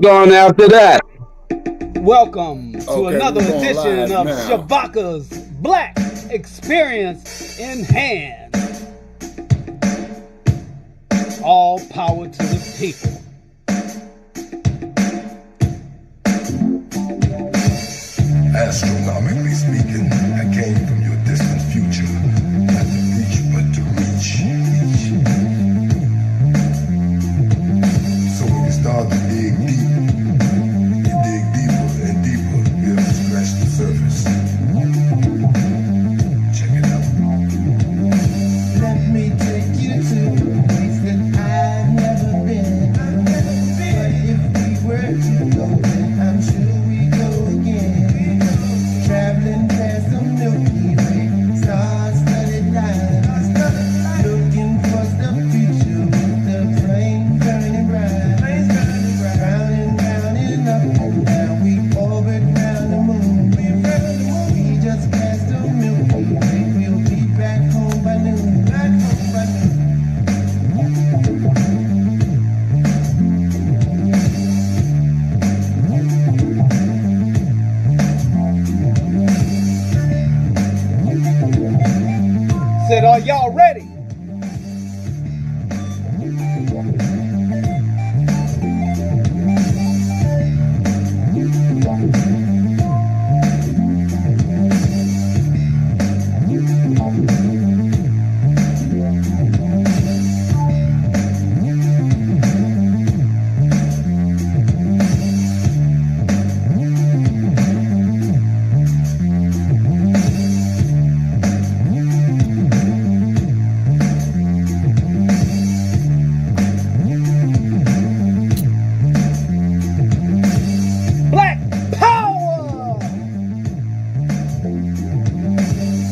Going after that. Welcome to another edition of Shabaka'S Blacc Experience in Hand. All power to the people. Astronomically speaking, I came from your distant future, not to preach but to reach. So when you start to dig deep, you dig deeper and deeper, you have to scratch the surface. Check it out. Let me take you to a place that I've never been. But if we were to go, then I'm sure we go again. Traveling past the Milky Way, star-studded lines, looking for the future with the flame burning bright. Round and round and up and down, we orbit round the moon. We just passed the Milky Way, we'll be back home by noon. Said, are y'all ready? Black power!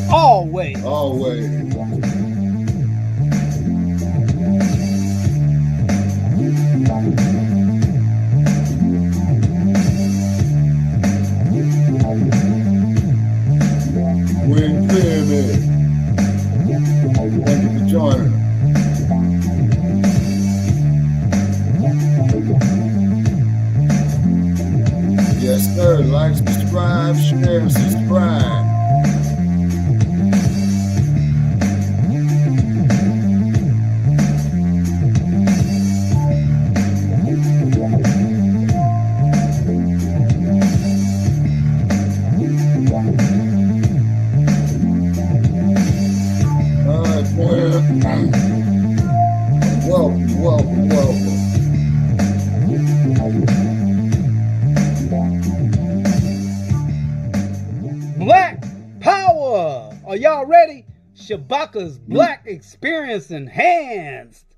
Always. Always. We're in Pyramid. Thank you for joining us. Yes, sir. Like, subscribe, share, and subscribe. All right, man. Welcome, welcome, welcome. Black power! Are y'all ready? Shabaka'S Blacc Experience Enhanced.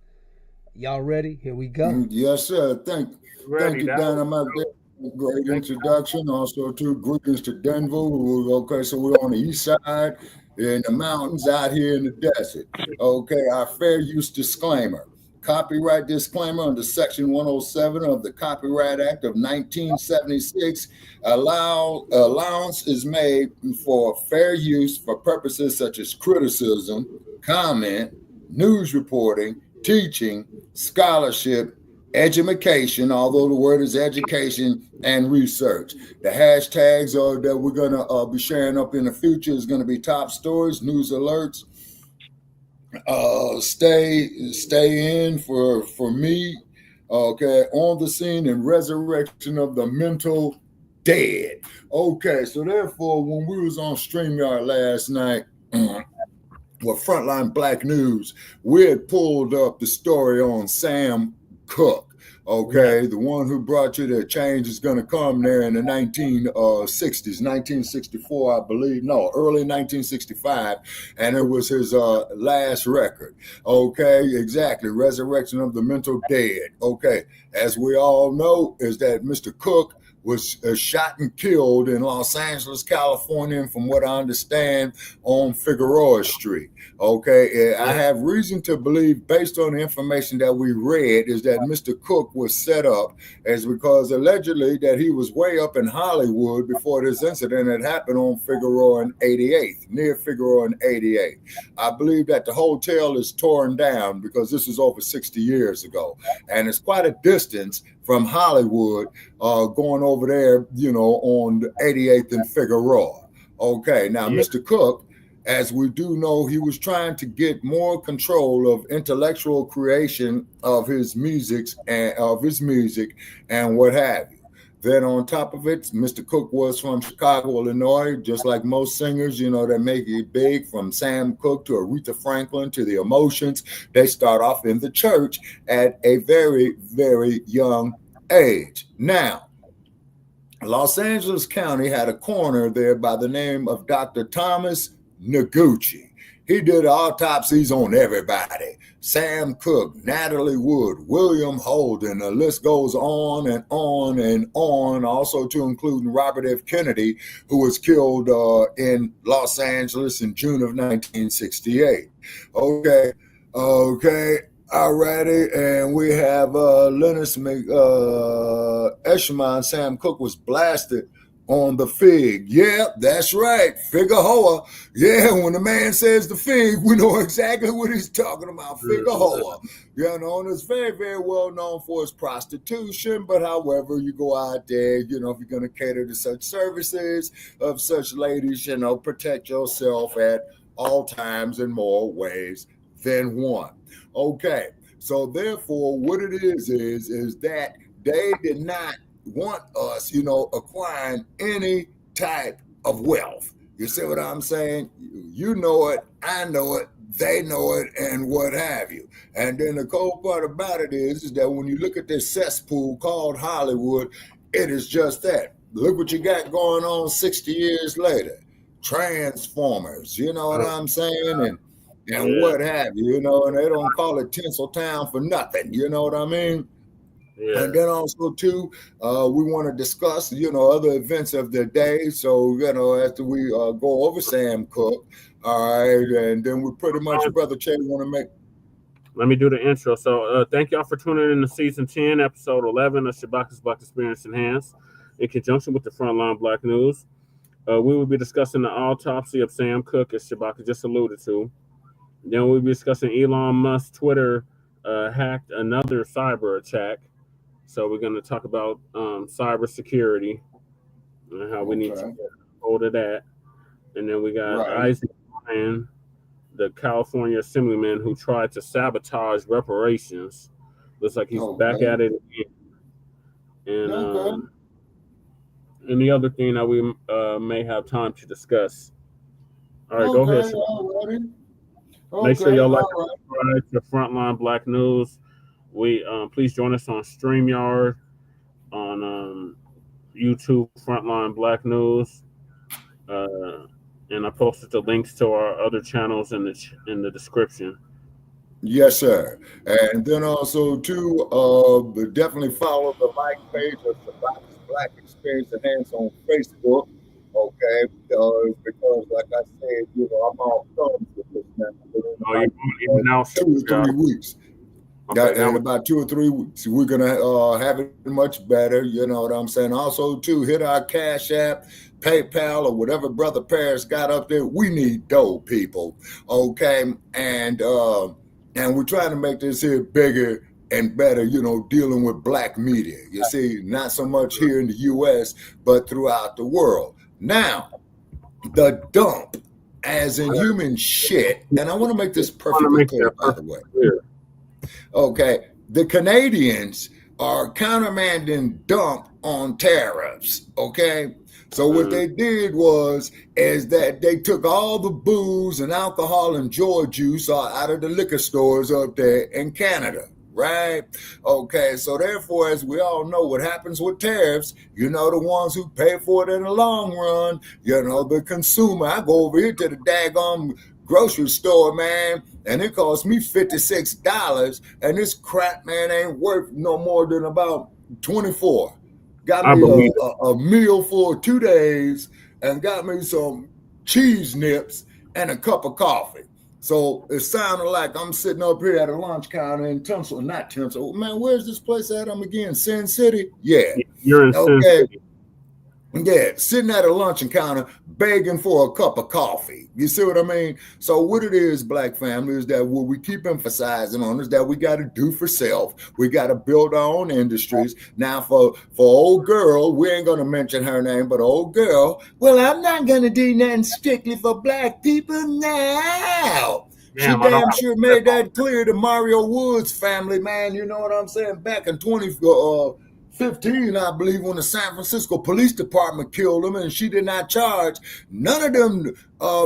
Y'all ready? Here we go. Yes, sir. Thank you, Dynamite. Great introduction. Also, too, greetings to Denver. Okay, so we're on the east side in the mountains out here in the desert. Okay, our fair use disclaimer. Copyright disclaimer under Section 107 of the Copyright Act of 1976. Allowance is made for fair use for purposes such as criticism, comment, news reporting, teaching, scholarship, education, although the word is education, and research. The hashtags that we're going to be sharing up in the future is going to be top stories, news alerts. Stay in for me. Okay, on the scene and resurrection of the mental dead. Okay, so therefore, when we was on STREAMYARD last night, with Frontline Black News, we had pulled up the story on Sam Cooke. Okay, the one who brought you that change is going to come there in the 1960s, 1964, I believe. No, early 1965, and it was his last record. Okay, exactly, Resurrection of the Mental Dead. Okay, as we all know, is that Mr. Cooke was shot and killed in Los Angeles, California, and from what I understand, on Figueroa Street. Okay, I have reason to believe, based on the information that we read, is that Mr. Cooke was set up as because allegedly that he was way up in Hollywood before this incident had happened on Figueroa and 88th, near Figueroa and 88th. I believe that the hotel is torn down because this is over 60 years ago, and it's quite a distance from Hollywood, going over there, on the 88th and Figueroa. Okay, now Mr. Cook, as we do know, he was trying to get more control of intellectual creation of his music and what have you. Then on top of it, Mr. Cook was from Chicago, Illinois, just like most singers, that make it big, from Sam Cooke to Aretha Franklin to the Emotions. They start off in the church at a very, very young age. Now, Los Angeles County had a coroner there by the name of Dr. Thomas Noguchi. He did autopsies on everybody. Sam Cooke, Natalie Wood, William Holden, the list goes on and on and on, also to including Robert F. Kennedy, who was killed in Los Angeles in June of 1968. Okay, alrighty, and we have Linus Eshman. Sam Cooke was blasted on the Fig. Yeah, that's right. Figueroa. Yeah, when the man says the Fig, we know exactly what he's talking about. Figueroa. And it's very, very well known for its prostitution. But however, you go out there, if you're going to cater to such services of such ladies, protect yourself at all times in more ways than one. Okay, so therefore, what it is that they did not want us, acquiring any type of wealth. You see what I'm saying? You know it, I know it, they know it, and what have you. And then the cold part about it is that when you look at this cesspool called Hollywood, it is just that. Look what you got going on 60 years later. Transformers, you know what I'm saying? And what have you, and they don't call it Tinseltown for nothing, you know what I mean? Yeah. And then also too, we want to discuss, other events of the day. So, after we go over Sam Cooke, all right, and then we pretty much, Brother Che, want to make. Let me do the intro. So, thank y'all for tuning in to season 10, episode 11 of Shabaka'S Black Experience Enhanced, in conjunction with the Frontline Black News. We will be discussing the autopsy of Sam Cooke, as Shabaka just alluded to. Then we'll be discussing Elon Musk's Twitter hacked another cyber attack. So we're going to talk about cybersecurity and how we need to get hold of that. And then we got Isaac Ryan, the California assemblyman who tried to sabotage reparations. Looks like he's back at it again. And the other thing that we may have time to discuss. All right, go ahead. Make sure y'all like subscribe to Frontline Black News. We please join us on StreamYard, on YouTube, Frontline Black News, and I posted the links to our other channels in the description. Yes, sir. And then also too, definitely follow the page of Shabaka'S Black Experience Enhanced on Facebook. Okay, because like I said, I'm on thumbs with this now. 2 or 3 weeks. Okay, in about 2 or 3 weeks, we're gonna have it much better. You know what I'm saying? Also, too, hit our Cash App, PayPal, or whatever Brother Paris got up there. We need dough, people. Okay, and we're trying to make this here bigger and better. Dealing with black media. You see, not so much here in the U.S., but throughout the world. Now, the dump, as in human shit, and I want to make this perfectly clear, by the way. Okay, the Canadians are countermanding dump on tariffs. Okay, so what they did is that they took all the booze and alcohol and joy juice out of the liquor stores up there in Canada. Right? Okay, so therefore, as we all know, what happens with tariffs, the ones who pay for it in the long run, the consumer. I go over here to the daggone grocery store, man, and it cost me $56, and this crap, man, ain't worth no more than about $24. Got me a meal for 2 days, and got me some cheese nips and a cup of coffee. So it sounded like I'm sitting up here at a lunch counter in Tinsel, not Tinsel. Man, where's this place at? I'm again, Sin City? Yeah. You're in Sin City. Yeah, sitting at a luncheon counter begging for a cup of coffee. You see what I mean? So what it is, Black family, is that what we keep emphasizing on is that we got to do for self. We got to build our own industries. Now, for old girl, we ain't going to mention her name, but old girl, well, I'm not going to do nothing strictly for Black people now. She damn sure made that clear to Mario Woods' family, man. You know what I'm saying? Back in 2015, I believe, when the San Francisco Police Department killed him, and she did not charge none of them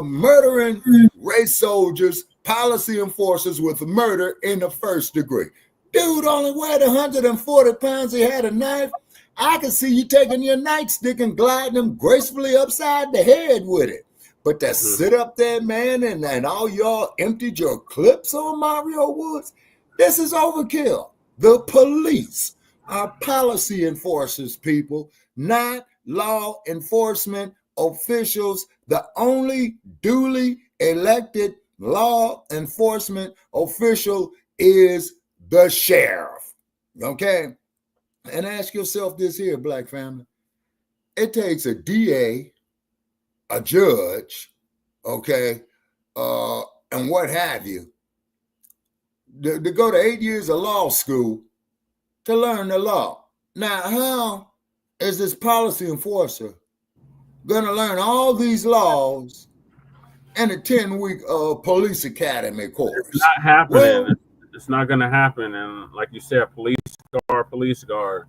murdering race soldiers, policy enforcers with murder in the first degree. Dude only weighed 140 pounds. He had a knife. I can see you taking your nightstick and gliding him gracefully upside the head with it. But to sit up there, man, and all y'all emptied your clips on Mario Woods, this is overkill. The police are policy enforcers, people, not law enforcement officials. The only duly elected law enforcement official is the sheriff. Okay? And ask yourself this here, Black family. It takes a DA, a judge, okay, and what have you, to go to 8 years of law school to learn the law. Now, how is this policy enforcer going to learn all these laws in a 10-week police academy course? It's not happening. Well, it's not going to happen. And like you said, police guard.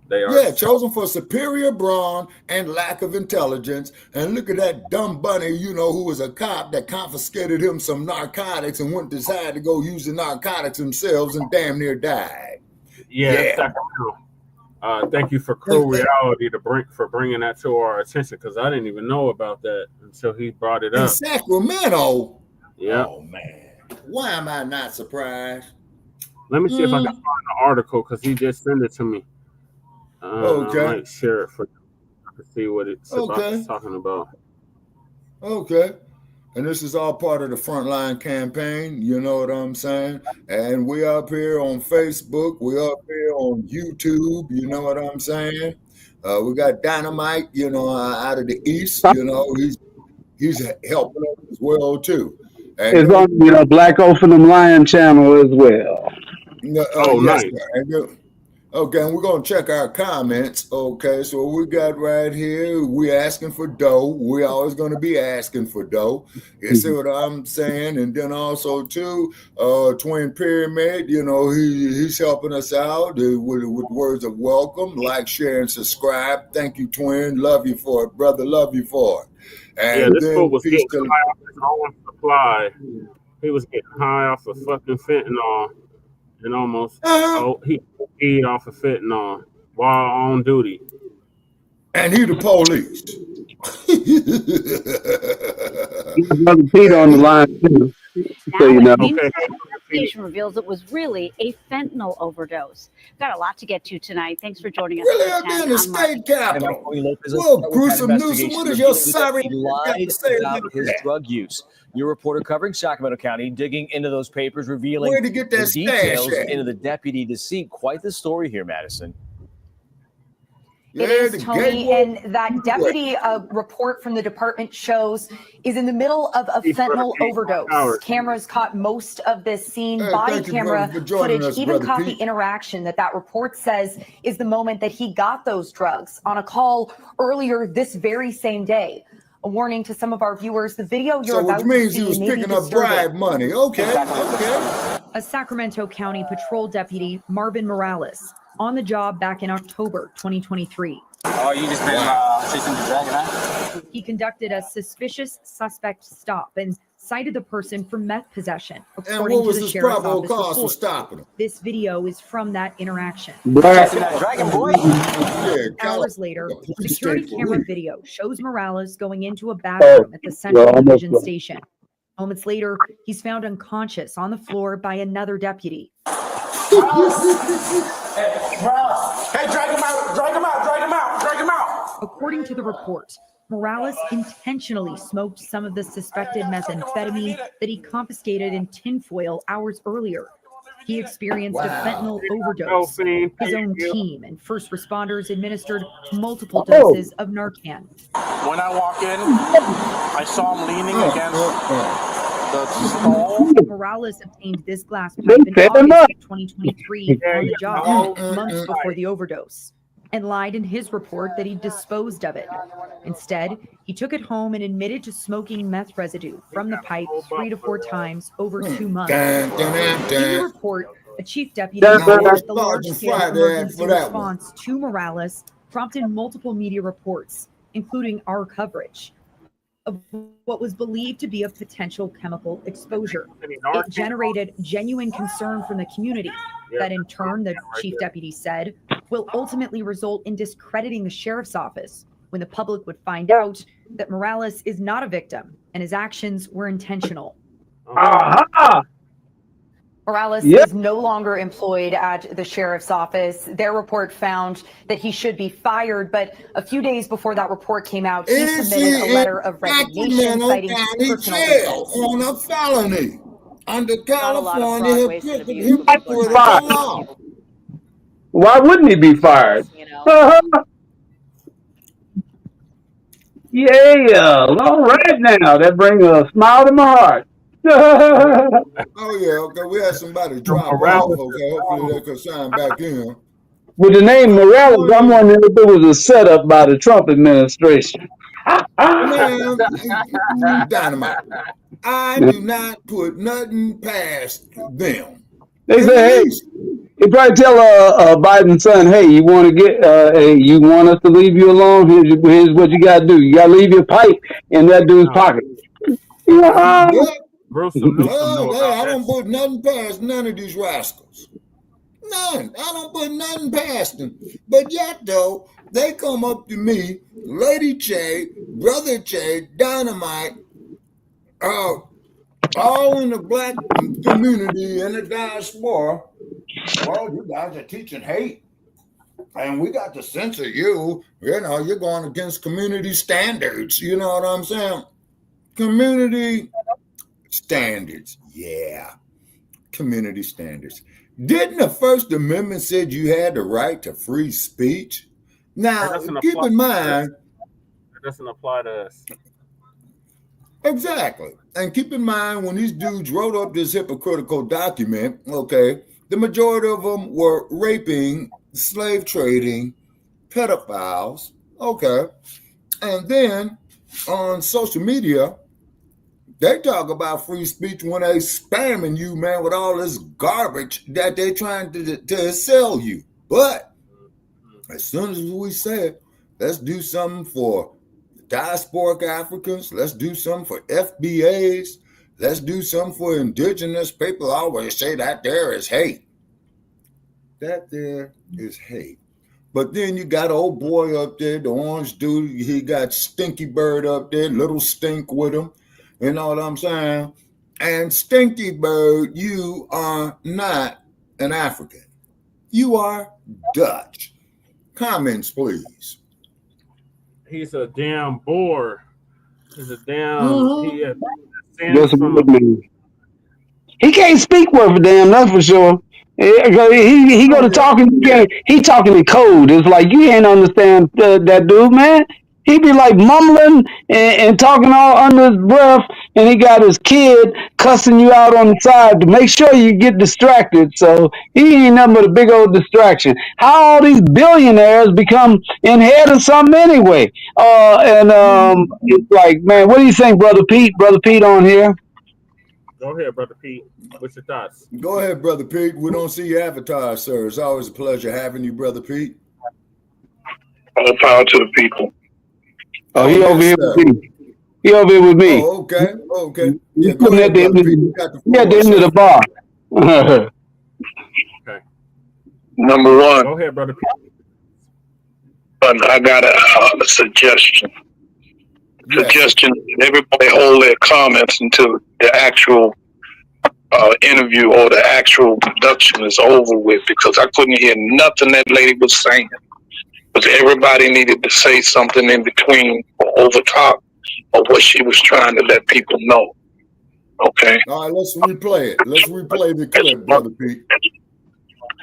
They are chosen for superior brawn and lack of intelligence. And look at that dumb bunny, you know, who was a cop that confiscated him some narcotics and went decide to go use the narcotics themselves and damn near died. Yeah. Thank you for Cruel Reality for bringing that to our attention, because I didn't even know about that until he brought it up. In Sacramento. Yeah. Oh man, why am I not surprised? Let me see if I can find the article, because he just sent it to me. Okay. I might share it for you. I can see what it's talking about. Okay. And this is all part of the Frontline campaign, you know what I'm saying? And we up here on Facebook, we up here on YouTube, you know what I'm saying? We got Dynamite, you know, out of the East, you know, he's helping us as well too. And it's on Blacc Off them Lion channel as well. Nice. Okay, and we're going to check our comments. Okay, so what we got right here, we asking for dough. We always going to be asking for dough. You see what I'm saying? And then also, too, Twin Pyramid, you know, he's helping us out with words of welcome. Like, share, and subscribe. Thank you, Twin. Love you for it, brother. Love you for it. And this fool was getting high off his own supply. He was getting high off of fucking fentanyl. And almost he peed off of fentanyl while on duty. And he the police. Brother Pete on the line too. So you know. Investigation reveals it was really a fentanyl overdose. Got a lot to get to tonight. Thanks for joining us. Really, I'm in the state capitol. Well, gruesome Newsom, what is your sorry he lied about his drug use? Your reporter covering Sacramento County, digging into those papers, revealing where to get that the details into the deputy deceit. Quite the story here, Madison. It is, Tony, and that deputy report from the department shows is in the middle of a fentanyl overdose. Cameras caught most of this scene. Body camera footage even caught the interaction that report says is the moment that he got those drugs on a call earlier this very same day. A warning to some of our viewers, the video you're about to see, which means he was picking up bribe money. Okay. A Sacramento County patrol deputy, Marvin Morales, on the job back in October 2023. Oh, you just been chasing the dragon, huh? He conducted a suspicious suspect stop and cited the person for meth possession. According to the sheriff's office report, for stopping him? This video is from that interaction. Chasing that dragon, boy. Hours later, security camera video shows Morales going into a bathroom at the Central Division Station. Moments later, he's found unconscious on the floor by another deputy. Hey, drag him out. According to the report, Morales intentionally smoked some of the suspected methamphetamine that he confiscated in tinfoil hours earlier. He experienced a fentanyl overdose. His own team and first responders administered multiple doses of Narcan. When I walk in, I saw him leaning against the stall. Morales obtained this glass pipe in August of 2023 on the job, months before the overdose, and lied in his report that he disposed of it. Instead, he took it home and admitted to smoking meth residue from the pipe 3 to 4 times over 2 months. In the report, a chief deputy said that the large-scale emergency response to Morales prompted multiple media reports, including our coverage, of what was believed to be a potential chemical exposure. It generated genuine concern from the community that in turn, the chief deputy said, will ultimately result in discrediting the sheriff's office when the public would find out that Morales is not a victim and his actions were intentional. Morales is no longer employed at the sheriff's office. Their report found that he should be fired, but a few days before that report came out, he submitted a letter of resignation citing personal reasons. On a felony under California. Why wouldn't he be fired? Yeah, all right now. That brings a smile to my heart. Oh yeah, okay. We had somebody drop off. Okay, hopefully they could sign back in. With the name Morales, I'm wondering if it was a setup by the Trump administration. Man, Dynamite. I do not put nothing past them. They say, hey, they probably tell Biden's son, hey, you want to get, you want us to leave you alone? Here's what you got to do. You got to leave your pipe in that dude's pocket. I don't put nothing past none of these rascals. None. I don't put nothing past them. But yet, though, they come up to me, Lady Che, Brother Che, Dynamite, all in the black community and the diaspora. Well, you guys are teaching hate. And we got to censor you. You know, you're going against community standards. You know what I'm saying? Community standards. Yeah. Community standards. Didn't the First Amendment said you had the right to free speech? Now, keep in mind. It doesn't apply to us. Exactly. And keep in mind, when these dudes wrote up this hypocritical document, okay, the majority of them were raping, slave trading, pedophiles, okay? And then on social media, they talk about free speech when they spamming you, man, with all this garbage that they're trying to sell you. But as soon as we said, let's do something for diasporic Africans, let's do something for FBAs, let's do something for indigenous people, always say that there is hate. That there is hate. But then you got old boy up there, the orange dude, he got Stinky Bird up there, little stink with him. You know what I'm saying? And Stinky Bird, you are not an African. You are Dutch. Comments, please. He's a damn bore. He's a damn. He can't speak worth a damn, that's for sure. He go to talking. He talking in code. It's like you ain't understand that dude, man. He be like mumbling and talking all under his breath, and he got his kid cussing you out on the side to make sure you get distracted. So he ain't nothing but a big old distraction. How all these billionaires become in head of something anyway? It's like, man, what do you think, Brother Pete? Brother Pete on here? Go ahead, Brother Pete. What's your thoughts? Go ahead, Brother Pete. We don't see your avatar, sir. It's always a pleasure having you, Brother Pete. All power to the people. Oh, he over here with me. He over here with me. Oh, okay. Okay. Yeah, go ahead, at the end of the bar. Okay. Number one. Go ahead, Brother Pete. I got a suggestion. Suggestion: everybody hold their comments until the actual interview or the actual production is over with, because I couldn't hear nothing that lady was saying. Because everybody needed to say something in between or over top of what she was trying to let people know. Okay. All right, let's replay it. Let's replay the clip, Brother Pete.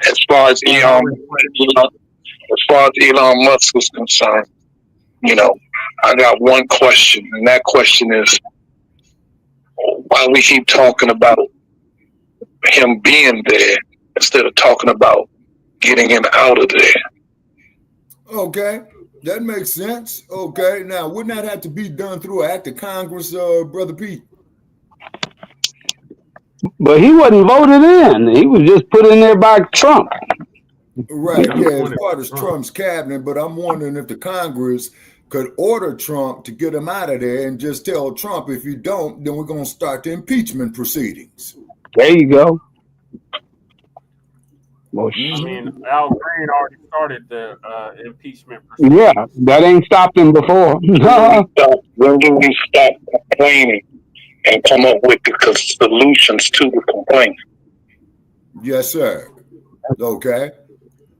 As far as Elon Musk is concerned, I got one question, and that question is why we keep talking about him being there instead of talking about getting him out of there. Okay, that makes sense. Okay, now wouldn't that have to be done through an act of Congress, Brother Pete? But he wasn't voted in. He was just put in there by Trump. Right, yeah, it's part of Trump's cabinet, but I'm wondering if the Congress could order Trump to get him out of there and just tell Trump, if you don't, then we're going to start the impeachment proceedings. There you go. Well, I mean, Al Green already started the impeachment proceedings. Yeah, that ain't stopped him before. When do we stop complaining and come up with the solutions to the complaint? Yes, sir. Okay.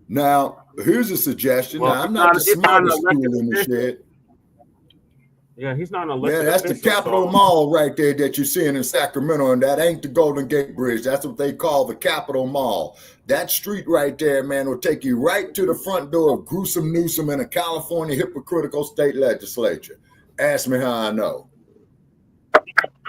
Now, here's a suggestion. Well, now, I'm not the smartest tool in the shed. Yeah, he's not an elected Yeah, that's official, the Capitol Mall right there that you're seeing in Sacramento, and that ain't the Golden Gate Bridge. That's what they call the Capitol Mall. That street right there, man, will take you right to the front door of Gruesome Newsom in a California hypocritical state legislature. Ask me how I know.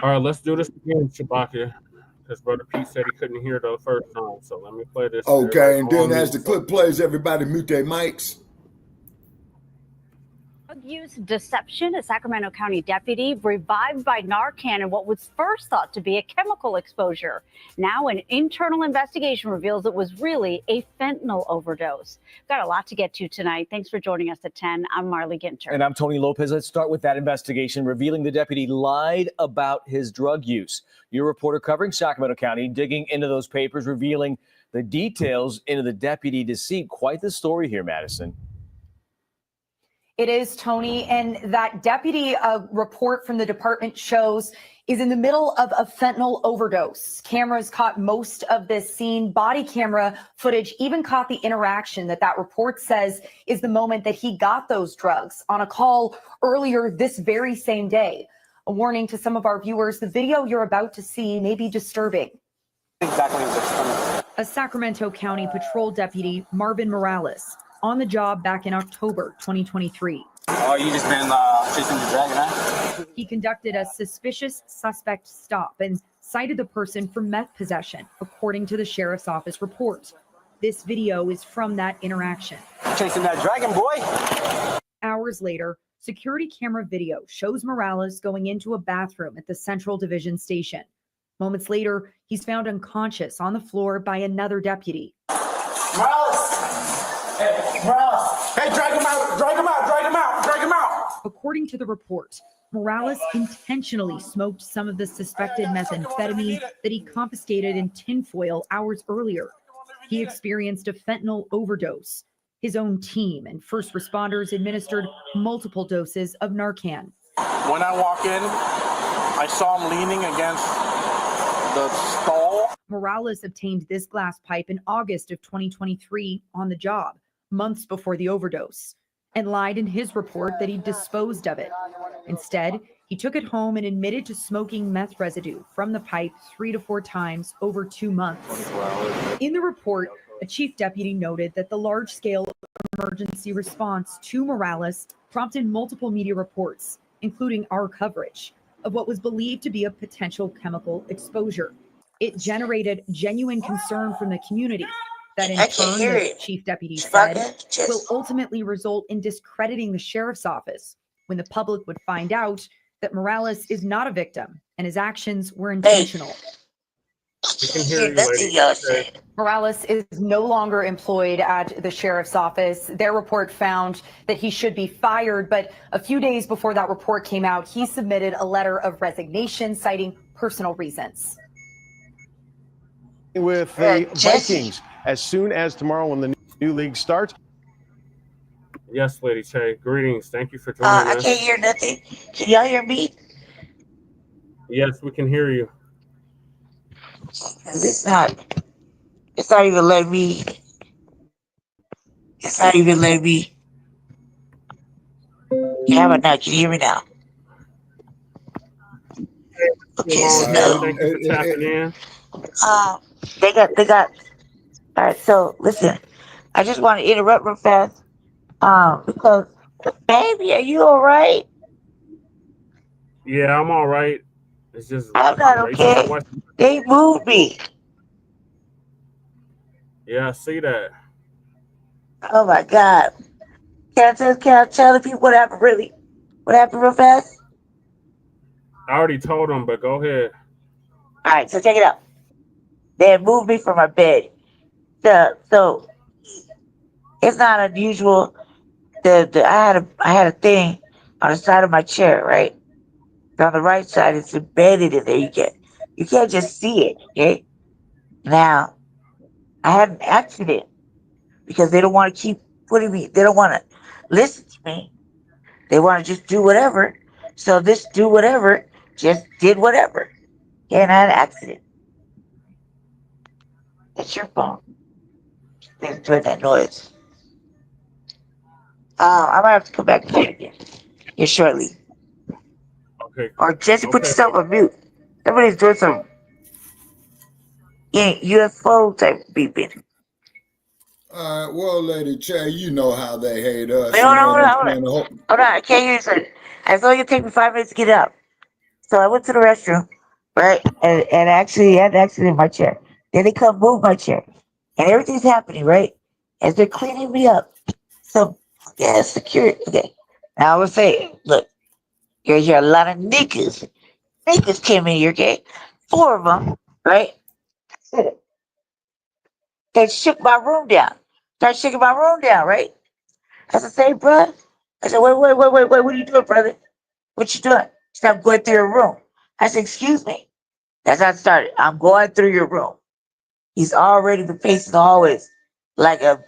All right, let's do this again, Shabaka, because Brother Pete said he couldn't hear the first time. So let me play this. Okay, and then as the clip plays, everybody mute their mics. Drug use deception, a Sacramento County deputy revived by Narcan in what was first thought to be a chemical exposure. Now an internal investigation reveals it was really a fentanyl overdose. Got a lot to get to tonight. Thanks for joining us at 10. I'm Marley Ginter. And I'm Tony Lopez. Let's start with that investigation revealing the deputy lied about his drug use. Your reporter covering Sacramento County digging into those papers, revealing the details into the deputy deceit. Quite the story here, Madison. It is, Tony, and that deputy report from the department shows is in the middle of a fentanyl overdose. Cameras caught most of this scene. Body camera footage even caught the interaction that report says is the moment that he got those drugs on a call earlier this very same day. A warning to some of our viewers, the video you're about to see may be disturbing. A Sacramento County Patrol deputy, Marvin Morales, on the job back in October 2023. Oh, you just been chasing the dragon, huh? He conducted a suspicious suspect stop and cited the person for meth possession, according to the sheriff's office report. This video is from that interaction. Chasing that dragon, boy. Hours later, security camera video shows Morales going into a bathroom at the Central Division station. Moments later, he's found unconscious on the floor by another deputy. Morales! Hey, Morales! Hey, drag him out! Drag him out! Drag him out! Drag him out! According to the report, Morales intentionally smoked some of the suspected methamphetamine that he confiscated in tinfoil hours earlier. He experienced a fentanyl overdose. His own team and first responders administered multiple doses of Narcan. When I walk in, I saw him leaning against the stall. Morales obtained this glass pipe in August of 2023 on the job, months before the overdose, and lied in his report that he disposed of it. Instead, he took it home and admitted to smoking meth residue from the pipe 3 to 4 times over 2 months. In the report, a chief deputy noted that the large-scale emergency response to Morales prompted multiple media reports, including our coverage, of what was believed to be a potential chemical exposure. It generated genuine concern from the community that in turn, the chief deputy said, will ultimately result in discrediting the sheriff's office when the public would find out that Morales is not a victim and his actions were intentional. We can hear you, lady. Morales is no longer employed at the sheriff's office. Their report found that he should be fired, but a few days before that report came out, he submitted a letter of resignation citing personal reasons. With the Vikings as soon as tomorrow when the new league starts. Yes, Lady Che. Greetings. Thank you for joining us. I can't hear nothing. Can y'all hear me? Yes, we can hear you. It's not even letting me. It's not even letting me. Yeah, but now, can you hear me now? Okay, Simone so here. no. Thank you for tapping in. They got. All right, so listen, I just want to interrupt real fast. Because baby, are you all right? Yeah, I'm all right. It's just I'm not racist okay. question. They moved me. Yeah, I see that. Oh my god. Can I tell the people what happened really? What happened real fast? I already told them, but go ahead. All right, so check it out. They had moved me from my bed. So it's not unusual. I had a thing on the side of my chair, right? On the right side, it's embedded in there. You can't just see it. Okay. Now I had an accident because they don't want to keep putting me. They don't want to listen to me. They want to just do whatever. So this do whatever just did whatever. Okay, and I had an accident. It's your phone. They're doing that noise. I might have to come back to you again here shortly. Okay. Or Jesse, put Okay. yourself on mute. Somebody's doing some UFO type beeping. Well, Lady Che, you know how they hate us. Wait, You hold on, know hold what on, I'm hold on. saying? Hold on, I can't hear you. Sir. I thought it'd take me 5 minutes to get up. So I went to the restroom, right? And actually had an accident in my chair. Then they come move my chair. And everything's happening, right? As they're cleaning me up. So, yeah, security. Okay. Now I would say, look, you're a lot of niggas. Niggas came in here, okay? 4 of them, right? They shook my room down. Started shaking my room down, right? I said, say, bruh. I said, wait, what are you doing, brother? What you doing? She said, I'm going through your room. I said, excuse me. That's how it started. I'm going through your room. He's already been pacing the hallways like a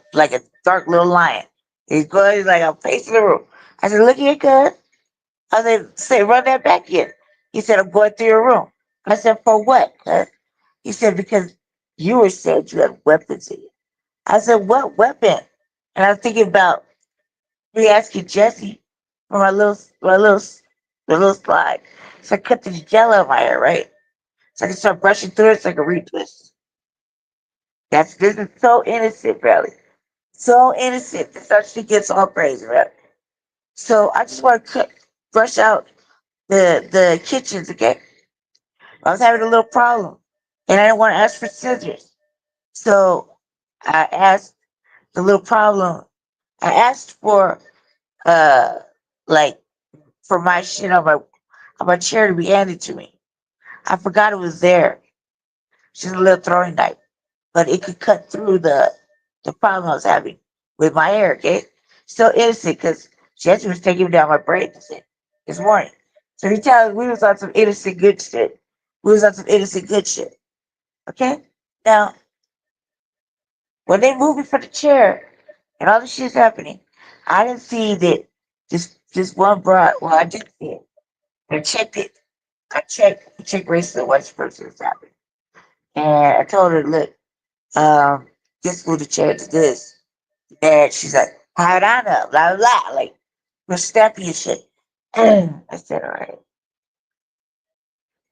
dark little lion. He's like, I'm pacing the room. I said, look here, cuz. I said, say, run that back in. He said, I'm going through your room. I said, for what, cuz? He said, because you were said you had weapons in you. I said, what weapon? And I was thinking about me asking Jesse for my little slide. So I cut this gel out of my hair, right? So I can start brushing through it so I can retwist. This is so innocent, really. So innocent. This actually gets all crazy, right? So I just want to brush out the kitchens, okay? I was having a little problem, and I didn't want to ask for scissors. So I asked the little problem. I asked for uh like for my shit on my chair to be handed to me. I forgot it was there. Just a little throwing knife, but it could cut through the problem I was having with my hair. Okay, still innocent because Jesse was taking me down my braids this morning. So he tells we was on some innocent good shit. We was on some innocent good shit. Okay, now when they moved me from the chair and all this shit's happening, I didn't see that just one broad. Well, I did see it. I checked it. I checked race of the white person was happening, and I told her, look. This was the church this. And she's like, how I know? Blah, blah, blah. Like, real snappy and shit. I said, all right.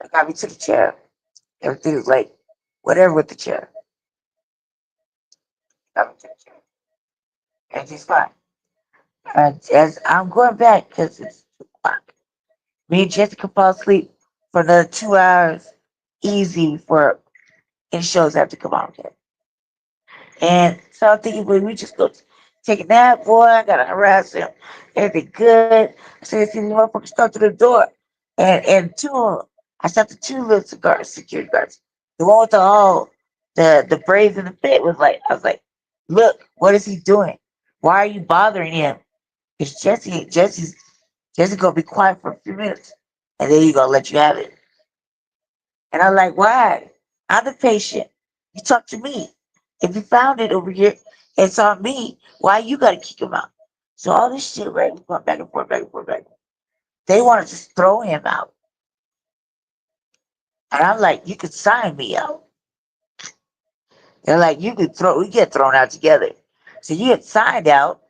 I got me to the chair. Everything was like, whatever with the chair. Got me to the chair. Everything's fine. As I'm going back, because it's 2 o'clock, me and Jessica fall asleep for another 2 hours, easy before any shows have to come on. Okay? And so I'm thinking, well, we just go take a nap, boy. I gotta harass him. Everything good. I said, see the motherfuckers come to the door. And two of them, I saw the two little security guards. The one with the braids in the fit was like, I was like, look, what is he doing? Why are you bothering him? It's Jesse's gonna be quiet for a few minutes. And then he's gonna let you have it. And I'm like, why? I'm the patient. You talk to me. If you found it over here, it's on me. Why you gotta kick him out? So all this shit, right? We're going back and forth, back and forth, back and forth. They want to just throw him out. And I'm like, you could sign me out. They're like, we get thrown out together. So you get signed out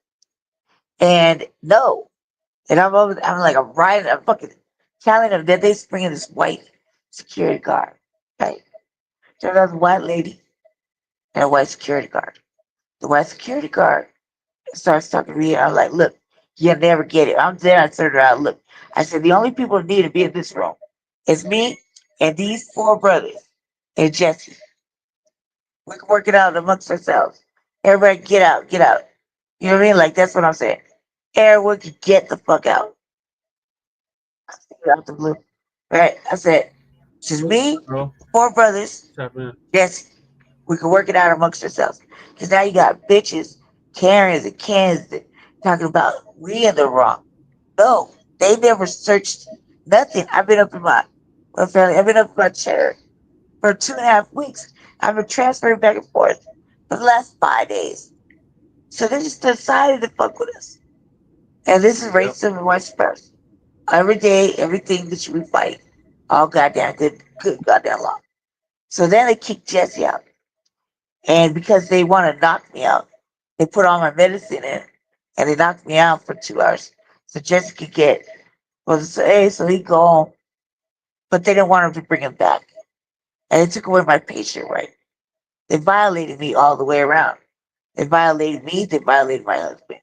and no. And I'm like, I'm fucking telling them that they springing this white security guard. Right? There was a white lady and a white security guard. The white security guard starts talking to me. I'm like, look, you'll never get it. I'm there. I turned around. Look, I said, the only people that need to be in this room is me and these 4 brothers and Jesse. We can work it out amongst ourselves. Everybody get out, get out. You know what I mean? Like, that's what I'm saying. Everyone can get the fuck out. I said, out the blue. Right? I said, it's just me, 4 brothers, Jesse. We can work it out amongst ourselves. Because now you got bitches, Karens, and Kens that talking about we in the wrong. No, they never searched nothing. I've been up in my family. I've been up in my chair for 2.5 weeks. I've been transferring back and forth for the last 5 days. So they just decided to fuck with us. And this is racism and white supremacy. Every day, everything that we fight, all goddamn good goddamn law. So then they kicked Jesse out. And because they want to knock me out, they put all my medicine in and they knocked me out for 2 hours. So Jesse could get, so he go home. But they didn't want him to bring him back. And they took away my patient right. They violated me all the way around. They violated me, they violated my husband.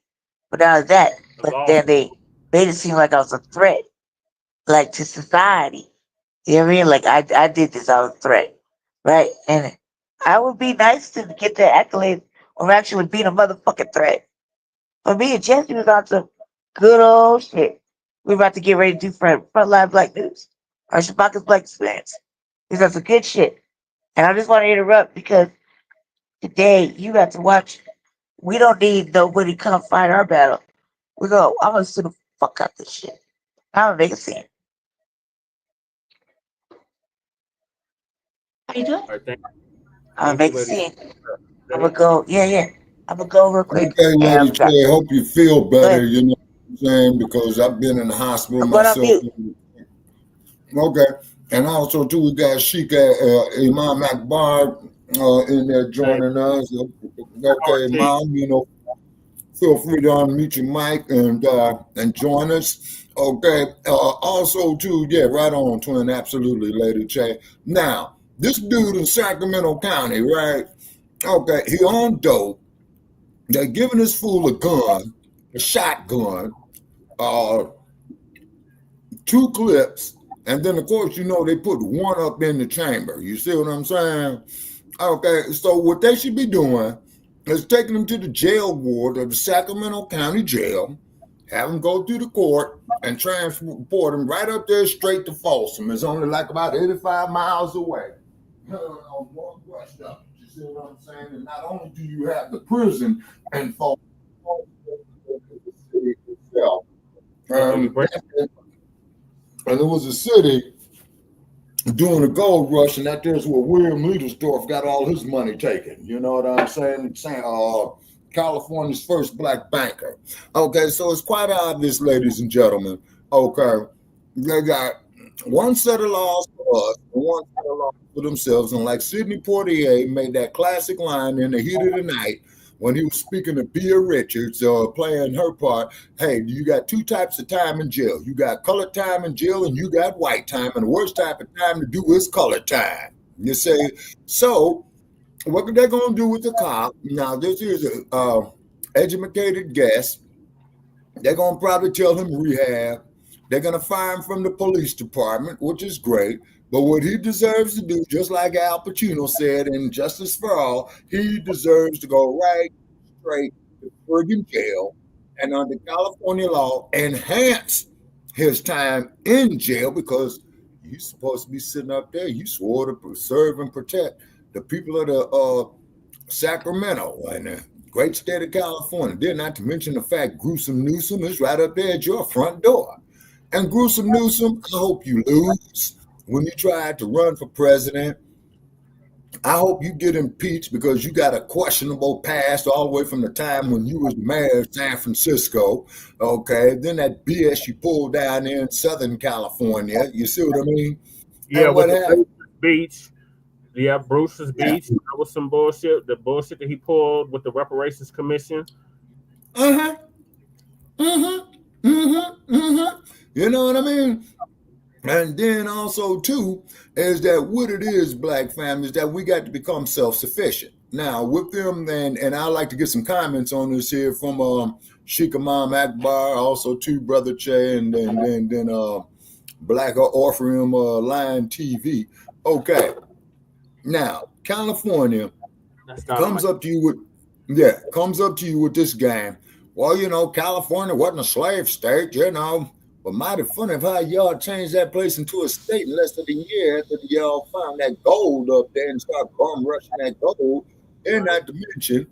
But out of that, then they made it seem like I was a threat, like to society. You know what I mean? Like I did this, I was a threat. Right? And I would be nice to get the accolade of actually being a motherfucking threat. But me and Jesse was on some good old shit. We're about to get ready to do Frontline Black News, or Shabaka'S Black Experience. Because that's some good shit. And I just want to interrupt because today you got to watch. We don't need nobody to come fight our battle. I'm going to sue the fuck out this shit. I'm going to make a scene. How you doing? I'm going to make a scene. I'm going to go, yeah. I'm going to go real quick. Okay, lady J, hope you feel better, you know what I'm saying, because I've been in the hospital myself. Okay. And also, too, we got Sheikah Imam Akbar in there joining us. Okay, Mom, you know, feel free to unmute your mic and join us. Okay. Also, too, yeah, right on, twin. Absolutely, Lady J. Now, this dude in Sacramento County, right? Okay, he on dope. They're giving this fool a gun, a shotgun, 2 clips, and then, of course, you know, they put 1 up in the chamber. You see what I'm saying? Okay, so what they should be doing is taking them to the jail ward of the Sacramento County Jail, have them go through the court, and transport them right up there straight to Folsom. It's only like about 85 miles away. You see what I'm saying? And not only do you have the prison in Folsom, the city itself. And it was a city doing a gold rush, and that there's where William Leadersdorf got all his money taken. You know what I'm saying? California's first black banker. Okay, so it's quite obvious, ladies and gentlemen. Okay, they got one set of laws for us and one set of laws for themselves. And like Sidney Poitier made that classic line in The Heat of the Night when he was speaking to Bea Richards, playing her part. Hey, you got 2 types of time in jail. You got colored time in jail and you got white time. And the worst type of time to do is colored time. You say, so what are they going to do with the cop? Now, this is an educated guess. They're going to probably tell him rehab. They're going to fire him from the police department, which is great. But what he deserves to do, just like Al Pacino said in Justice for All, he deserves to go right straight to friggin' jail and under California law enhance his time in jail, because you're supposed to be sitting up there. You swore to serve and protect the people of the Sacramento and the great state of California. Then not to mention the fact Gruesome Newsom is right up there at your front door. And Gruesome Newsom, I hope you lose when you try to run for president. I hope you get impeached because you got a questionable past all the way from the time when you was mayor of San Francisco. Okay, then that BS you pulled down there in Southern California. You see what I mean? Yeah, with the Beach. Yeah, Bruce's Beach. That was some bullshit. The bullshit that he pulled with the Reparations Commission. You know what I mean? And then also too is that what it is, black families, that we got to become self-sufficient. Now with them, and I like to get some comments on this here from Sheikh Imam Akbar, also too Brother Che, and then Blacc Orpheum Line TV. Okay, now California comes up to you with this game. Well, you know, California wasn't a slave state, you know. But mighty funny of how y'all changed that place into a state in less than a year after y'all found that gold up there and started bum rushing that gold. And not to mention,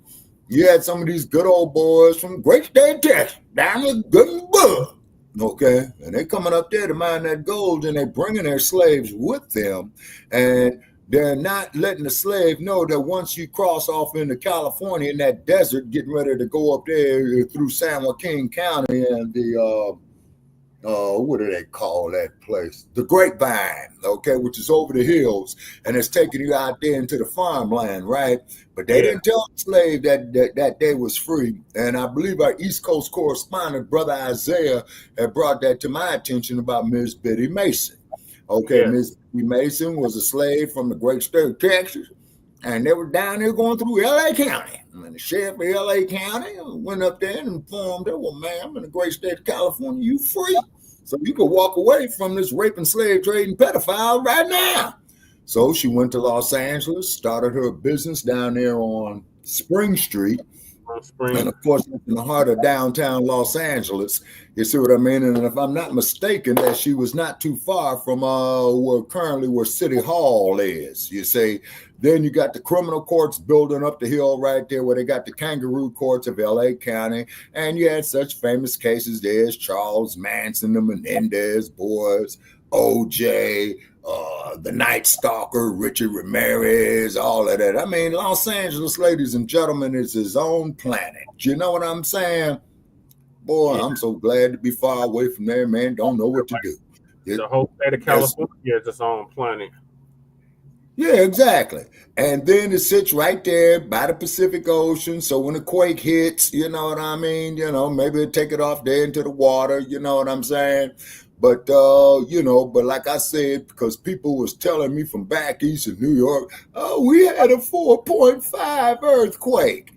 you had some of these good old boys from Great State, Texas, down with good and bug. Okay, and they coming up there to mine that gold, and they bringing their slaves with them, and they're not letting the slave know that once you cross off into California in that desert, getting ready to go up there through San Joaquin County and the what do they call that place? The Grapevine, okay, which is over the hills, and it's taking you out there into the farmland, right? But they didn't tell the slave that day was free. And I believe our East Coast correspondent, Brother Isaiah, had brought that to my attention about Miss Biddy Mason. Okay, Miss Biddy Mason was a slave from the great state of Texas, and they were down there going through L.A. County. And the sheriff of L.A. County went up there and informed her, well, ma'am, in the great state of California, you free. So you could walk away from this raping, slave trading pedophile right now. So she went to Los Angeles, started her business down there on Spring Street. And of course, in the heart of downtown Los Angeles, you see what I mean? And if I'm not mistaken, that she was not too far from where City Hall is, you see. Then you got the criminal courts building up the hill right there where they got the kangaroo courts of LA County. And you had such famous cases there as Charles Manson, the Menendez boys, OJ, the Night Stalker, Richard Ramirez, all of that. I mean, Los Angeles, ladies and gentlemen, is his own planet. You know what I'm saying? Boy, I'm so glad to be far away from there, man. Don't know what to do. The whole state of California is its own planet. Yeah, exactly. And then it sits right there by the Pacific Ocean. So when a quake hits, you know what I mean? You know, maybe it'll take it off there into the water. You know what I'm saying? But, but like I said, because people was telling me from back east of New York, oh, we had a 4.5 earthquake.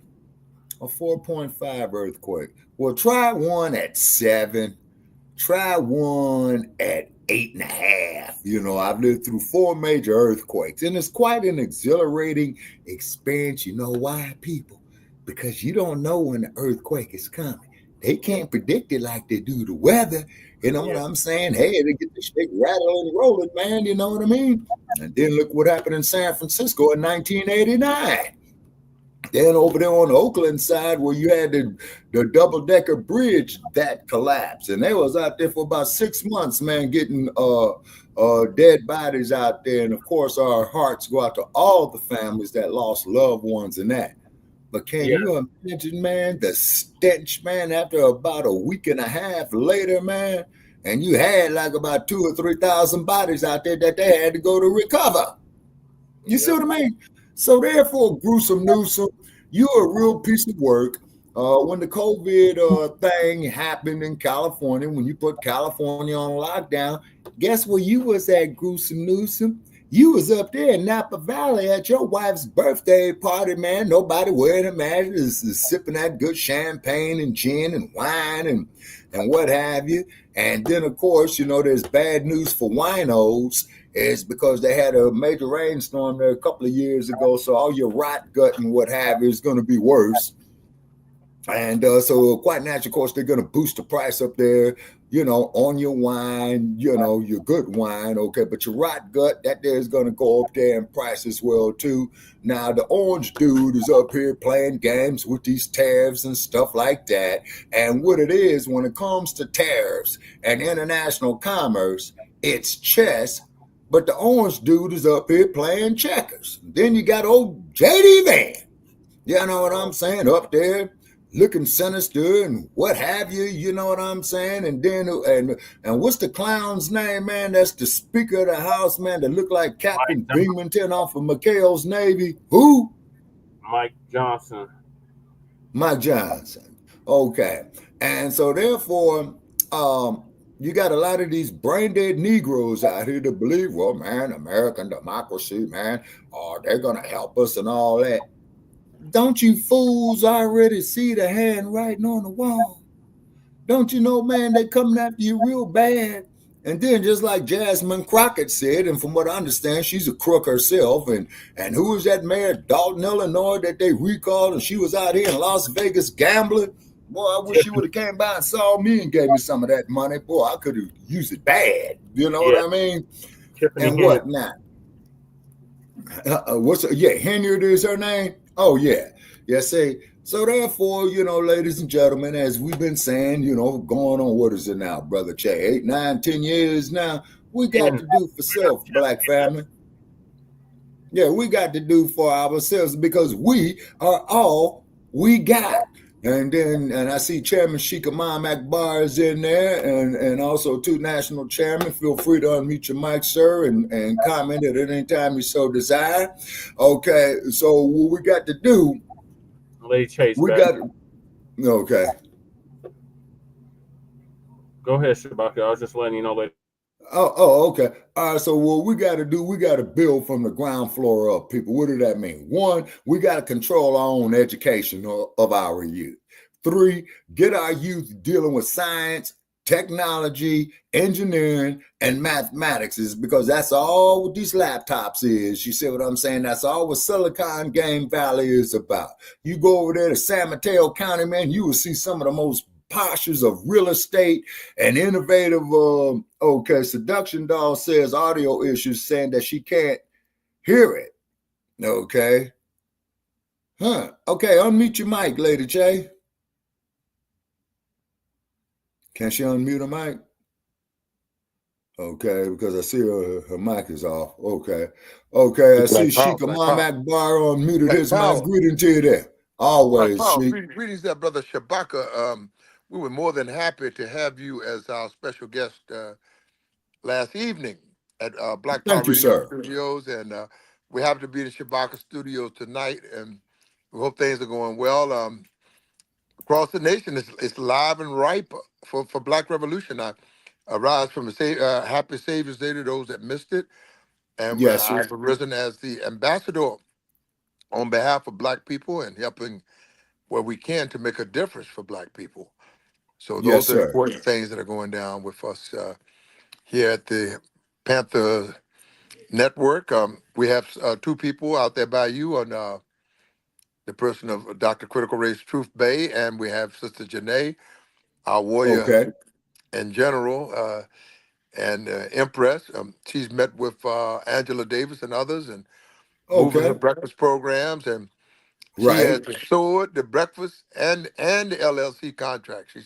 A 4.5 earthquake. Well, try one at 7. Try one at 8.5. You know, I've lived through 4 major earthquakes, and it's quite an exhilarating experience. You know why, people? Because you don't know when the earthquake is coming. They can't predict it like they do the weather. You know what I'm saying? Hey, they get the shit rattling and rolling, man. You know what I mean? And then look what happened in San Francisco in 1989. Then over there on the Oakland side where you had the double-decker bridge that collapsed. And they was out there for about 6 months, man, getting dead bodies out there. And, of course, our hearts go out to all the families that lost loved ones in that. But can you imagine, man, the stench, man, after about a week and a half later, man, and you had like about 2,000 or 3,000 bodies out there that they had to go to recover. You see what I mean? So therefore, Gruesome Newsome, you're a real piece of work. When the COVID thing happened in California, when you put California on lockdown, guess where you was at, Gruesome Newsome? You was up there in Napa Valley at your wife's birthday party, man. Nobody wearing a mask, is sipping that good champagne and gin and wine and what have you. And then, of course, you know, there's bad news for winos. Is because they had a major rainstorm there a couple of years ago. So all your rot gut and what have you is going to be worse. And so quite naturally, of course, they're going to boost the price up there, you know, on your wine, you know, your good wine. Okay. But your rot gut, that there is going to go up there in price as well, too. Now, the orange dude is up here playing games with these tariffs and stuff like that. And what it is, when it comes to tariffs and international commerce, it's chess. But the orange dude is up here playing checkers. Then you got old J.D. Van. You know what I'm saying? Up there looking sinister and what have you. You know what I'm saying? And then and what's the clown's name, man? That's the Speaker of the House, man, that look like Captain Binghamton off of McHale's Navy. Who? Mike Johnson. Mike Johnson. Okay. And so therefore, you got a lot of these brain dead Negroes out here to believe, well, man, American democracy, man, they're gonna help us and all that. Don't you fools already see the handwriting on the wall? Don't you know, man, they coming after you real bad. And then just like Jasmine Crockett said, and from what I understand, she's a crook herself. And who was that mayor, Dalton, Illinois, that they recalled, and she was out here in Las Vegas gambling? Boy, I wish she would have came by and saw me and gave me some of that money. Boy, I could have used it bad. You know what I mean? Tiffany And Henry. what now? Henyard is her name? Oh, yeah. Yeah, say, so therefore, ladies and gentlemen, as we've been saying, going on, what is it now, Brother Che, 8, 9, 10 years now, we got to do for self, Black family. Yeah, we got to do for ourselves because we are all we got. And I see Chairman Sheikh Imam Akbar is in there, and also 2 national chairmen. Feel free to unmute your mic, sir, and comment at any time you so desire. Okay, so what we got to do, Lady Chase, we got to, okay. Go ahead, Shabaka. I was just letting you know later. Oh, okay. All right, so what we got to do, we got to build from the ground floor up, people. What does that mean? 1, we got to control our own education of our youth. 3, get our youth dealing with science, technology, engineering, and mathematics, is because that's all what these laptops is. You see what I'm saying? That's all what Silicon Game Valley is about. You go over there to San Mateo County, man, you will see some of the most postures of real estate and innovative. Seduction Doll says audio issues, saying that she can't hear it. Okay. Okay, unmute your mic, Lady J. Can she unmute her mic? Okay, because I see her mic is off. Okay, I see Sheikh Imam Akbar unmuted his mic. Greeting to you there. Always, Sheikh. Greetings there, Brother Shabaka. We were more than happy to have you as our special guest last evening at Black Power Radio Studios, and we happen to be in the Shabaka Studios tonight, and we hope things are going well. Across the nation, it's live and ripe for Black Revolution. I rise from the happy Savior's Day to those that missed it, and I've arisen as the ambassador on behalf of Black people and helping where we can to make a difference for Black people. So those are important things that are going down with us here at the Panther Network. We have 2 people out there by you on the person of Dr. Critical Race Truth Bay, and we have Sister Janae, our warrior in general, and Empress. She's met with Angela Davis and others and moving her breakfast programs, and she has the sword, the breakfast, and the LLC contract.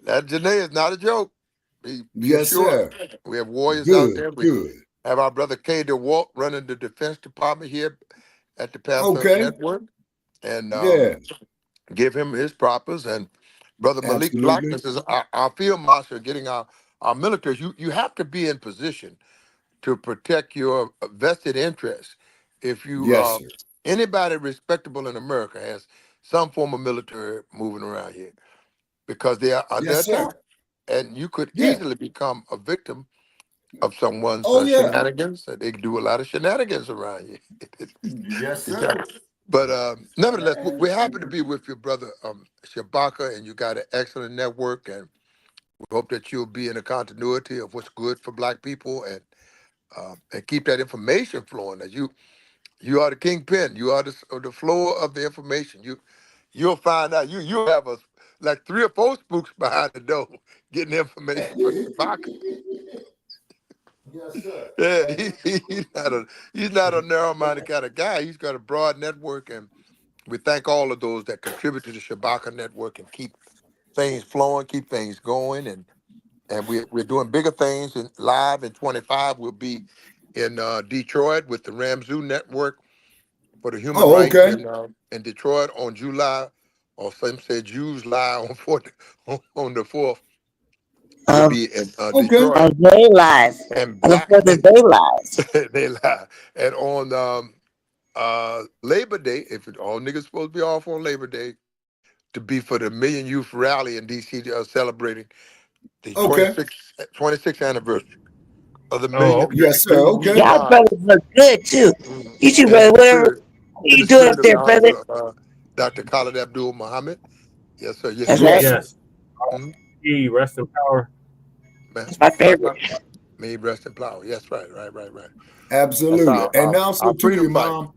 That Janae is not a joke. Yes, sir. We have warriors out there. We have our brother K. DeWalt running the Defense Department here at the Panther Network, and give him his propers. And Brother Malik Blackness is our field marshal, getting our military. You have to be in position to protect your vested interests. If you anybody respectable in America has some form of military moving around here, because they are under attack, and you could easily become a victim of someone's shenanigans. They do a lot of shenanigans around here. Yes, sir. But nevertheless, we're happy to be with your brother Shabaka, and you got an excellent network, and we hope that you'll be in the continuity of what's good for Black people, and keep that information flowing. As you are the kingpin, you are the flow of the information. You'll find out. You'll have like 3 or 4 spooks behind the door getting information from Shabaka. Yes, sir. Yeah, he's not a narrow-minded kind of guy. He's got a broad network, and we thank all of those that contribute to the Shabaka network and keep things flowing, keep things going, and we're doing bigger things. And live in 25, we'll be in Detroit with the Ramsoo Network for the human rights in Detroit on July, or some say July on the 4th. We'll be in Detroit. And they lies. And Black. They lies. They lie. And on Labor Day, if all niggas supposed to be off on Labor Day, to be for the Million Youth Rally in D.C. Celebrating the Okay. 26th anniversary of the Oh, okay. Yes, sir. Okay. Y'all lives. brothers look good too. You two In brother, the whatever. spirit, What in you the doing up spirit of the there, brother? Honorable Dr. Khalid Abdul Muhammad. Yes, sir. Yes, That's sir. right. Yes, sir. Yes. Mhm. He rest in power. Man, That's my favorite. may he rest in power. Yes, right. That's Absolutely. And also our to you, freedom fight. Mom.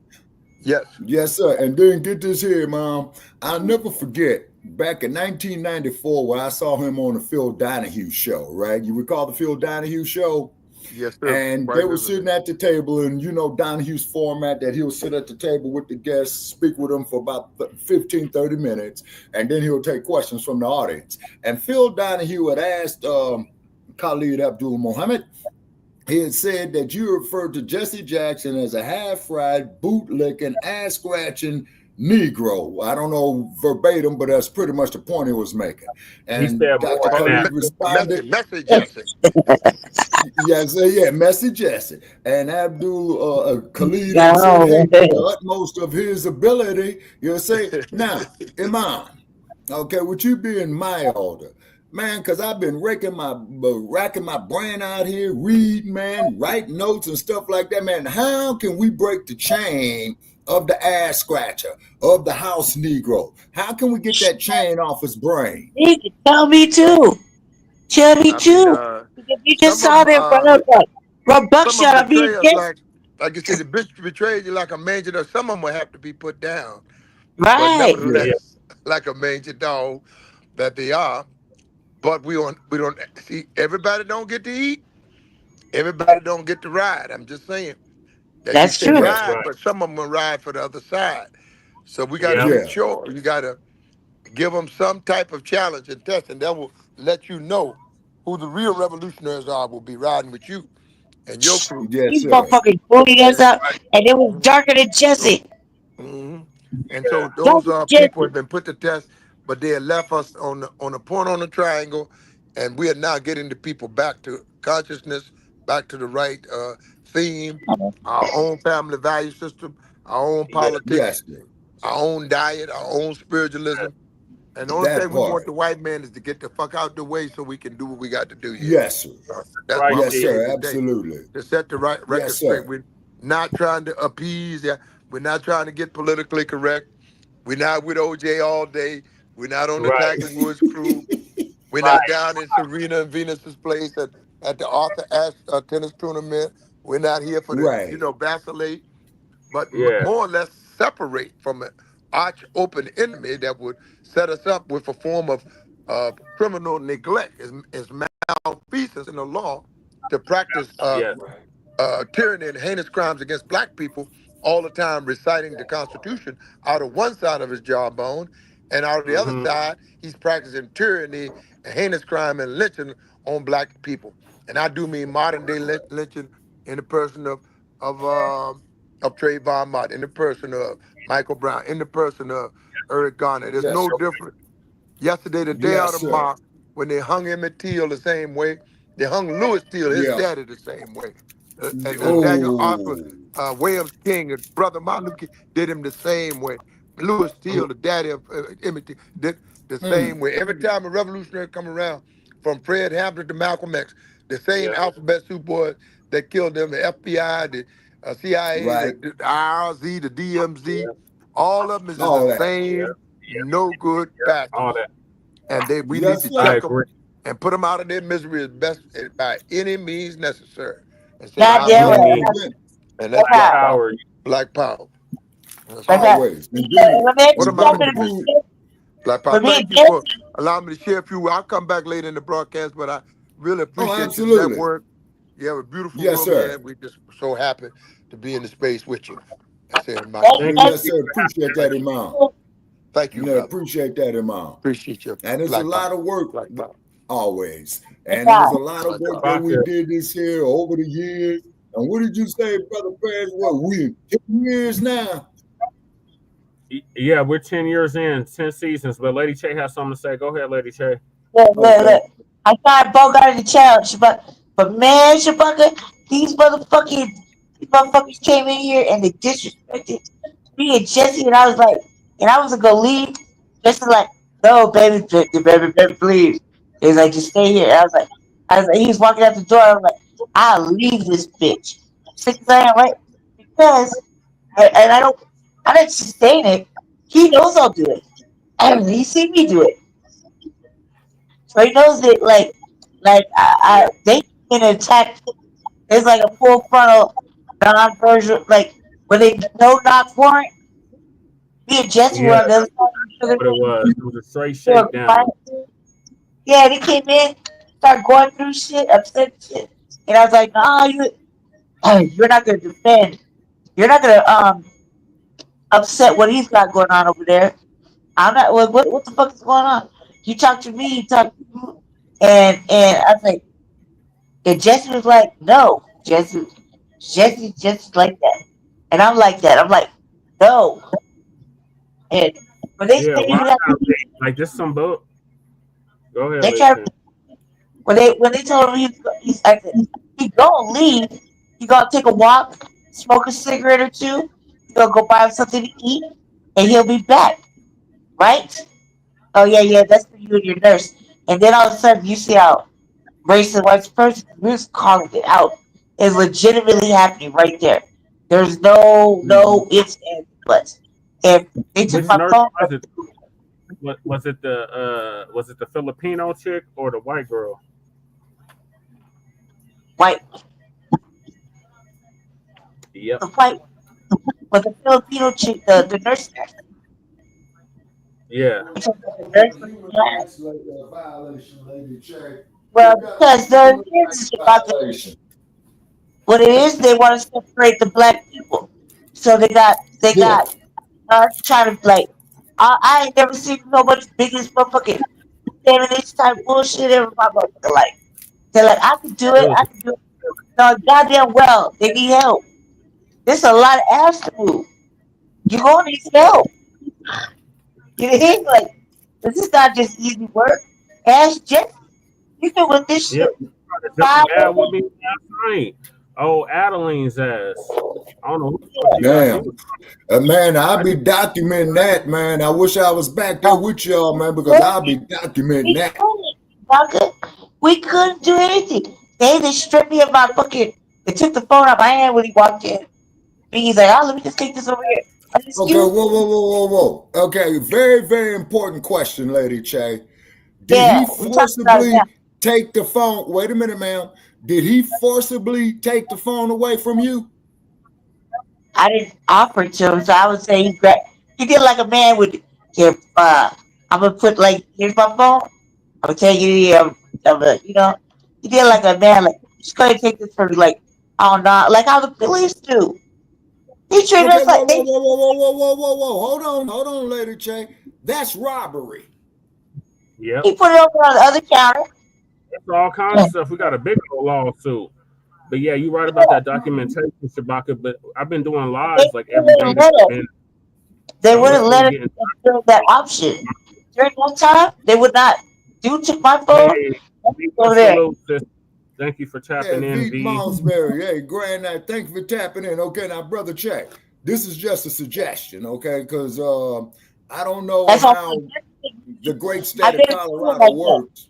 Yes. Yes, sir. And then get this here, Mom. I'll never forget back in 1994 where I saw him on the Phil Donahue show, right? You recall the Phil Donahue show? Yes, sir. And Quite they were vividly. sitting at the table, and you know Donahue's format that he'll sit at the table with the guests, speak with them for about 15, 30 minutes, and then he'll take questions from the audience. And Phil Donahue had asked Khalid Abdul Muhammad, he had said that you referred to Jesse Jackson as a half-fried, bootlicking, ass-scratching Negro. I don't know verbatim, but that's pretty much the point he was making. He And said Dr. more than that. Khalid responded, Messy Jesse. yes, yeah, Messy Jesse. And Abdul Khalid No, said, hey, to man. the utmost of his ability, you'll say, now, Imam, okay, with you being my elder, man, because I've been racking my brain out here, reading, man, writing notes and stuff like that, man. How can we break the chain of the ass scratcher, of the house Negro? How can we get that chain off his brain? You can tell me too. Tell me I mean, too. You just some saw of them, that brother. Rob some Buckshot. of them I mean, betray us like you said, the bitch betrayed you like a mangy dog. Some of them will have to be put down, but right. nevertheless, like a mangy dog that they are. But we don't see everybody don't get to eat. Everybody don't get to ride. I'm just saying that you That's say true. Yes, ride, right. but some of them will ride for the other side. So we got to Yep. make Yeah, sure you got to give them some type of challenge and test, and that will let you know who the real revolutionaries are. Will be riding with you and your crew. yes, These sir. motherfuckers booted us up, and it was darker than Jesse. hmm And so those Darker than people have Jesse. been put to test, but they have left us on the point on the triangle, and we are now getting the people back to consciousness, back to the right theme, our own family value system, our own Yeah. politics, Yes, sir. our own diet, our own spiritualism. And the only That thing we want part. the white man is to get the fuck out the way so we can do what we got to do here. Yes, sir. That's Right, what I'm Yes, gonna tell Chief. you sir. today. Absolutely. To set the right record Yes, straight. sir. We're not trying to appease. We're not trying to get politically correct. We're not with OJ all day. We're not on the Right. Tiger Woods crew. We're Right. not down in Serena and Venus's place at the Arthur Ashe tennis tournament. We're not here for the Right. vacillate, but Yeah. more or less separate from an arch open enemy that would set us up with a form of criminal neglect, is malfeasance in the law to practice Yes. tyranny and heinous crimes against black people all the time, reciting the Constitution out of one side of his jawbone, and out of the other Mm-hmm. side, he's practicing tyranny and heinous crime and lynching on black people. And I do mean modern day lynching in the person of Trayvon Martin, in the person of Michael Brown, in the person of Eric Garner. There's Yes. no difference. Yesterday, the day Yes, out of sir. March, when they hung Emmett Till the same way, they hung Louis Till, his Yeah. daddy, the same way. And Daniel Arthur Oh. Williams King, his brother Martin Luther King, did him the same way. Louis Till, the daddy of Emmett Till, did the same way. Every time a revolutionary come around, from Fred Hampton to Malcolm X, the same Yeah. alphabet soup boys that killed them, the FBI, the CIA, Right. the IRZ, the DMZ, all of them is the All that. Yeah. same no good All bastards. that. And we need Yes, to I sir. check them agree. and put them out of their misery as best by any means necessary. And say, God now damn black Any right. people, Amen. and Black that's black black power. power. power. Black power. That's Black right. power. Always. And then, Let me What and am I then going to to miss? prove, Black power. For me Thank and you for Jesse. allowing me to share a few. I'll come back later in the broadcast, but I really oh, appreciate your absolutely. network. You have a beautiful Yes, room here, sir. and we're just so happy to be in the space with you. That's it, my Thank man. Thank Yes, you. sir. Appreciate that, Imam. Thank you, Yeah, brother. appreciate that, Imam. Appreciate your And it's a black lot power. of work, Black power. always. Black And it was a power. lot of My work God. that we Baka. did this here over the years. And what did you say, Brother Perez? What, we in 10 years now? Yeah, we're 10 years in, 10 seasons. But Lady Che has something to say. Go ahead, Lady Che. Okay. Look. I thought Bo got in the challenge, but man, Shabaka, these motherfuckers came in here and they disrespected me and Jesse, and I was like, and I was gonna leave. Jesse like, no, baby, please. He was like, just stay here. I was like, he was walking out the door. I was like, I'll leave this bitch. Sick as I am, right? Because, and I didn't sustain it. He knows I'll do it. And he seen me do it. So he knows it, they can attack. There's like a full frontal non-version, like, when they no knock warrant, me and Jesse were Yeah, on the other side of the what it room. was. It was a straight They were shakedown. fighting. Yeah, they came in, started going through shit, upset shit. And I was like, nah, you're not gonna defend. You're not gonna upset what he's got going on over there. I'm not. What the fuck is going on? You talk to me. You talk to you. And I was like, and Jesse was like, no, Jesse's like that, and I'm like that. I'm like, no. And when they Yeah, say why you have, not? Like this some boat. Go ahead, they Lady try King. when they told him he's I said, he gonna leave. He gonna take a walk, smoke a cigarette or two. He gonna go buy him something to eat, and he'll be back. Right? Oh yeah, that's for you and your nurse. And then all of a sudden you see how racist white person, we're just calling it out. It's legitimately happening right there. There's no ifs and buts. And they took Which my nurse phone was it? What was it the Filipino chick or the white girl? white Yep. the white but the Filipino chick, the nurse there. Yeah. The nurse was black. That's like a violation, Lady J. Well, You got because to there do is a about violation. what it is, they want to separate the black people. So they Yeah. got trying to like I ain't never seen so much biggest motherfucking feminist type bullshit ever in my motherfucking life. They're like, I can do It it, was I can do it. No, goddamn well, they need help. There's a lot of ass to move. You gonna need help. You know, like this is not just easy work. Ask Jeff, you been with this Yep. shit You tried to jump 5 on ad with years. me last night. Oh, Adeline's ass. I don't know who the fuck she thought she Damn. was. Man, I'll I be just documenting that, man. I wish I was back there with y'all, man, because I'll be documenting We that. couldn't, Baka. We couldn't do anything. They just stripped me of my fucking. They took the phone out of my hand when he walked in. He's like, oh, let me just take this over here. I said, Okay, excuse me. whoa. Okay, very, very important question, Lady Che. Did Yeah, he we talked about it now. forcibly take the phone? Wait a minute, ma'am. Did he forcibly take the phone away from you? I didn't offer to him, so I would say he did like a man would. Here, I'm gonna put like here's my phone. I'm gonna tell you, he did like a man, like just go ahead and take this from me, like oh no, like how the police do. He treated Okay, us like they. Hold on, Lady Che. That's robbery. Yep. He put it over on the other counter. It's all kinds of stuff. We got a big old lawsuit. But yeah, you're right about that documentation, Shabaka. But I've been doing lives like They every day wouldn't that let I've us. been. They So it's wouldn't been let us getting. fulfill that option. During that time, they would not. Dude took my phone Hey, over there. salute, sis. Thank you for Yeah, tapping in, Veet V. Malmesbury. Hey, Grand Night. Thank you for tapping in. Okay, now, Brother Check. This is just a suggestion, okay? Because I don't know That's all. how the great I've state of been feeling Colorado like that. works.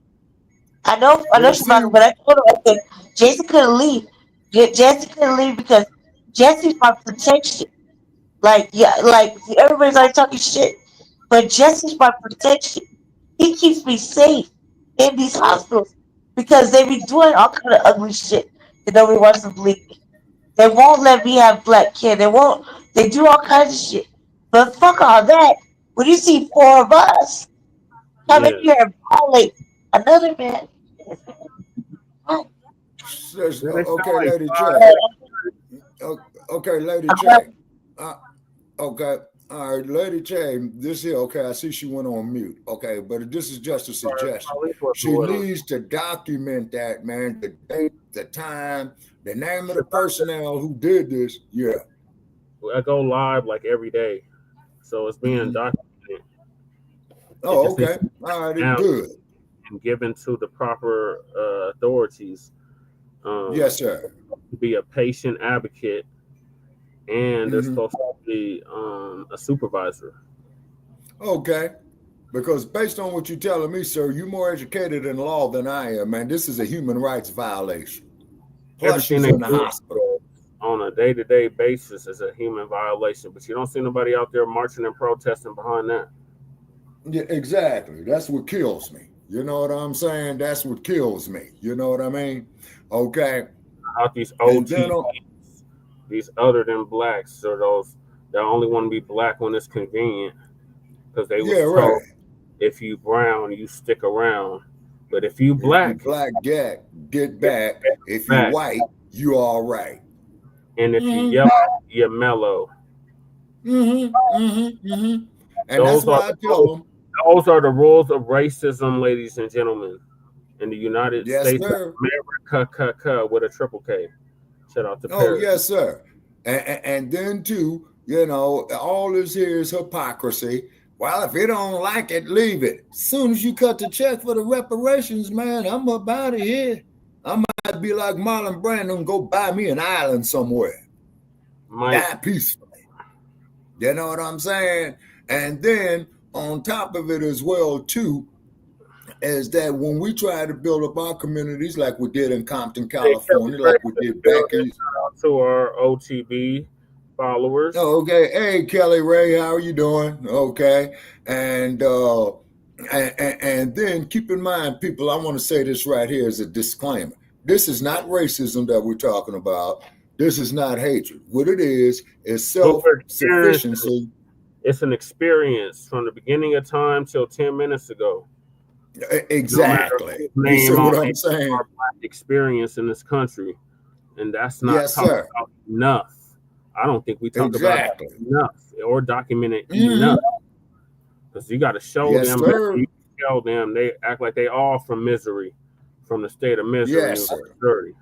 I know But it Shabaka, seems, but I told him I said Jason couldn't leave. Jesse couldn't leave because Jesse's my protection. Like yeah, like everybody's like talking shit, but Jesse's my protection. He keeps me safe in these hospitals because they be doing all kind of ugly shit that nobody wants to believe. They won't let me have black kids. They won't. They do all kinds of shit. But fuck all that. When you see 4 of us come in Yeah. here and violate another man, Yeah, they sound okay, like Lady five. Check. Okay, Lady Check. Okay. All right, Lady Che, this here, okay, I see she went on mute. Okay, but this is just a suggestion. She needs to document that, man, the date, the time, the name of the personnel who did this. Yeah. I go live like every day. So it's being documented. Oh, okay. All right, good. And given to the proper authorities. Yes, sir. To be a patient advocate, and there's supposed to be a supervisor. Okay. Because based on what you're telling me, sir, you're more educated in law than I am, man. This is a human rights violation. Plus, she's in the hospital. On a day-to-day basis is a human violation, but you don't see nobody out there marching and protesting behind that. Yeah, exactly. That's what kills me. You know what I'm saying? That's what kills me. You know what I mean? Okay. Out these OT, these other than blacks, or those that only want to be black when it's convenient, because they were told, right. If you brown, you stick around. But if you black, get back. If you white, you all right. And if you yellow, you're mellow. And that's why I tell them. Those are the rules of racism, ladies and gentlemen, in the United States of America, with a triple K. Shout out to Paris. Yes, sir. And then too, you know, all this here is hypocrisy. Well, if you don't like it, leave it. As soon as you cut the check for the reparations, man, I'm up out of here. I might be like Marlon Brando and go buy me an island somewhere. Die peacefully. You know what I'm saying? And then on top of it as well, too, is that when we try to build up our communities like we did in Compton, California, like we did back in... To our OTB followers. Okay. Hey, Kelly Ray, how are you doing? Okay. And then keep in mind, people, I want to say this right here as a disclaimer. This is not racism that we're talking about. This is not hatred. What it is self-sufficiency. It's an experience from the beginning of time till 10 minutes ago. Exactly. You see what I'm saying? Our black experience in this country. And that's not talked about enough. I don't think we talk about it enough or document it enough. Because you got to show them. You tell them they act like they all from misery, from the state of misery. Yes, sir.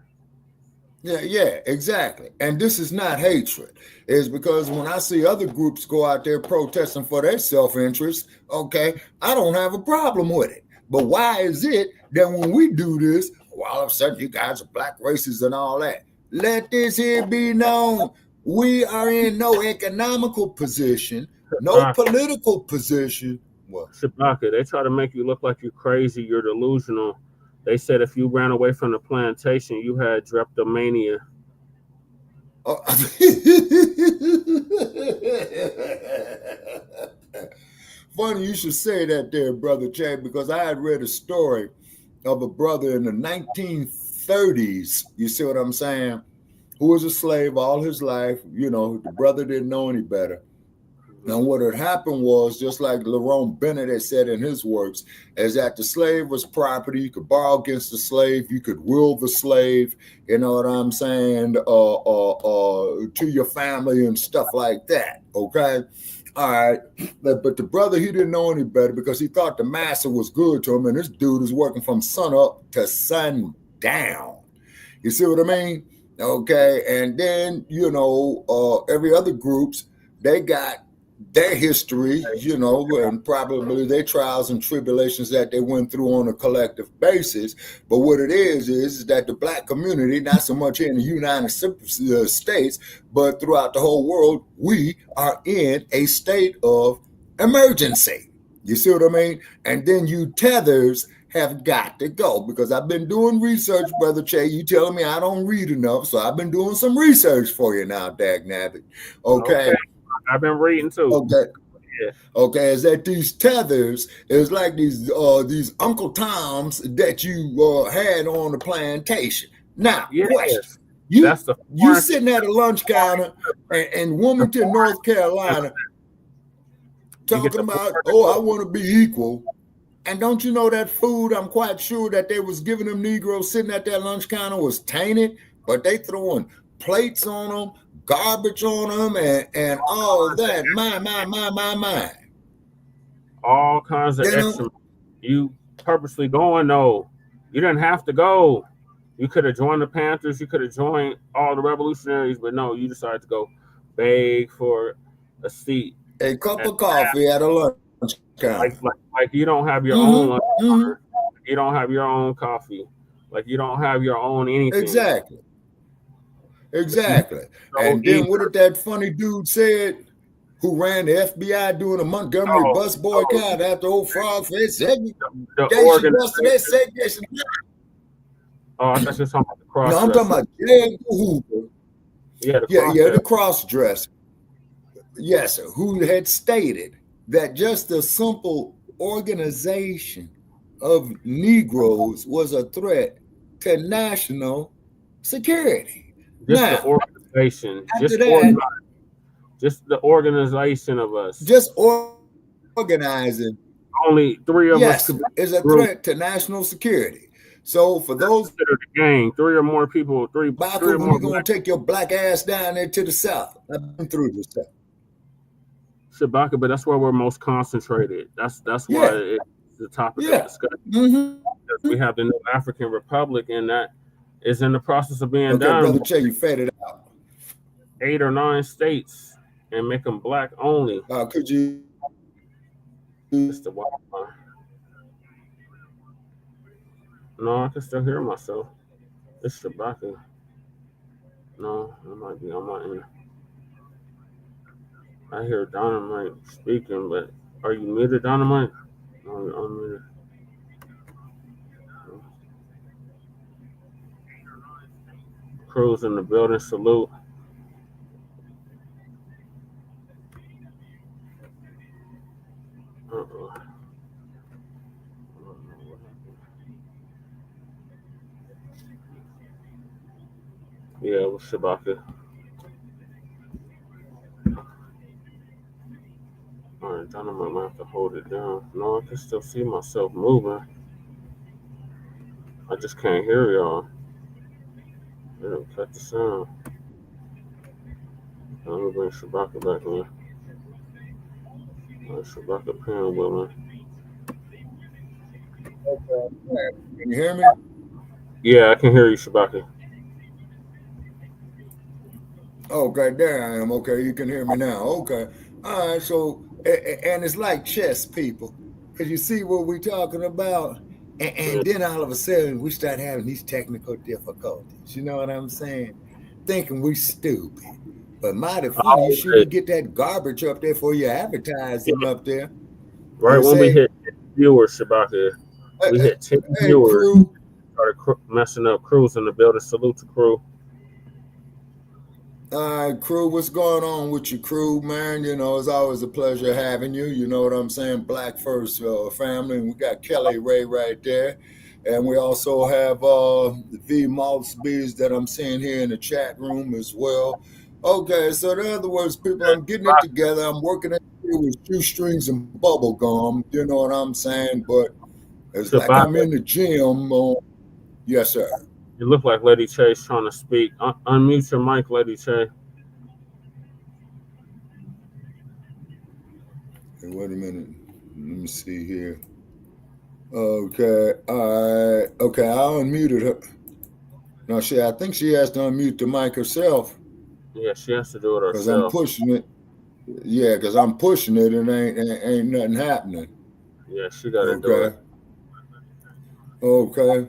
Yeah, exactly. And this is not hatred. It's because when I see other groups go out there protesting for their self-interest, okay, I don't have a problem with it. But why is it that when we do this, all of a sudden you guys are black racists and all that? Let this here be known. We are in no economical position, no political position. What? Shabaka, they try to make you look like you're crazy, you're delusional. They said if you ran away from the plantation, you had drapetomania. Funny you should say that there, Brother Chad, because I had read a story of a brother in the 1930s, you see what I'm saying, who was a slave all his life. You know, the brother didn't know any better. And what had happened was, just like Lerone Bennett had said in his works, is that the slave was property. You could borrow against the slave. You could will the slave, you know what I'm saying, to your family and stuff like that, okay? All right, but the brother, he didn't know any better because he thought the master was good to him, and this dude is working from sun up to sundown. You see what I mean? Okay, and then, you know, every other groups, they got their history, you know, and probably their trials and tribulations that they went through on a collective basis. But what it is that the black community, not so much in the United States, but throughout the whole world, we are in a state of emergency. You see what I mean? And then you tethers have got to go, because I've been doing research, Brother Che. You telling me I don't read enough, so I've been doing some research for you now, Dag Nabbit. Okay. I've been reading too. Okay. Yeah. Okay, is that these tethers is like these Uncle Toms that you had on the plantation. Now, question. You sitting at a lunch counter in Wilmington, North Carolina, talking about, I want to be equal. And don't you know that food, I'm quite sure that they was giving them Negroes sitting at that lunch counter was tainted, but they throwing plates on them, garbage on them, and all of that. My. All kinds of extra. You purposely going, no. You didn't have to go. You could have joined the Panthers. You could have joined all the revolutionaries, but no, you decided to go beg for a seat. A cup of coffee at a lunch counter. Like you don't have your own lunch counter. You don't have your own coffee. Like you don't have your own anything. Exactly. And then what did that funny dude said? who ran the FBI doing a Montgomery bus boycott after old Frogface segregation. The Segregation. Oh, I thought you were talking about the cross. No, I'm talking about J. Edgar Hoover. Yeah, the cross-dresser. Yes, sir, who had stated that just a simple organization of Negroes was a threat to national security. Just now, the organization. Just the organization of us. Just organizing. Only 3 of us could is a threat to national security. So for those the gang, 3 or more people, three or more. We're gonna take your black ass down there to the south. I've been through this stuff. Shabaka, but that's where we're most concentrated. That's why it's the topic of discussion. We have the new African Republic, and that is in the process of being done. Brother Che, you fed it out. 8 or 9 states and make them black only. Could you? It's the Wi-Fi. No, I can still hear myself. It's Shabaka. No, it might be on my end. I hear Dynamite speaking, but are you muted, Dynamite? No, you're unmuted. Crews in the building, salute. Yeah, with Shabaka. Alright, Dynamite might have to hold it down. No, I can still see myself moving. I just can't hear y'all. They don't cut the sound. Let me bring Shabaka back in. Shabaka pinwheeling. Can you hear me? Yeah, I can hear you, Shabaka. Okay, there I am. Okay, you can hear me now. Okay. All right, so, and it's like chess, people, because you see what we're talking about, and then all of a sudden we start having these technical difficulties. You know what I'm saying? Thinking we stupid. But mighty funny, you should get that garbage up there for your advertising up there. Right when we hit 10 viewers, Shabaka, we hit 10 viewers. Started messing up. Crews in the building. Salute to crew. All right, crew, what's going on with your crew, man? You know, it's always a pleasure having you. You know what I'm saying? Black First family. And we got Kelly Ray right there. And we also have the V Maltzbees that I'm seeing here in the chat room as well. Okay, so in other words, people, I'm getting it together. I'm working it with shoestrings and bubble gum. You know what I'm saying? But it's like I'm in the gym. Yes, sir. You look like Lady Che's trying to speak. Unmute your mic, Lady Che. Hey, wait a minute. Let me see here. Okay. All right. Okay, I unmuted her. No, I think she has to unmute the mic herself. Yeah, she has to do it herself. Because I'm pushing it. Yeah, because I'm pushing it and ain't nothing happening. Yeah, she got to do it. Okay.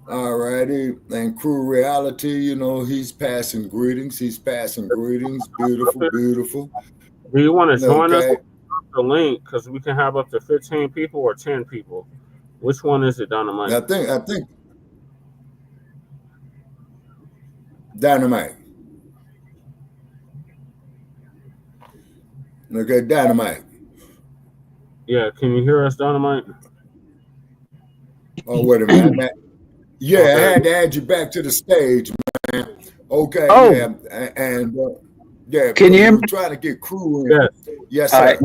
All righty. And Crew Reality, you know, he's passing greetings. Beautiful, beautiful. Do you want to join us? The link, because we can have up to 15 people or 10 people. Which one is it, Dynamite? I think Dynamite. Okay, Dynamite. Yeah, can you hear us, Dynamite? Oh, wait a minute. Yeah, okay. I had to add you back to the stage, man. Okay, yeah, and yeah. Can you hear me? We're trying to get crew in. Yes, sir. Right.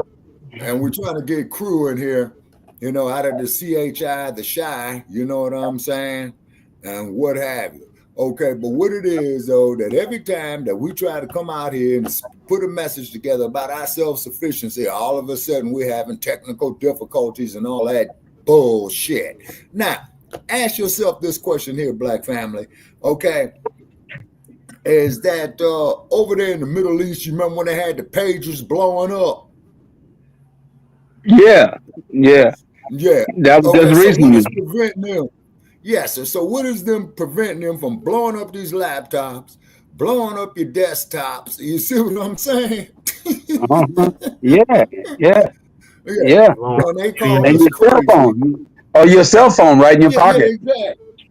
And we're trying to get crew in here, you know, out of the CHI, the shy, you know what I'm saying, and what have you. Okay, but what it is, though, that every time that we try to come out here and put a message together about our self-sufficiency, all of a sudden we're having technical difficulties and all that bullshit. Now, ask yourself this question here, Black family, okay? Is that over there in the Middle East, you remember when they had the pagers blowing up? Yeah. That was just recently. So what is preventing them? Yes, so what is them preventing them from blowing up these laptops, blowing up your desktops. You see what I'm saying? Yeah. Yeah. And they call And us your cell crazy. phone. Or your cell phone right in your pocket. Exactly.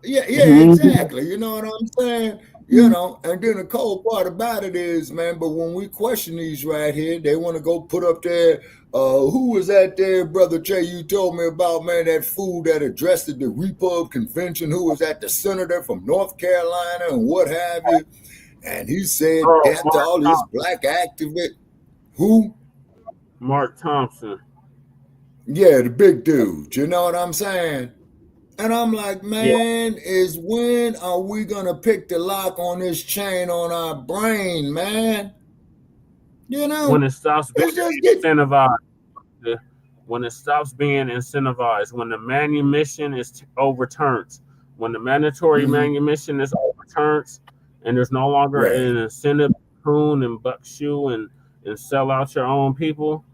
Yeah, Mhm. exactly. You know what I'm saying? You know, and then the cold part about it is, man, but when we question these right here, they want to go put up there. Who was that there, Brother Jay? You told me about, man, that fool that addressed the Repub convention, who was at the senator from North Carolina and what have you. And he said death to all these black activists. Who? Mark Thompson. Yeah, the big dude. You know what I'm saying? And I'm like, Yeah. man, is when are we gonna pick the lock on this chain on our brain, man? You know, When it stops being it's just get incentivized. When it stops being incentivized, when the manumission is overturned, when the mandatory manumission is overturned, and there's no longer Right. an incentive to prune and buck shoe and sell out your own people,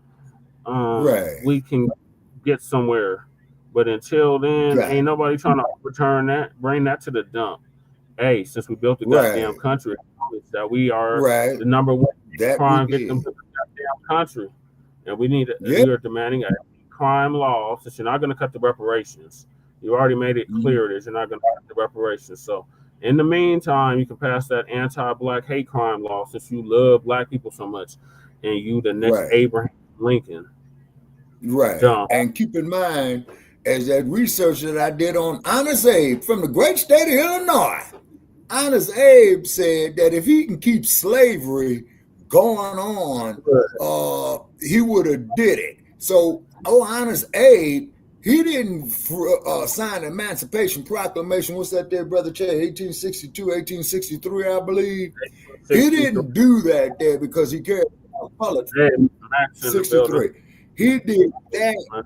Right. we can get somewhere. But until then, Got it. ain't nobody trying to overturn that, bring that to the dump. Hey, since we built the Right. goddamn country, acknowledge that we are Right. the number one That we crime did. victims of the goddamn country. And we need Yeah. we are demanding a crime law since you're not going to cut the reparations. You already made it clear that you're not going to cut the reparations. So in the meantime, you can pass that anti-black hate crime law since you love black people so much, and you the next Right. Abraham Lincoln. Right. Dumb. And keep in mind, as that research that I did on Honest Abe from the great state of Illinois, Honest Abe said that if he can keep slavery going on, he would have did it. So, Honest Abe, he didn't sign the Emancipation Proclamation. What's that there, Brother Che? 1862, 1863, I believe. He didn't do that there because he cared about politics. 63. He did that.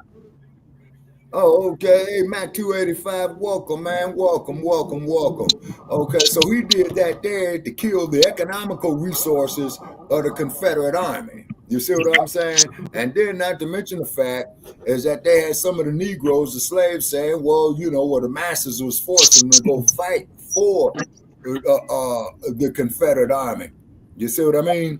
Oh, okay. Hey, Mac 285, welcome, man. Welcome. Okay, so he did that there to kill the economical resources of the Confederate Army. You see what I'm saying? And then, not to mention the fact is that they had some of the Negroes, the slaves, saying, well, you know, the masses was forcing them to go fight for the Confederate Army. You see what I mean?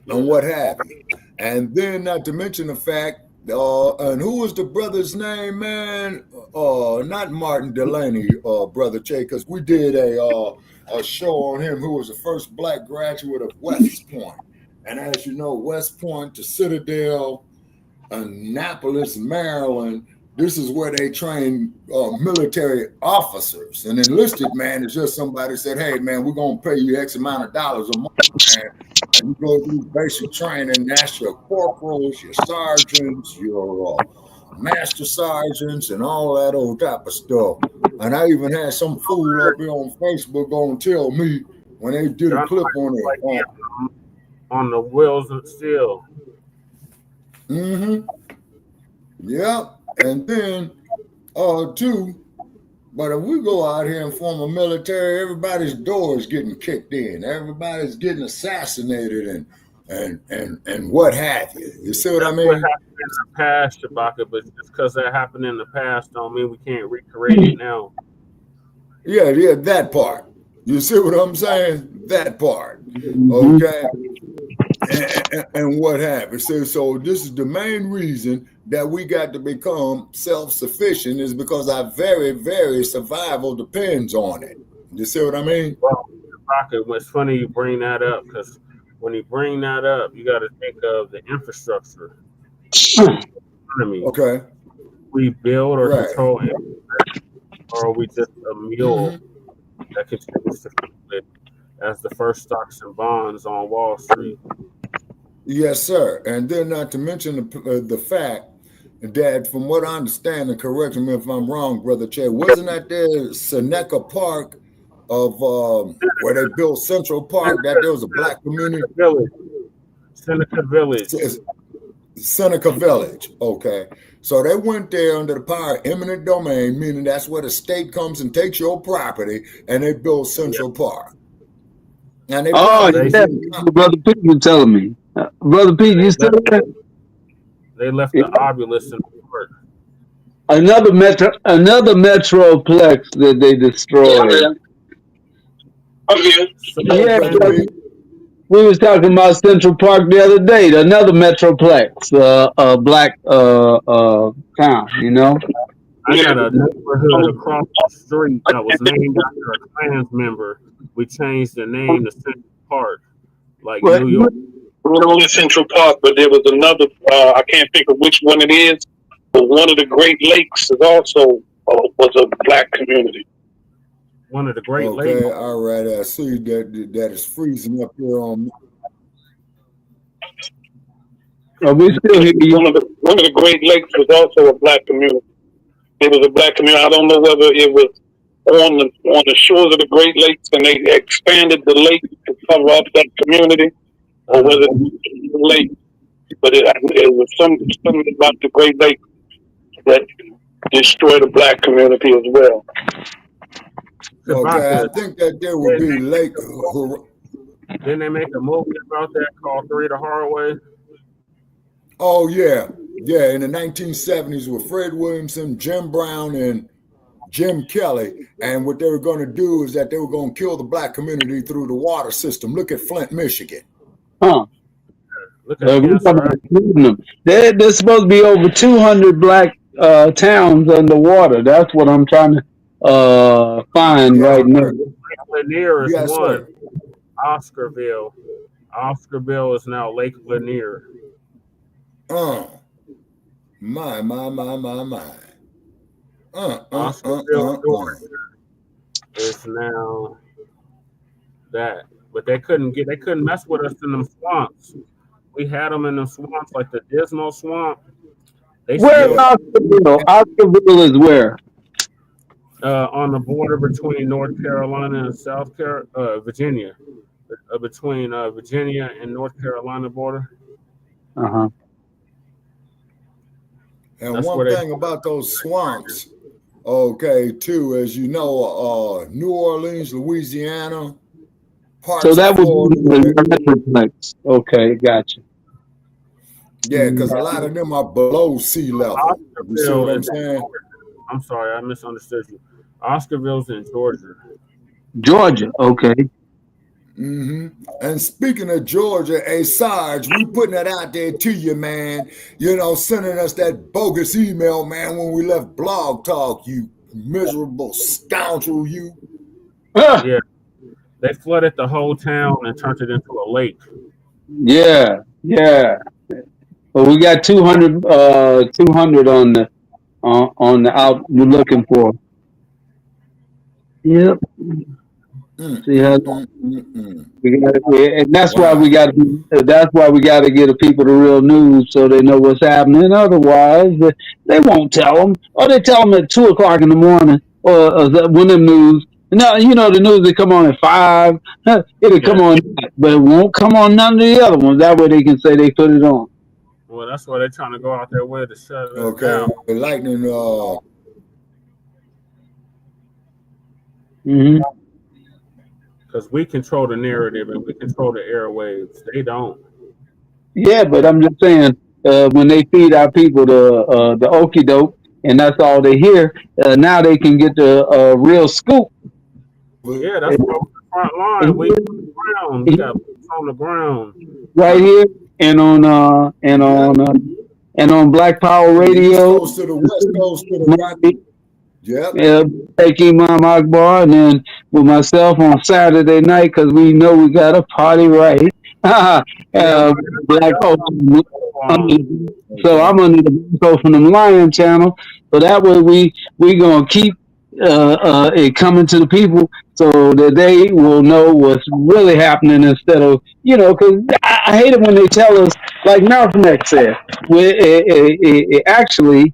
And what have you. And then, not to mention the fact, and who was the brother's name, man? Not Martin Delaney, Brother Che, because we did a show on him, who was the first black graduate of West Point. And as you know, West Point to Citadel, Annapolis, Maryland, this is where they train military officers. An enlisted man is just somebody said, hey, man, we're going to pay you X amount of dollars a month, man. And you go through basic training. That's your corporals, your sergeants, your master sergeants, and all that old type of stuff. And I even had some fool up here on Facebook going to tell me when they did a clip on it. On the wheels of steel. Yeah. And then, too, but if we go out here and form a military, everybody's door is getting kicked in. Everybody's getting assassinated and what have you. You see what I mean? What happened in the past, Shabaka, but just because that happened in the past don't mean we can't recreate it now. Yeah, that part. You see what I'm saying? That part. Okay. And what happens? So this is the main reason that we got to become self-sufficient is because our very, very survival depends on it. You see what I mean? Well, it's funny you bring that up because when you bring that up, you got to think of the infrastructure. Okay. We build or control infrastructure, or are we just a mule that continues to flip as the first stocks and bonds on Wall Street? Yes, sir. And then not to mention the fact that, from what I understand, and correct me if I'm wrong, Brother Che, wasn't that there Seneca Park of where they built Central Park, that there was a black community? Seneca Village. Seneca Village. Okay. So they went there under the power of eminent domain, meaning that's where the state comes and takes your property, and they built Central Park. And they Brother Pete was telling me. Brother Pete, you still there? They left the obelisk in the park. Another metroplex that they destroyed. Yeah, we was talking about Central Park the other day, another Metroplex, black town. You know. I got a neighborhood across the street that was named after a Klans member. We changed the name to Central Park, like What? New York. Not only Central Park, but there was another. I can't think of which one it is. But one of the Great Lakes is also was a black community. One of the Great Lakes. Okay, all right. I see that is freezing up here on me. Are we still here? One of the Great Lakes was also a black community. It was a black community. I don't know whether it was on the shores of the Great Lakes and they expanded the lake to cover up that community, or whether it was the lake. But it was something about the Great Lakes that destroyed the black community as well. Okay, I think that there would be Lake. Didn't they make a movie about that called Three the Hard Way? Oh yeah, in the 1970s with Fred Williamson, Jim Brown, and Jim Kelly. And what they were going to do is that they were going to kill the black community through the water system. Look at Flint, Michigan. Huh. Look at There's supposed to be over 200 black towns underwater. That's what I'm trying to find right now. Lanier is Yes, one. sir. Oscarville is now Lake Lanier. My. Oscarville, Georgia is now that. But they couldn't mess with us in them swamps. We had them in the swamps, like the Dismal Swamp. Where is Oscarville? Oscarville is where? On the border between North Carolina and Virginia. Between Virginia and North Carolina border. Uh-huh. And one thing about those swamps, okay, too, as you know, New Orleans, Louisiana, parts so that of was the Metroplex. Okay, gotcha. Yeah, because a lot of them are below sea level. You see what I'm saying? I'm sorry, I misunderstood you. Oscarville's in Georgia. Georgia, okay. And speaking of Georgia, hey Sarge, we putting that out there to you, man. You know, sending us that bogus email, man, when we left Blog Talk, you miserable scoundrel, you. Yeah, they flooded the whole town and turned it into a lake. Yeah. Well, we got 200 on the out we're looking for. Yep. See how and that's why we got to. That's why we got to get the people the real news so they know what's happening. Otherwise, they won't tell them, or they tell them at 2:00 in the morning, or when the news. No, you know the news they come on at 5. It'll come on, but it won't come on none of the other ones. That way they can say they put it on. Well, that's why they're trying to go out their way to shut it Okay, down. the lightning. Because we control the narrative and we control the airwaves. They don't. Yeah, but I'm just saying, when they feed our people the okie doke, and that's all they hear, now they can get the real scoop. Yeah, that's the front line. We on the ground. We got boots on the ground. Right here, and on Black Power Radio. Coast to the West Coast to the right. Yeah, take Imam Akbar, and then with myself on Saturday night because we know we got a party right. Black Coast. So I'm under the Black Coast from the Lion Channel, so that way we gonna keep it coming to the people so that they will know what's really happening instead of because I hate it when they tell us like Malcolm X said. Actually.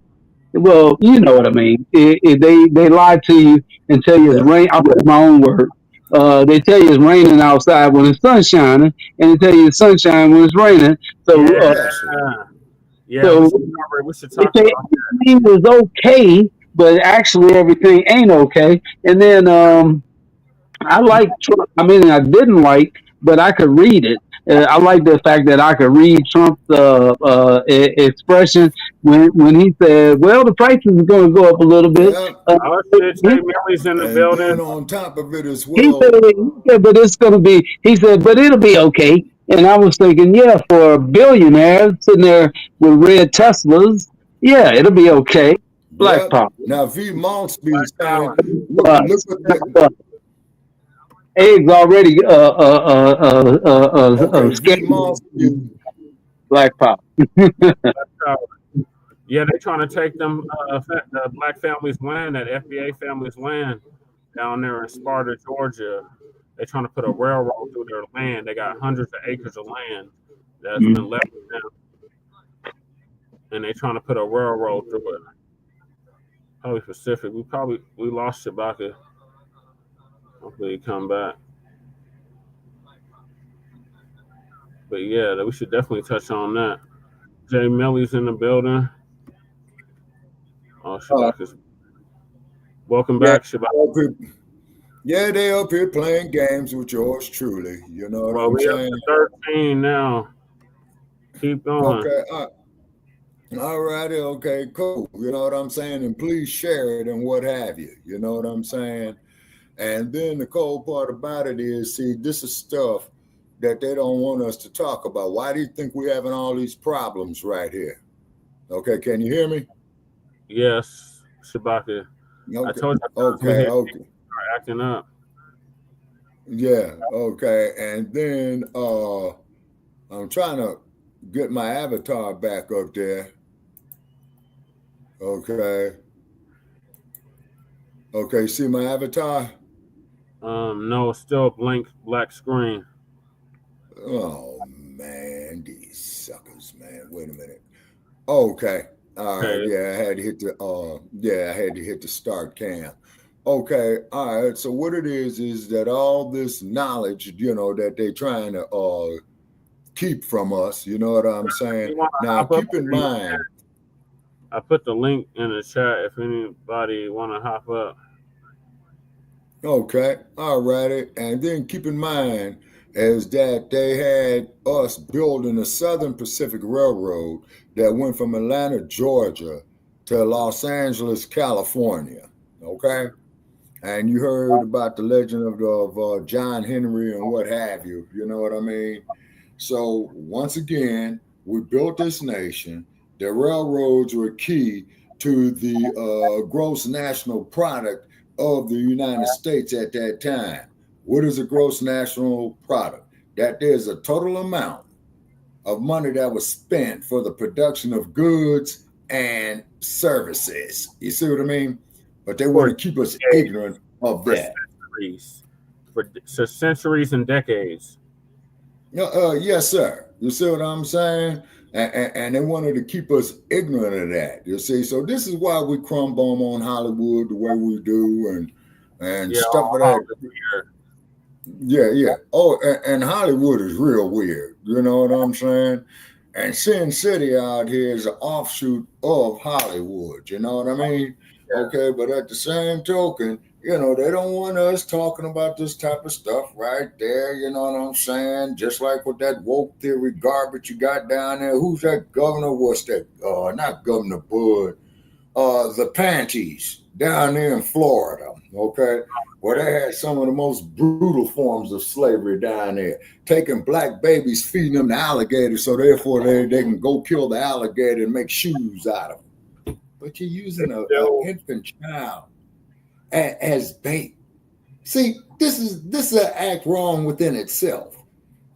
Well, you know what I mean. They lie to you and tell you it's rain. I'll put my own word. They tell you it's raining outside when the sun's shining, and they tell you it's sunshine when it's raining. So, we should talk about that. Everything was okay, but actually everything ain't okay. And then I didn't like, but I could read it. I like the fact that I could read Trump's expression when he said, "Well, the prices are going to go up a little bit." Yeah. Oh shit, Jay Millie's in the And building. then on top of it as He well, said, "But it's going to be." He said, "But it'll be okay." And I was thinking, yeah, for a billionaire sitting there with red Teslas, yeah, it'll be okay. Black yep. Pop. Now V Monk's been saying, But look at that. eggs already Okay, V Monk's Black Pop. Yeah, they're trying to take them the black families' land, that FBA families' land down there in Sparta, Georgia. They're trying to put a railroad through their land. They got hundreds of acres of land that's been left with them, and they're trying to put a railroad through it. Probably Pacific. We lost Shabaka. Hopefully he come back. But yeah, we should definitely touch on that. Jay Millie's in the building. Oh, Shabaka's. Welcome back, Shabaka. Yeah, they up here playing games with yours truly. You know what I'm saying? We're 13 now. Keep going. Okay. All righty. Okay, cool. You know what I'm saying? And please share it and what have you. You know what I'm saying? And then the cold part about it is, see, this is stuff that they don't want us to talk about. Why do you think we're having all these problems right here? Okay, can you hear me? Yes, Shabaka. Okay. I told you. Okay. Acting up. Yeah. Okay. And then I'm trying to get my avatar back up there. Okay. Okay. See my avatar? No, it's still a blank black screen. Oh man, these suckers, man. Wait a minute. Okay. All right. Yeah, I had to hit the start cam. Okay. All right. So what it is that all this knowledge, you know, that they're trying to keep from us, you know what I'm saying? Now keep in mind. I put the link in the chat if anybody want to hop up. Okay. All righty. And then keep in mind is that they had us building a Southern Pacific Railroad that went from Atlanta, Georgia to Los Angeles, California. Okay. And you heard about the legend of John Henry and what have you. You know what I mean? So once again, we built this nation. The railroads were key to the gross national product of the United States at that time. What is a gross national product? That there's a total amount of money that was spent for the production of goods and services. You see what I mean? But they want to keep us ignorant of that. For centuries and decades. Yes, sir. You see what I'm saying? And they wanted to keep us ignorant of that. You see, so this is why we crumble on Hollywood the way we do, and stuff like that. Yeah. Oh, and Hollywood is real weird. You know what I'm saying? And Sin City out here is an offshoot of Hollywood. You know what I mean? Okay, but at the same token, you know, they don't want us talking about this type of stuff right there. You know what I'm saying? Just like with that woke theory garbage you got down there. Who's that governor? What's that? Not Governor Bud. The Panties down there in Florida. Okay, where they had some of the most brutal forms of slavery down there, taking black babies, feeding them to alligators, so therefore they can go kill the alligator and make shoes out of them. But you're using an infant child as bait. See, this is an act wrong within itself.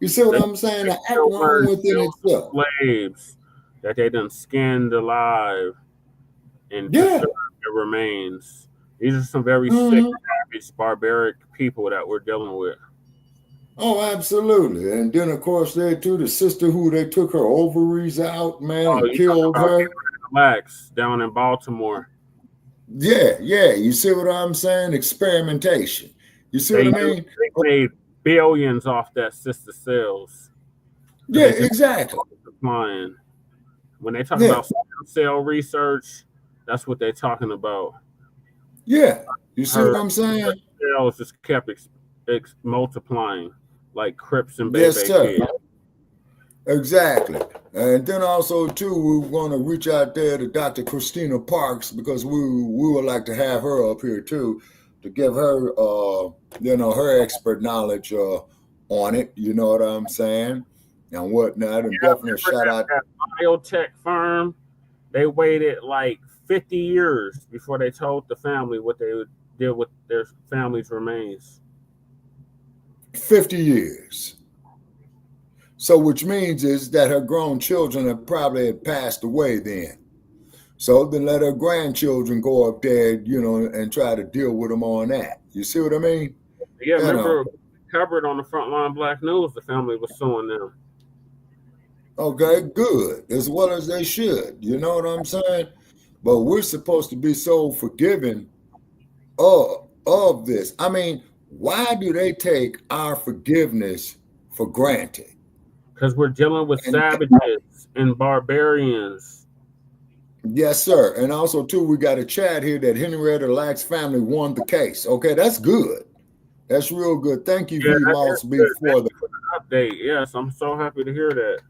You see what I'm saying? An act wrong within itself. Slaves that they done skinned alive and preserved their remains. These are some very sick, savage, barbaric people that we're dealing with. Oh, absolutely. And then, of course, there too, the sister who they took her ovaries out, man, and killed her. Blacc down in Baltimore. Yeah. You see what I'm saying? Experimentation. You see what I mean? They made billions off that sister cells. Yeah, exactly. When they talk about stem cell research, that's what they're talking about. Yeah, you see what I'm saying? Cells just kept multiplying like Crips and Baby Yes, sir. Kids. Exactly. And then also too, we want to reach out there to Dr. Christina Parks because we would like to have her up here too to give her her expert knowledge on it. You know what I'm saying? And whatnot. And definitely a shout out. That biotech firm, they waited like 50 years before they told the family what they would do with their family's remains. 50 years. So which means is that her grown children have probably passed away then. So then let her grandchildren go up there, and try to deal with them on that. You see what I mean? Yeah, remember covered on the Frontline Black News, the family was suing them. Okay, good. As well as they should. You know what I'm saying? But we're supposed to be so forgiving of this. I mean, why do they take our forgiveness for granted? Because we're dealing with savages and barbarians. Yes, sir. And also, too, we got a chat here that Henrietta Lack's family won the case. Okay, that's good. That's real good. Thank you, V-Moss B, for the update. Yes, I'm so happy to hear that.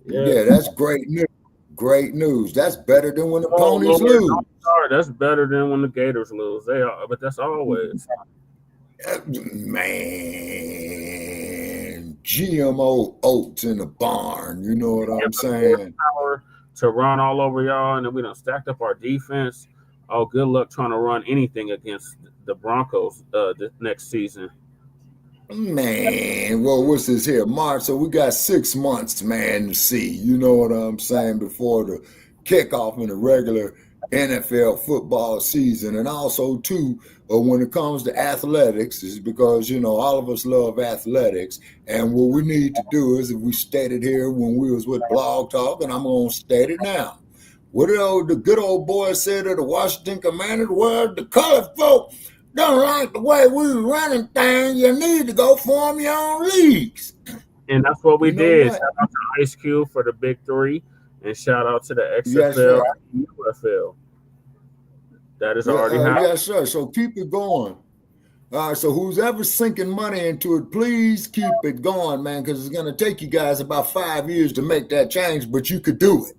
Yeah, that's great news. Great news. That's better than when the ponies lose. That's better than when the Gators lose. They are, but that's always. Man, GMO oats in the barn. You know what I'm saying? To run all over y'all, and then we done stacked up our defense. Oh, good luck trying to run anything against the Broncos the next season. Man, well, what's this here? March, so we got 6 months, man, to see. You know what I'm saying? Before the kickoff in the regular NFL football season. And also, too, when it comes to athletics, is because, all of us love athletics. And what we need to do is, if we stated here when we was with Blog Talk, and I'm going to state it now. What did the good old boy said to the Washington Commanders? Well, the colored folk don't like the way we running things. You need to go form your own leagues. And that's what we did. Shout out to Ice Cube for the big three, and shout out to the XFL and UFL. That is already happening. Yes, sir. So keep it going. All right. So who's ever sinking money into it, please keep it going, man, because it's going to take you guys about 5 years to make that change, but you could do it.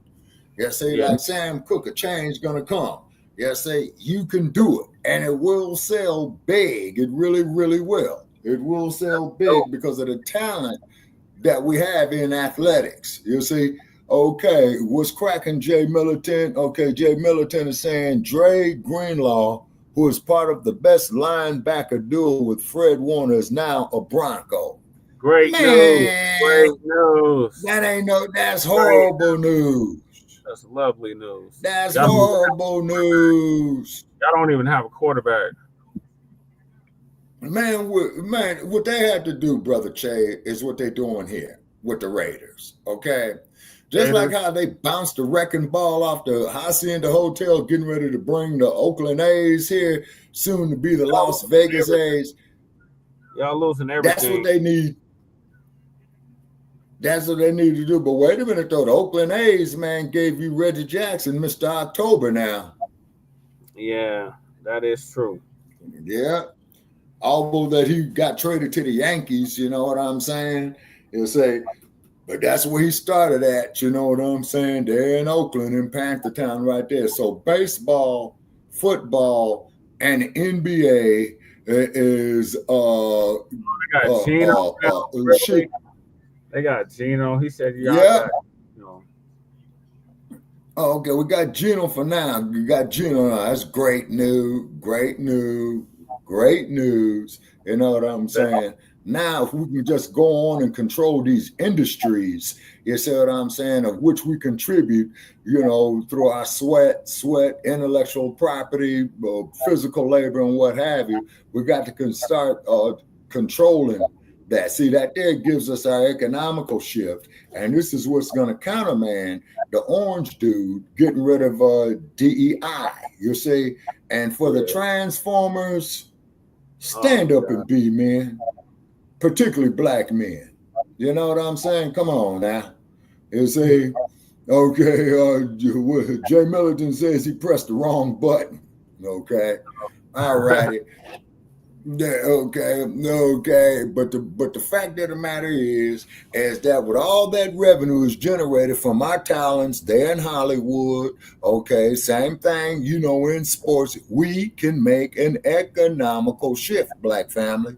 Like Sam Cooke, a change going to come. You can do it, and it will sell big. It really, really will. It will sell big because of the talent that we have in athletics. You see, okay, what's cracking, Jay Militant? Okay, Jay Militant is saying Dre Greenlaw, who is part of the best linebacker duo with Fred Warner, is now a Bronco. Great news. Great news. That's horrible news. That's lovely news. That's horrible news. Y'all don't even have a quarterback. Man, what they had to do, Brother Che, is what they're doing here with the Raiders, okay? Just like how they bounced the wrecking ball off the Hacienda Hotel, getting ready to bring the Oakland A's here, soon to be the Las Vegas A's. Y'all losing everything. That's what they need. That's what they need to do. But wait a minute, though. The Oakland A's, man, gave you Reggie Jackson, Mr. October now. Yeah, that is true. Yeah. Although that he got traded to the Yankees, you know what I'm saying? He'll say, but that's where he started at, you know what I'm saying? There in Oakland, in Panther Town right there. So baseball, football, and NBA is They got Gino. He said, yeah. Oh, okay, we got Gino for now. We got Gino now. That's great news. Great news. Great news. You know what I'm saying? Now, if we can just go on and control these industries, you see what I'm saying, of which we contribute, through our sweat, intellectual property, physical labor, and what have you, we got to start controlling that. See, that there gives us our economical shift. And this is what's going to countermand the orange dude getting rid of DEI, you see. And for the transformers, stand up and be men, particularly black men. You know what I'm saying? Come on now. You see, okay, Jay Milligan says he pressed the wrong button. Okay. All righty. Yeah, okay. But the fact of the matter is that with all that revenue is generated from our talents there in Hollywood, okay, same thing, in sports, we can make an economical shift, Black family,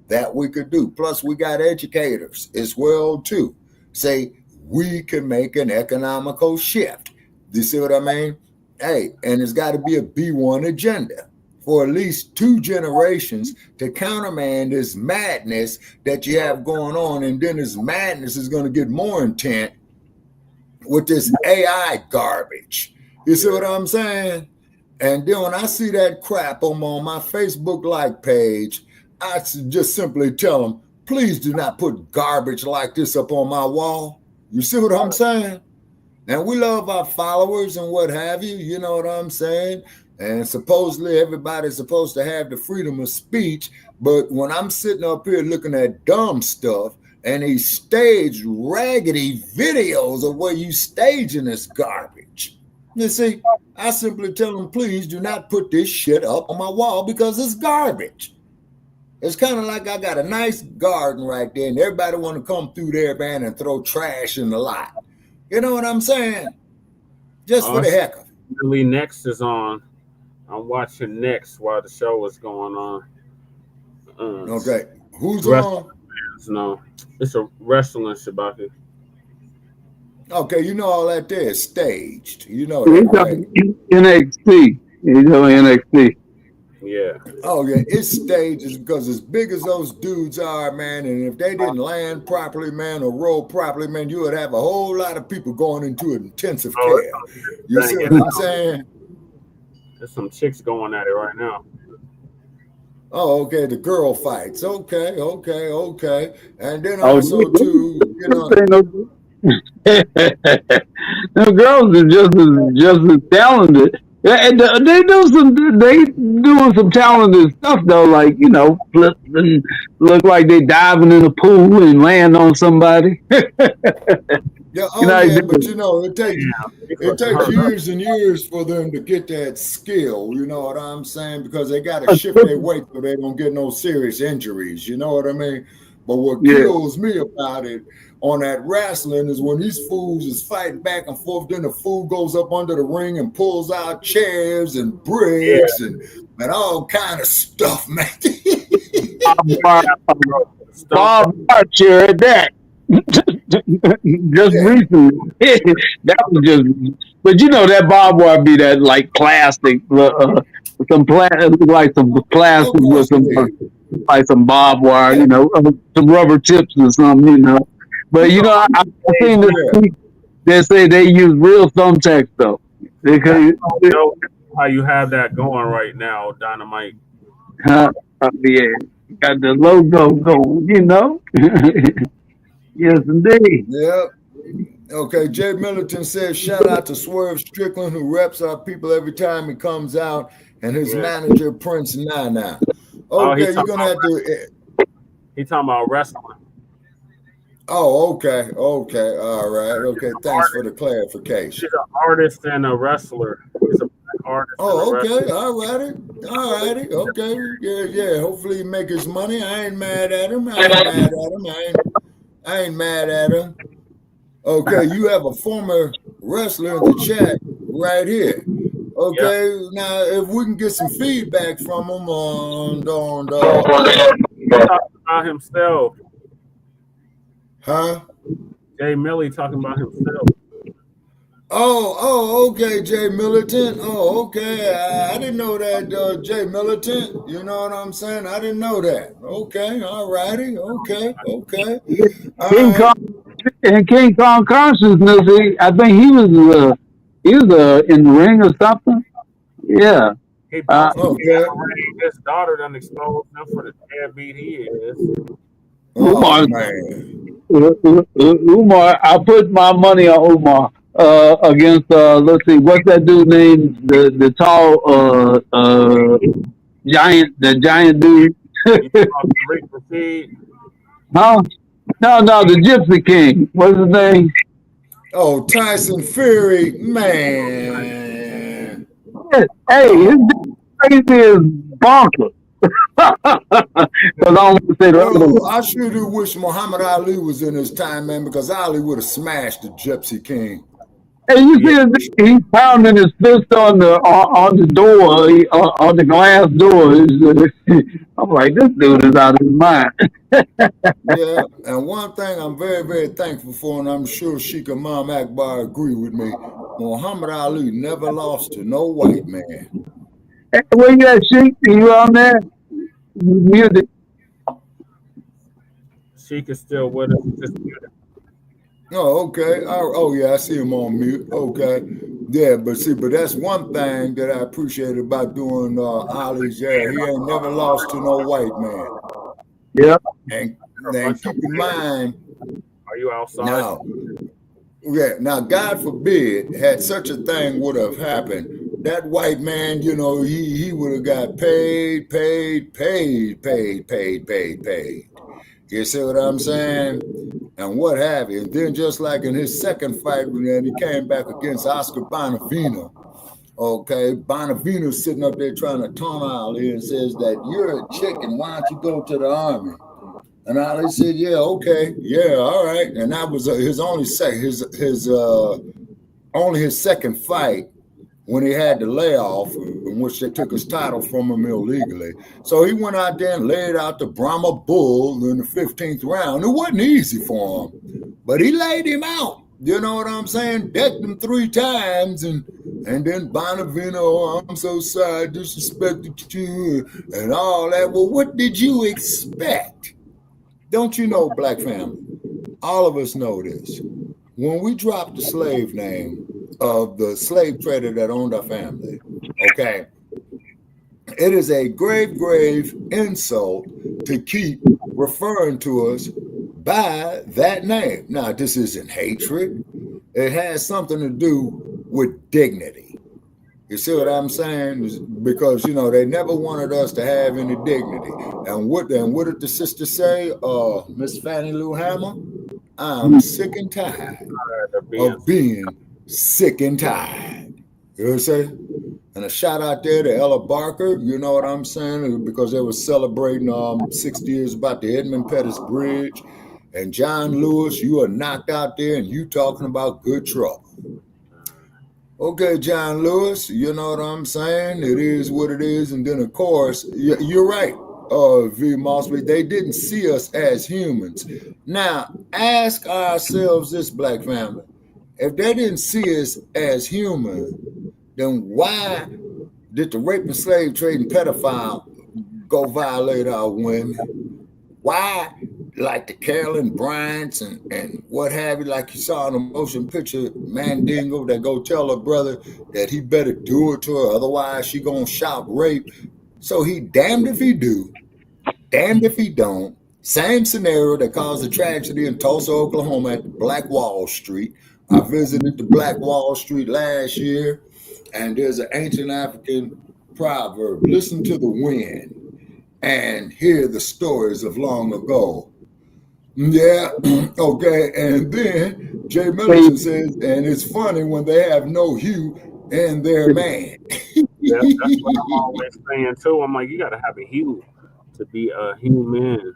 that we could do. Plus, we got educators as well too. Say we can make an economical shift. You see what I mean? Hey, and it's got to be a B1 agenda for at least 2 generations to countermand this madness that you have going on. And then this madness is going to get more intense with this AI garbage. You see what I'm saying? And then when I see that crap on my Facebook like page, I just simply tell them, please do not put garbage like this up on my wall. You see what I'm saying? Now, we love our followers and what have you, you know what I'm saying? And supposedly everybody's supposed to have the freedom of speech. But when I'm sitting up here looking at dumb stuff and these staged raggedy videos of where you staging this garbage, you see, I simply tell them, please do not put this shit up on my wall because it's garbage. It's kind of like I got a nice garden right there and everybody want to come through there, man, and throw trash in the lot. You know what I'm saying? Just for the heck of it. Really, Next is on. I'm watching Next while the show is going on. Okay. Who's on? No, it's a wrestling Shabaka. Okay, you know all that there is staged. You know that, right? NXT. He's on NXT. Yeah. Oh, yeah, it's staged because as big as those dudes are, man, and if they didn't land properly, man, or roll properly, man, you would have a whole lot of people going into intensive care. You see what I'm saying? There's some chicks going at it right now. Oh, okay, the girl fights. Okay. And then also, too, you know. The girls are just as talented. And they doing some talented stuff though, like flip and look like they diving in a pool and land on somebody. Yeah, but it takes years and years for them to get that skill. You know what I'm saying? Because they got to shift their weight so they don't get no serious injuries. You know what I mean? But what kills me about it on that wrestling is when these fools is fighting back and forth, then the fool goes up under the ring and pulls out chairs and bricks and all kind of stuff, man. Bob chair at that. Just recently. That was just, but that barbed wire be that like plastic, some plastic with some like some barbed wire, some rubber tips or something, But I've seen this week, they say they use real thumbtacks though. Because how you have that going right now, Dynamite. Yeah, got the logo going, Yes, indeed. Yep. Okay, Jay Militant says, shout out to Swerve Strickland, who reps our people every time he comes out, and his manager, Prince Nana. Okay, you're going to have to... He's talking about wrestling. Oh, okay. All right. Okay, thanks for the clarification. He's an artist and a wrestler. He's a artist. Oh, okay. All righty. Okay. Yeah. Hopefully he make his money. I ain't mad at him. I ain't mad at him. Okay, you have a former wrestler in the chat right here. Okay, now if we can get some feedback from him on He talking about himself. Huh? Jay Millie talking about himself. Oh, okay, Jay Militant. Oh, okay. I didn't know that, Jay Militant. You know what I'm saying? I didn't know that. Okay, all righty. Okay. And King Kong Consciousness, I think he was in the ring or something. Yeah. His daughter done exposed him for the deadbeat he is. Umar, Umar, I put my money on Umar against let's see, what's that dude's name? The tall giant dude. Huh? No, the Gypsy King. What's his name? Oh, Tyson Fury, man. Hey, his crazy as bonkers. Because I don't want to say the other one. I sure do wish Muhammad Ali was in his time, man, because Ali would have smashed the Gypsy King. Hey, you see, he's pounding his fist on the door, on the glass door. I'm like, this dude is out of his mind. Yeah, and one thing I'm very, very thankful for, and I'm sure Sheikh Imam Akbar agree with me, Muhammad Ali never lost to no white man. Hey, where you at, Sheik? You on there? Muted. Sheik is still with us. Just muted. Oh, okay. Oh, yeah, I see him on mute. Okay. Yeah, but that's one thing that I appreciate about doing Ali's. Yeah, he ain't never lost to no white man. Yep. And keep in mind. Are you outside? Now, God forbid, had such a thing would have happened, that white man, you know, he would have got paid. You see what I'm saying? And what have you. And then just like in his second fight, when he came back against Oscar Bonavena, okay, Bonavina's sitting up there trying to taunt Ali and says that you're a chicken, why don't you go to the army? And Ali said, yeah, okay, yeah, all right. And that was his second fight when he had the layoff, in which they took his title from him illegally. So he went out there and laid out the Brahma Bull in the 15th round. It wasn't easy for him, but he laid him out. You know what I'm saying? Decked him 3 times, and then Bonavena, oh, I'm so sorry, disrespected you, and all that. Well, what did you expect? Don't you know, Black family? All of us know this. When we dropped the slave name of the slave trader that owned our family, okay, it is a grave insult to keep referring to us by that name. Now, this isn't hatred. It has something to do with dignity. You see what I'm saying? Because, you know, they never wanted us to have any dignity. And what did the sister say, Miss Fannie Lou Hammer? I'm sick and tired of being sick and tired. You know what I'm saying? And a shout out there to Ella Barker, you know what I'm saying? Because they were celebrating 60 years about the Edmund Pettus Bridge. And John Lewis, you are knocked out there and you talking about good trouble. Okay, John Lewis, you know what I'm saying? It is what it is. And then, of course, you're right, V. Mossby, they didn't see us as humans. Now, ask ourselves this, Black family. If they didn't see us as human, then why did the rape and slave trading pedophile go violate our women? Why, like the Carolyn Bryants and what have you, like you saw in the motion picture, Mandingo, that go tell her brother that he better do it to her, otherwise she gonna shout rape. So he damned if he do, damned if he don't. Same scenario that caused a tragedy in Tulsa, Oklahoma at the Black Wall Street. I visited the Black Wall Street last year, and there's an ancient African proverb, listen to the wind and hear the stories of long ago. Yeah, okay. And then Jay Millicent says, and it's funny when they have no hue in their man. Yeah, that's what I'm always saying too. I'm like, you gotta have a hue to be a human.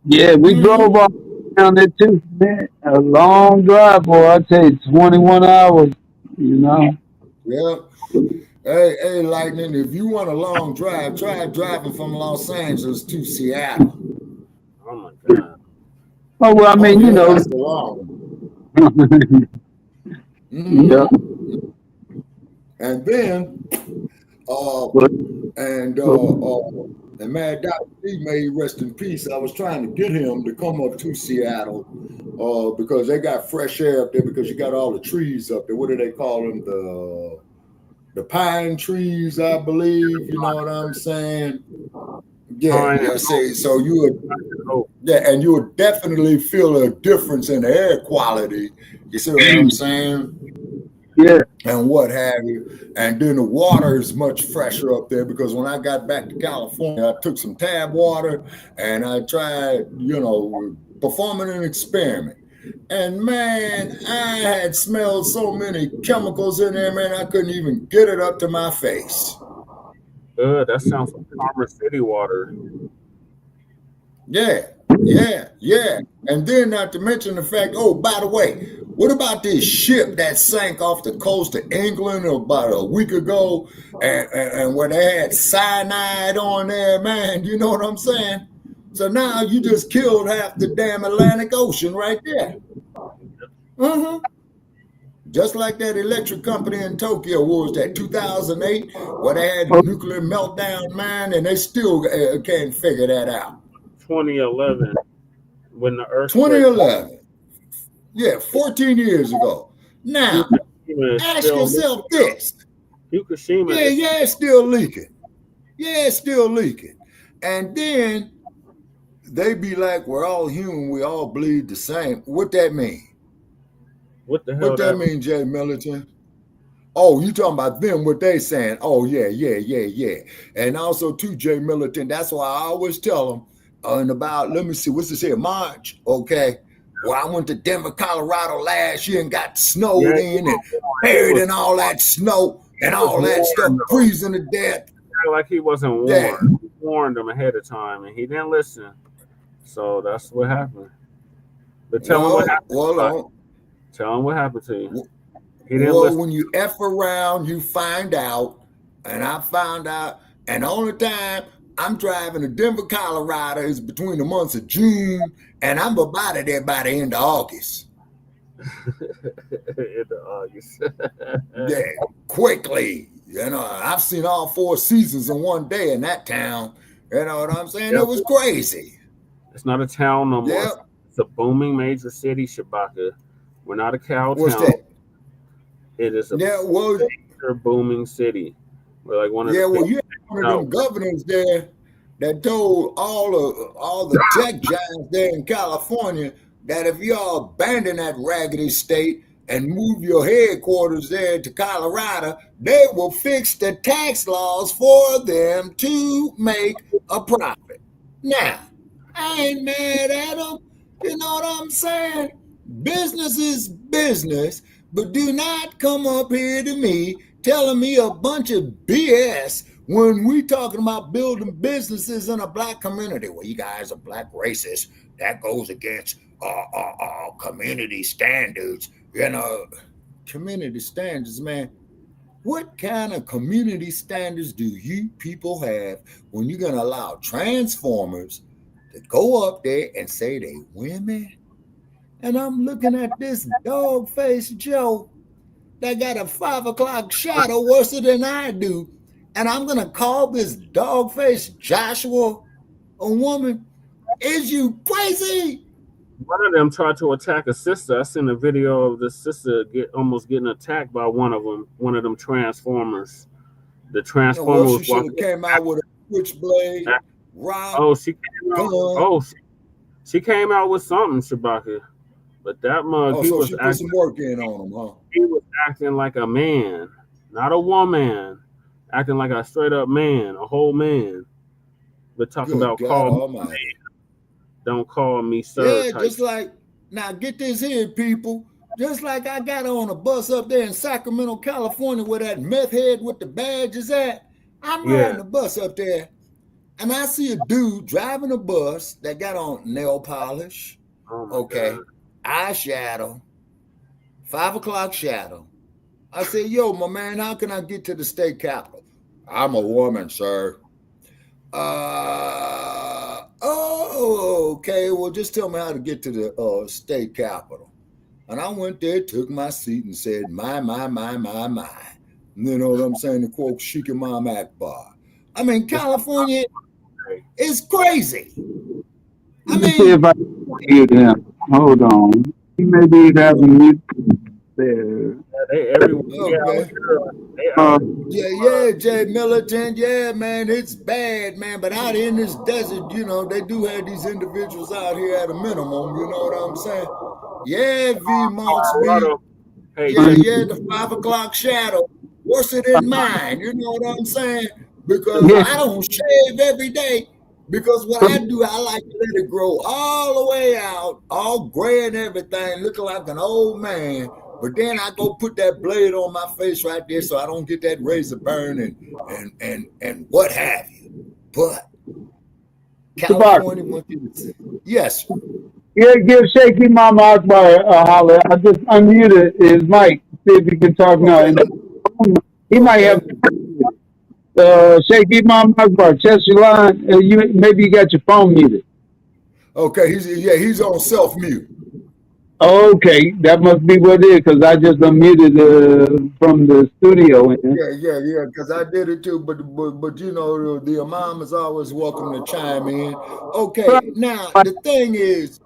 Yeah, we drove up down there too, man. A long drive, boy. I tell you, 21 hours, you know. Yeah. Hey, Lightning, if you want a long drive, try driving from Los Angeles to Seattle. Oh, my God. Oh, well, I mean, you know. That's the long one. Yeah. And then, and Mad Dr. D, may rest in peace. I was trying to get him to come up to Seattle because they got fresh air up there because you got all the trees up there. What do they call them? The pine trees, I believe. You know what I'm saying? Yeah. So you would, and you would definitely feel a difference in the air quality. You see what I'm saying? Yeah. And what have you. And then the water is much fresher up there because when I got back to California, I took some tap water and I tried, performing an experiment. And man, I had smelled so many chemicals in there, man, I couldn't even get it up to my face. That sounds like Commerce City water. Yeah. And then not to mention the fact, oh, by the way, what about this ship that sank off the coast of England about a week ago and where they had cyanide on there, man? You know what I'm saying? So now you just killed half the damn Atlantic Ocean right there. Just like that electric company in Tokyo, what was that, 2008, where they had a nuclear meltdown, man, and they still can't figure that out. 2011, when the earthquake. 2011. Yeah, 14 years ago. Now, ask yourself this. Fukushima. Yeah, it's still leaking. Yeah, it's still leaking. And then they be like, we're all human, we all bleed the same. What that mean? What the hell? What that mean, Jay Militant? Oh, you talking about them, what they saying? Oh, yeah. And also, too, Jay Militant, that's why I always tell them, in about, let me see, what's this here, March, okay? Well, I went to Denver, Colorado last year and got snowed in and buried in all that snow and all that stuff, freezing to death. Like he wasn't warned. Yeah. He warned him ahead of time, and he didn't listen. So that's what happened. But tell him what happened. Tell him what happened to you. He didn't listen. When you F around, you find out, and I found out, and the only time I'm driving to Denver, Colorado is between the months of June, and I'm about it there by the end of August. Yeah, quickly. You know, I've seen all 4 seasons in one day in that town. You know what I'm saying? Yep. It was crazy. It's not a town no more. Yep. It's a booming major city, Shabaka. We're not a cow What's town. That? It is a major booming city. We're like one of you had one of them governors there that told all the tech giants there in California that if y'all abandon that raggedy state and move your headquarters there to Colorado, they will fix the tax laws for them to make a profit. Now, I ain't mad at them. You know what I'm saying? Business is business, but do not come up here to me telling me a bunch of BS when we talking about building businesses in a black community. Well, you guys are black racists. That goes against community standards. You know, community standards, man. What kind of community standards do you people have when you're going to allow transformers to go up there and say they women? And I'm looking at this dog-faced Joe that got a 5 o'clock shadow worse than I do. And I'm going to call this dog-faced Joshua a woman? Is you crazy? One of them tried to attack a sister. I seen a video of the sister almost getting attacked by one of them transformers. The transformer was walking. Came out with a switchblade. She came out with something, Shabaka. But that mug, he was she put some work in on him, huh? He was acting like a man, not a woman, acting like a straight up man, a whole man. But talking about call me man. Don't call me sir. Yeah, just like, now get this here, people. Just like I got on a bus up there in Sacramento, California, where that meth head with the badge is at. I'm riding the bus up there, and I see a dude driving a bus that got on nail polish. God. Eyeshadow, 5 o'clock shadow. I said, yo, my man, how can I get to the state capitol? I'm a woman, sir. Okay, well, just tell me how to get to the state capitol. And I went there, took my seat and said, my. You know what I'm saying? To quote Sheikh Imam Akbar. I mean, California is crazy. I mean, see if I can hear them. Hold on. Maybe having me there. Yeah, Jay Militant. Yeah, man, it's bad, man. But out in this desert, you know, they do have these individuals out here at a minimum. You know what I'm saying? Yeah, V Montsby. The 5 o'clock shadow. Worse than mine. You know what I'm saying? Because I don't shave every day. Because what I do, I like to let it grow all the way out, all gray and everything, looking like an old man. But then I go put that blade on my face right there so I don't get that razor burn and what have you. But California wants you to say, yes. Yeah, give Shaky Mama Akbar a holler. I just unmuted his mic. See if he can talk now. And he might have Shaky Mama Akbar. Test your line. Maybe you got your phone muted. Okay, he's on self mute. Okay, that must be what it is because I just unmuted from the studio. Yeah, because I did it too. But you know, the imam is always welcome to chime in. Okay, now the thing is,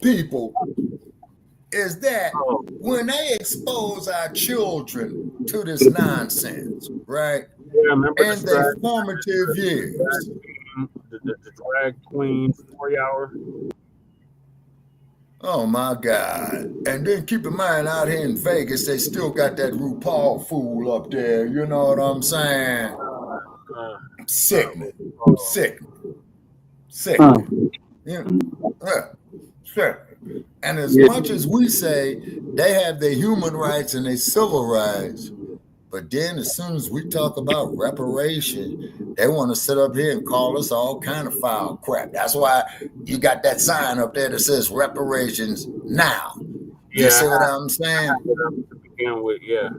people, is that when they expose our children to this nonsense, right? Yeah, in their formative years. The drag queen 4-hour. Oh my God. And then keep in mind out here in Vegas, they still got that RuPaul fool up there. You know what I'm saying? Sickening. Sickening. Yeah. Sure. And as much as we say they have their human rights and their civil rights, but then as soon as we talk about reparation, they want to sit up here and call us all kind of foul crap. That's why you got that sign up there that says reparations now. You see what I'm saying? To begin with, yeah.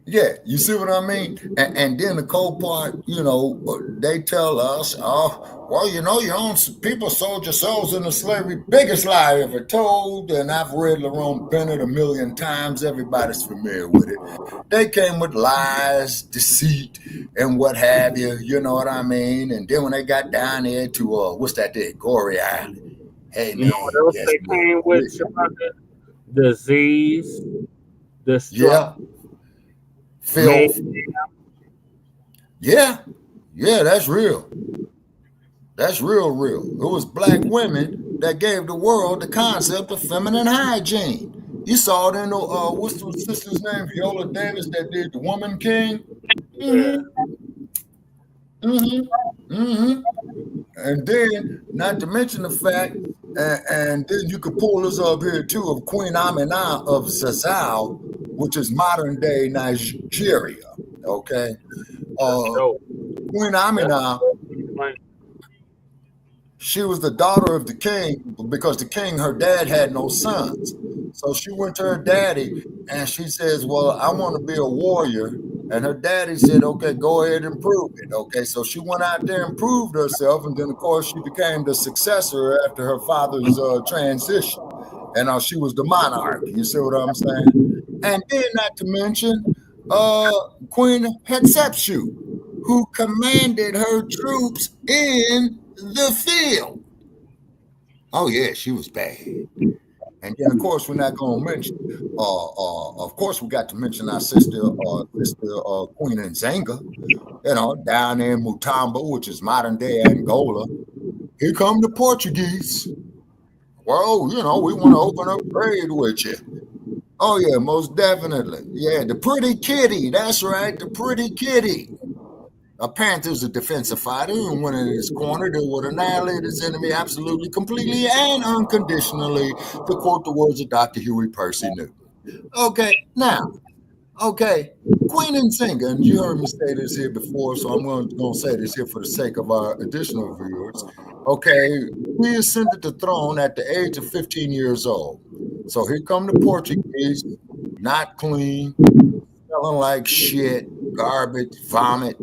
Yeah, you see what I mean? And then the cold part, you know, they tell us, oh, well, you know, your own people sold your souls into slavery. Biggest lie ever told. And I've read Lerone Bennett 1,000,000 times. Everybody's familiar with it. They came with lies, deceit, and what have you. You know what I mean? And then when they got down there to, what's that there? Gory Island. Hey, man. You know what else they came with, Shabaka? Disease, destruction. Filth. Yeah, that's real. That's real. It was black women that gave the world the concept of feminine hygiene. You saw it in the, what's the sister's name? Viola Davis that did The Woman King. And then, not to mention the fact, and then you could pull this up here too, of Queen Amina of Zazzau, which is modern day Nigeria. Okay. Queen Amina, she was the daughter of the king because the king, her dad, had no sons. So she went to her daddy and she says, well, I want to be a warrior. And her daddy said, okay, go ahead and prove it. Okay, so she went out there and proved herself. And then, of course, she became the successor after her father's transition. And she was the monarch. You see what I'm saying? And then, not to mention, Queen Hatshepsut, who commanded her troops in the field. Oh, yeah, she was bad. And then, of course, we're not going to mention, of course, we got to mention our sister Queen Nzinga, you know, down there in Mutombo, which is modern day Angola. Here come the Portuguese. Well, you know, we want to open up trade with you. Oh, yeah, most definitely. Yeah, the pretty kitty. That's right, the pretty kitty. A panther's a defensive fighter, and when it is cornered, it would annihilate its enemy absolutely, completely, and unconditionally, to quote the words of Dr. Huey Percy Newton. Okay, now, Queen Nzinga, and you heard me say this here before, so I'm going to say this here for the sake of our additional viewers. Okay, he ascended the throne at the age of 15 years old. So here come the Portuguese, not clean, smelling like shit, garbage, vomit,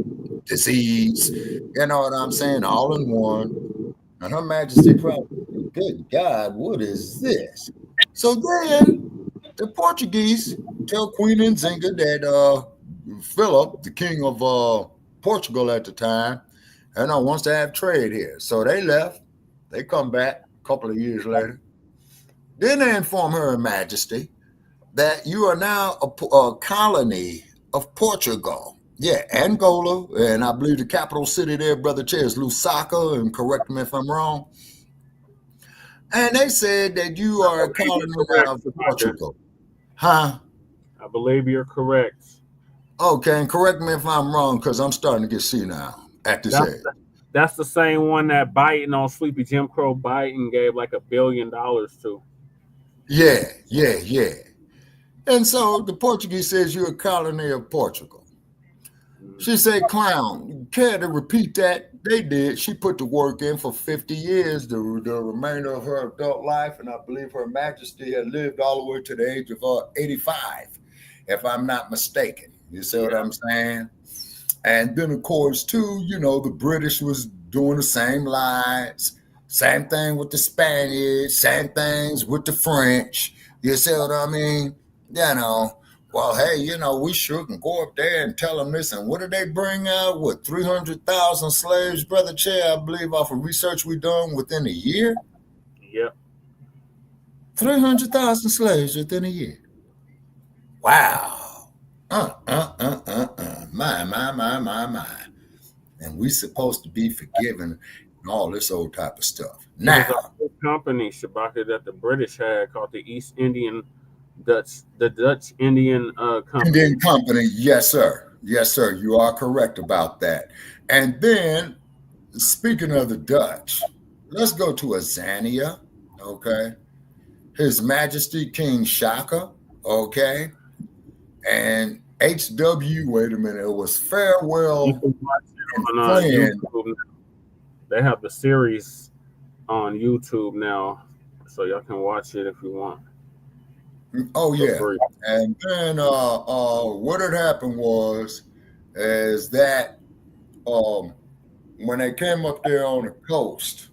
disease, you know what I'm saying, all in one. And Her Majesty probably, good God, what is this? So then the Portuguese tell Queen Nzinga that Philip, the king of Portugal at the time, wants to have trade here. So they left. They come back a couple of years later. Then they inform Her Majesty that you are now a colony of Portugal. Yeah, Angola, and I believe the capital city there, Brother Chair, is Lusaka, and correct me if I'm wrong. And they said that you are a colony of Portugal. Huh? I believe you're correct. Okay, and correct me if I'm wrong, because I'm starting to get senile at this age. That's the same one that Biden on Sleepy Jim Crow Biden gave like $1 billion to. Yeah. And so the Portuguese says you're a colony of Portugal. She said, clown, care to repeat that? They did. She put the work in for 50 years, the remainder of her adult life, and I believe Her Majesty had lived all the way to the age of 85, if I'm not mistaken. You see what I'm saying? And then, of course, too, you know, the British was doing the same lies, same thing with the Spaniards, same things with the French. You see what I mean? You know, well, hey, you know, we sure can go up there and tell them this. And what did they bring out? What, 300,000 slaves, Brother Chair, I believe, off of research we done within a year? Yep. 300,000 slaves within a year. Wow. My. And we supposed to be forgiven and all this old type of stuff. Now, there's a company, Shabaka, that the British had called the East Indian the Dutch Indian Company. Indian Company, yes, sir. Yes, sir. You are correct about that. And then, speaking of the Dutch, let's go to Azania, okay? His Majesty King Shaka, okay? And HW, wait a minute, it was Farewell. You can watch it on YouTube. They have the series on YouTube now, so y'all can watch it if you want. Oh yeah, and then what had happened was is that when they came up there on the coast,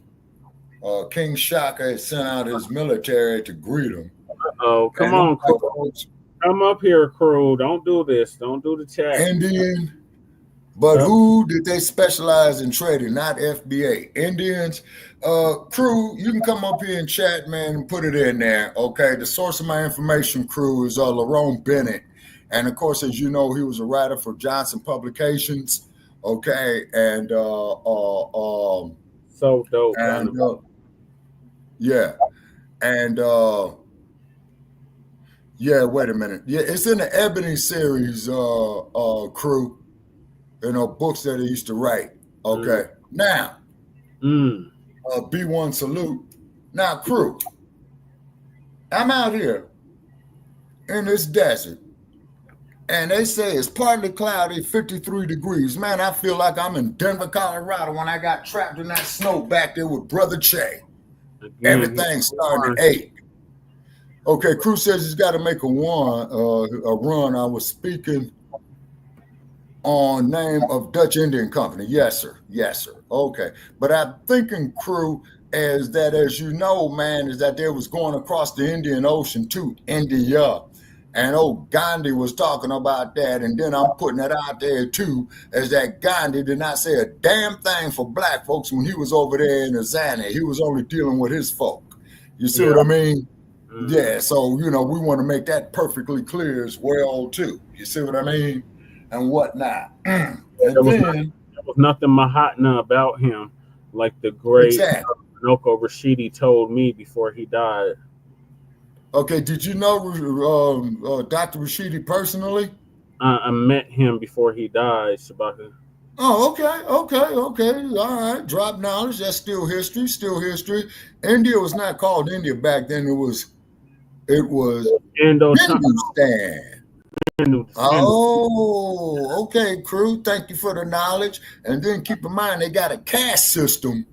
King Shaka had sent out his military to greet him. Oh, come on, crew. Come up here, crew. Don't do this. Don't do the chat. Indian. But who did they specialize in trading? Not FBA. Indians. Crew, you can come up here and chat, man, and put it in there. Okay. The source of my information, crew, is Lerone Bennett. And of course, as you know, he was a writer for Johnson Publications. Okay. And so dope. And yeah. And yeah, wait a minute. Yeah, it's in the Ebony series, crew. You know, books that he used to write. Okay. Now, B1 salute. Now, crew, I'm out here in this desert, and they say it's partly cloudy, 53 degrees. Man, I feel like I'm in Denver, Colorado when I got trapped in that snow back there with Brother Che. Everything's starting to ache. Okay, crew says he's got to make a run. I was speaking on name of Dutch Indian Company. Yes, sir. Yes, sir. Okay. But I'm thinking, crew, is that, as you know, man, is that they was going across the Indian Ocean to India. And old Gandhi was talking about that. And then I'm putting that out there, too, is that Gandhi did not say a damn thing for black folks when he was over there in Azania. He was only dealing with his folk. You see what I mean? Yeah. So, you know, we want to make that perfectly clear as well, too. You see what I mean? And whatnot. And there was nothing Mahatma about him, like the great Noko Rashidi told me before he died. Okay, did you know Dr. Rashidi personally? I met him before he died, Shabaka. Oh, okay. All right, drop knowledge. That's still history. India was not called India back then. It was Hindustan. Oh, okay, crew. Thank you for the knowledge. And then keep in mind, they got a caste system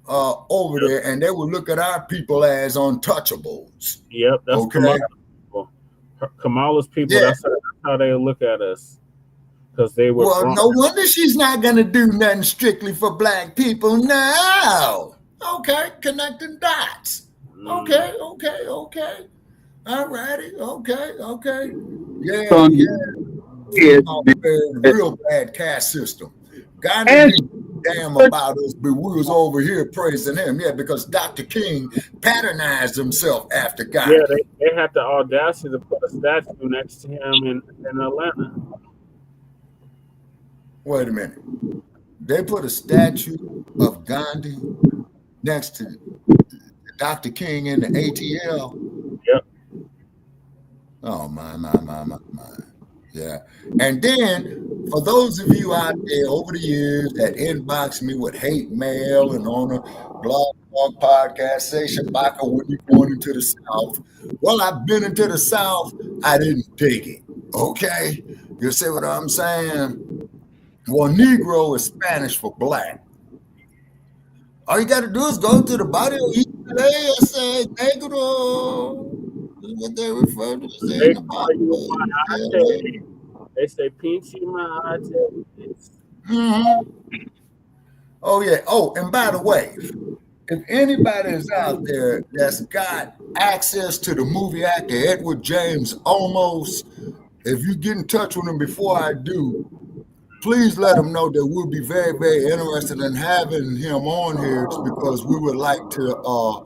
over there, and they will look at our people as untouchables. Yep, that's okay. Kamala's people. Yeah. That's how they look at us, because they were. Well, no wonder she's not going to do nothing strictly for black people now. Okay, connecting dots. Okay. All righty. Okay. Yeah. Real bad caste system. God didn't damn about us, but we was over here praising him. Yeah, because Dr. King patronized himself after God. Yeah, they had the audacity to put a statue next to him in Atlanta. Wait a minute. They put a statue of Gandhi next to Dr. King in the ATL. Yep. Oh, my. Yeah. And then, for those of you out there over the years that inbox me with hate mail and on a blah, Talk podcast. Say Shabaka when you going into the South. Well, I've been into the South. I didn't dig it. Okay, you see what I'm saying? Well, Negro is Spanish for black. All you got to do is go to the body of each day and say Negro. That's what they refer to as They in the call body. you Mate. They say Pinchy Mate. Oh, yeah. Oh, and by the way, if anybody is out there that's got access to the movie actor Edward James Olmos, if you get in touch with him before I do, please let him know that we'll be very, very interested in having him on here because we would like to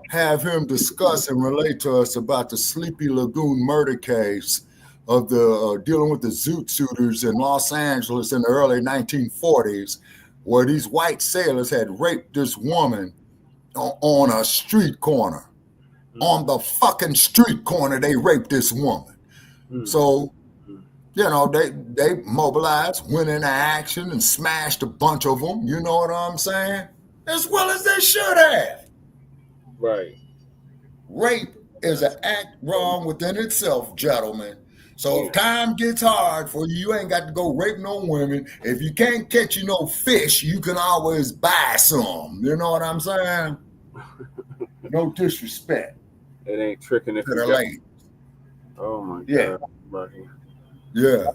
have him discuss and relate to us about the Sleepy Lagoon murder case of the dealing with the Zoot Suiters in Los Angeles in the early 1940s, where these white sailors had raped this woman on a street corner. On the fucking street corner, they raped this woman. So, you know, they mobilized, went into action and smashed a bunch of them. You know what I'm saying? As well as they should have. Right. Rape is an act wrong within itself, gentlemen. So if time gets hard for you, you ain't got to go rape no women. If you can't catch you no fish, you can always buy some. You know what I'm saying? No disrespect. It ain't tricking if to the ladies. Oh my Yeah. God, buddy. Yeah.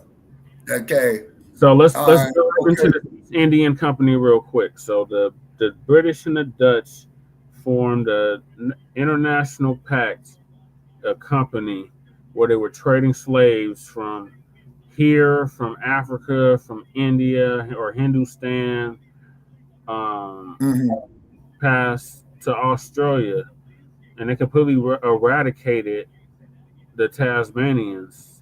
Okay. So let's All go right, into the East Indian Company real quick. So the British and the Dutch formed an international pact, a company where they were trading slaves from here, from Africa, from India or Hindustan, past to Australia, and they completely eradicated the Tasmanians.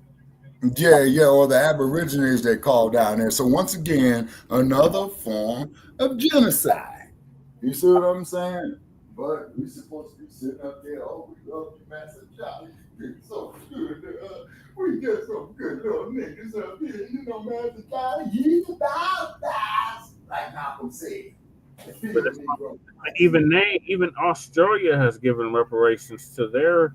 Yeah, or the Aborigines they call down there. So once again, another form of genocide. You see what I'm saying? But we're supposed to be sitting up there, oh, we love you, Master Johnny. It's so good. We get some good little niggas up here. You know, Master Johnny, he's about that. Like Malcolm said. Even Australia has given reparations to their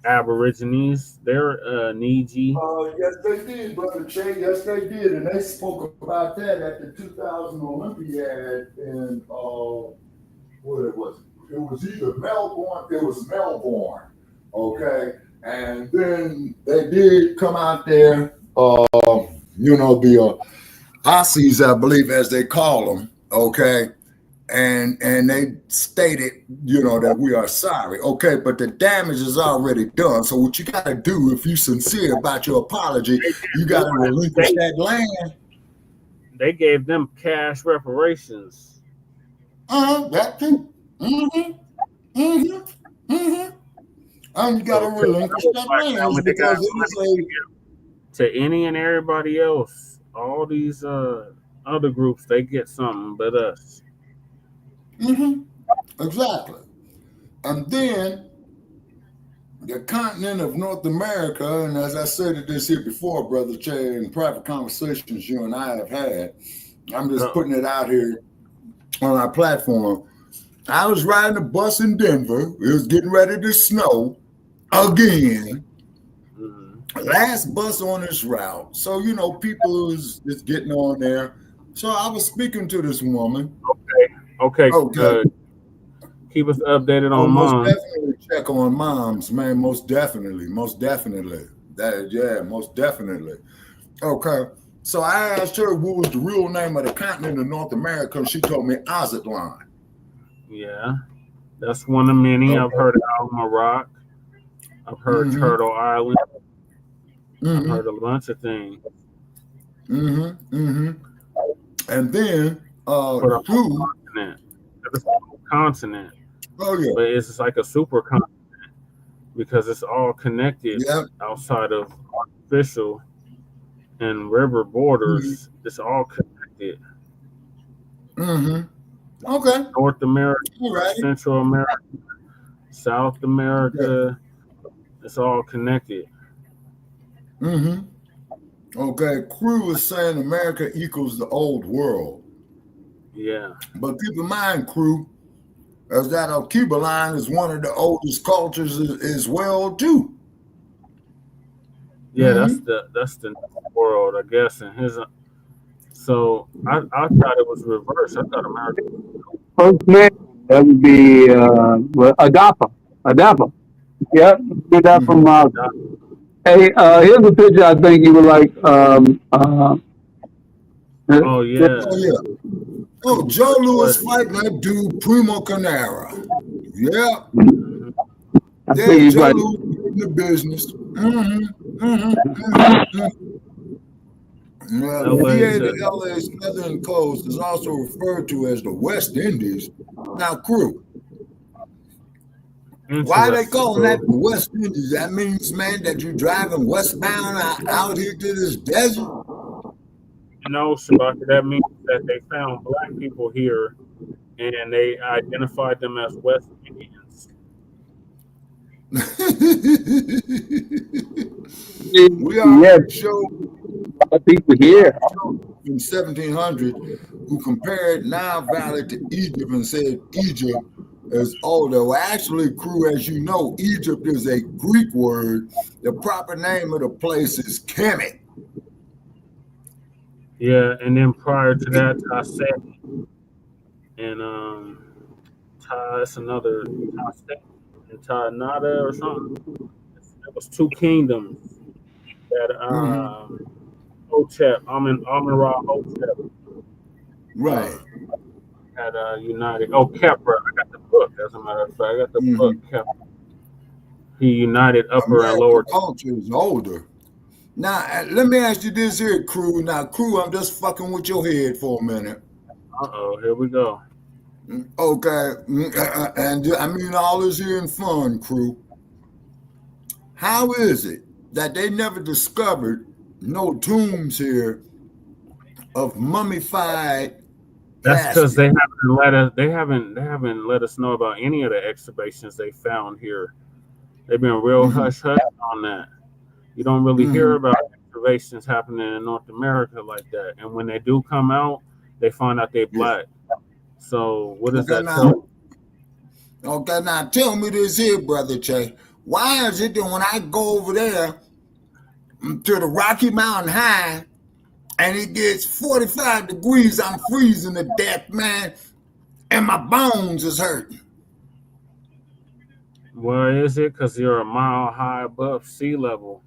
Aborigines, their Niji. Yes, they did, Brother Che. Yes, they did. And they spoke about that at the 2000 Olympiad in, what it was? It was either Melbourne, it was Melbourne, okay? And then they did come out there, you know, the Aussies, I believe, as they call them, okay? And they stated, you know, that we are sorry, okay, but the damage is already done. So what you got to do, if you're sincere about your apology, you got to relinquish that land. They gave them cash reparations. That too. And you got to relinquish that land because it is to any and everybody else. All these other groups, they get something, but us. Exactly. And then the continent of North America, and as I said this here before, Brother Che, in private conversations you and I have had, I'm just putting it out here on our platform. I was riding a bus in Denver. It was getting ready to snow again. Last bus on this route. So, you know, people is getting on there. So I was speaking to this woman. Okay, good. Keep us updated on moms. Most definitely check on moms, man. Most definitely. Most definitely. Okay. So I asked her what was the real name of the continent of North America, and she told me Aztlan. Yeah, that's one of many. I've heard of Alma I've heard Turtle Island. I've heard a bunch of things. And then continent. Oh yeah. But it's like a super continent because it's all connected outside of artificial and river borders. It's all connected. Okay. North America, Central America, South America. It's all connected. Okay. Crew is saying America equals the old world. Yeah. But keep in mind, Crew, as that Cuba line is one of the oldest cultures as well too. Yeah, that's the world, I guess. And his, so I thought it was reversed. I thought America. First man, that would be Adapa. Adapa. Yep. Get that from hey, here's a picture I think you would like. Oh yeah. Oh yeah. Oh, Joe Louis fighting that dude Primo Carnera. Yeah. Yeah, Joe Louis in the business. Well, VA, the LA Southern Coast, is also referred to as the West Indies. Now, crew, why they calling that the West Indies? That means, man, that you're driving westbound out here to this desert? No, Shabaka, that means that they found black people here and they identified them as West Indians. We are show people here in 1700 who compared Nile Valley to Egypt and said Egypt is older. Well, actually, crew, as you know, Egypt is a Greek word. The proper name of the place is Kemet. Yeah, and then prior to that, Taset and it's another Taset and Tanada or something. It was two kingdoms that Hotep, Amun-Ra Hotep, right, had united. Oh, Kepra, I got the book. As a matter of fact, I got the book. Kepra. He united Upper and Lower. Culture is older. Now, let me ask you this here, crew. Now, crew, I'm just fucking with your head for a minute. Uh-oh, here we go. Okay, and I mean all this here in fun, crew. How is it that they never discovered no tombs here of mummified? That's because they haven't let us know about any of the excavations they found here. They've been real hush on that. You don't really hear about excavations happening in North America like that. And when they do come out, they find out they're black. So what does that tell? Okay, now tell me this here, Brother Che. Why is it that when I go over there to the Rocky Mountain High and it gets 45 degrees, I'm freezing to death, man, and my bones is hurting? Where is it? Because you're a mile high above sea level.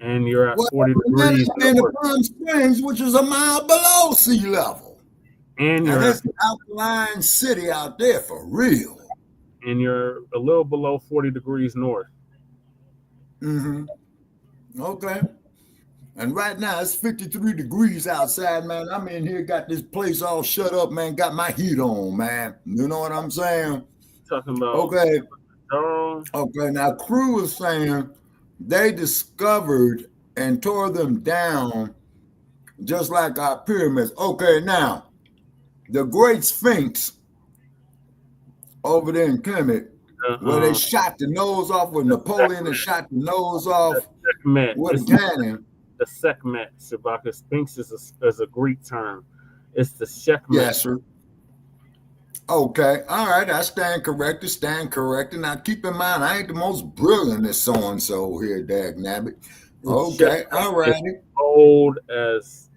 And you're at 40 degrees. In the Palm Springs, which is a mile below sea level. And there's an outlying city out there for real. And you're a little below 40 degrees north. Okay. And right now it's 53 degrees outside, man. I'm in here, got this place all shut up, man. Got my heat on, man. You know what I'm saying? Talking about. Okay. Okay. Now, crew is saying they discovered and tore them down just like our pyramids. Okay, now, the Great Sphinx over there in Kemet, where they shot the nose off, where Napoleon had shot the nose off with a cannon. The Sekhmet, Shabaka. Sphinx is a Greek term. It's the Sekhmet. Yes, sir. Okay, all right, I stand corrected. Now, keep in mind, I ain't the most brilliant as so-and-so here, Dag Nabbit. Okay, all right. Old as,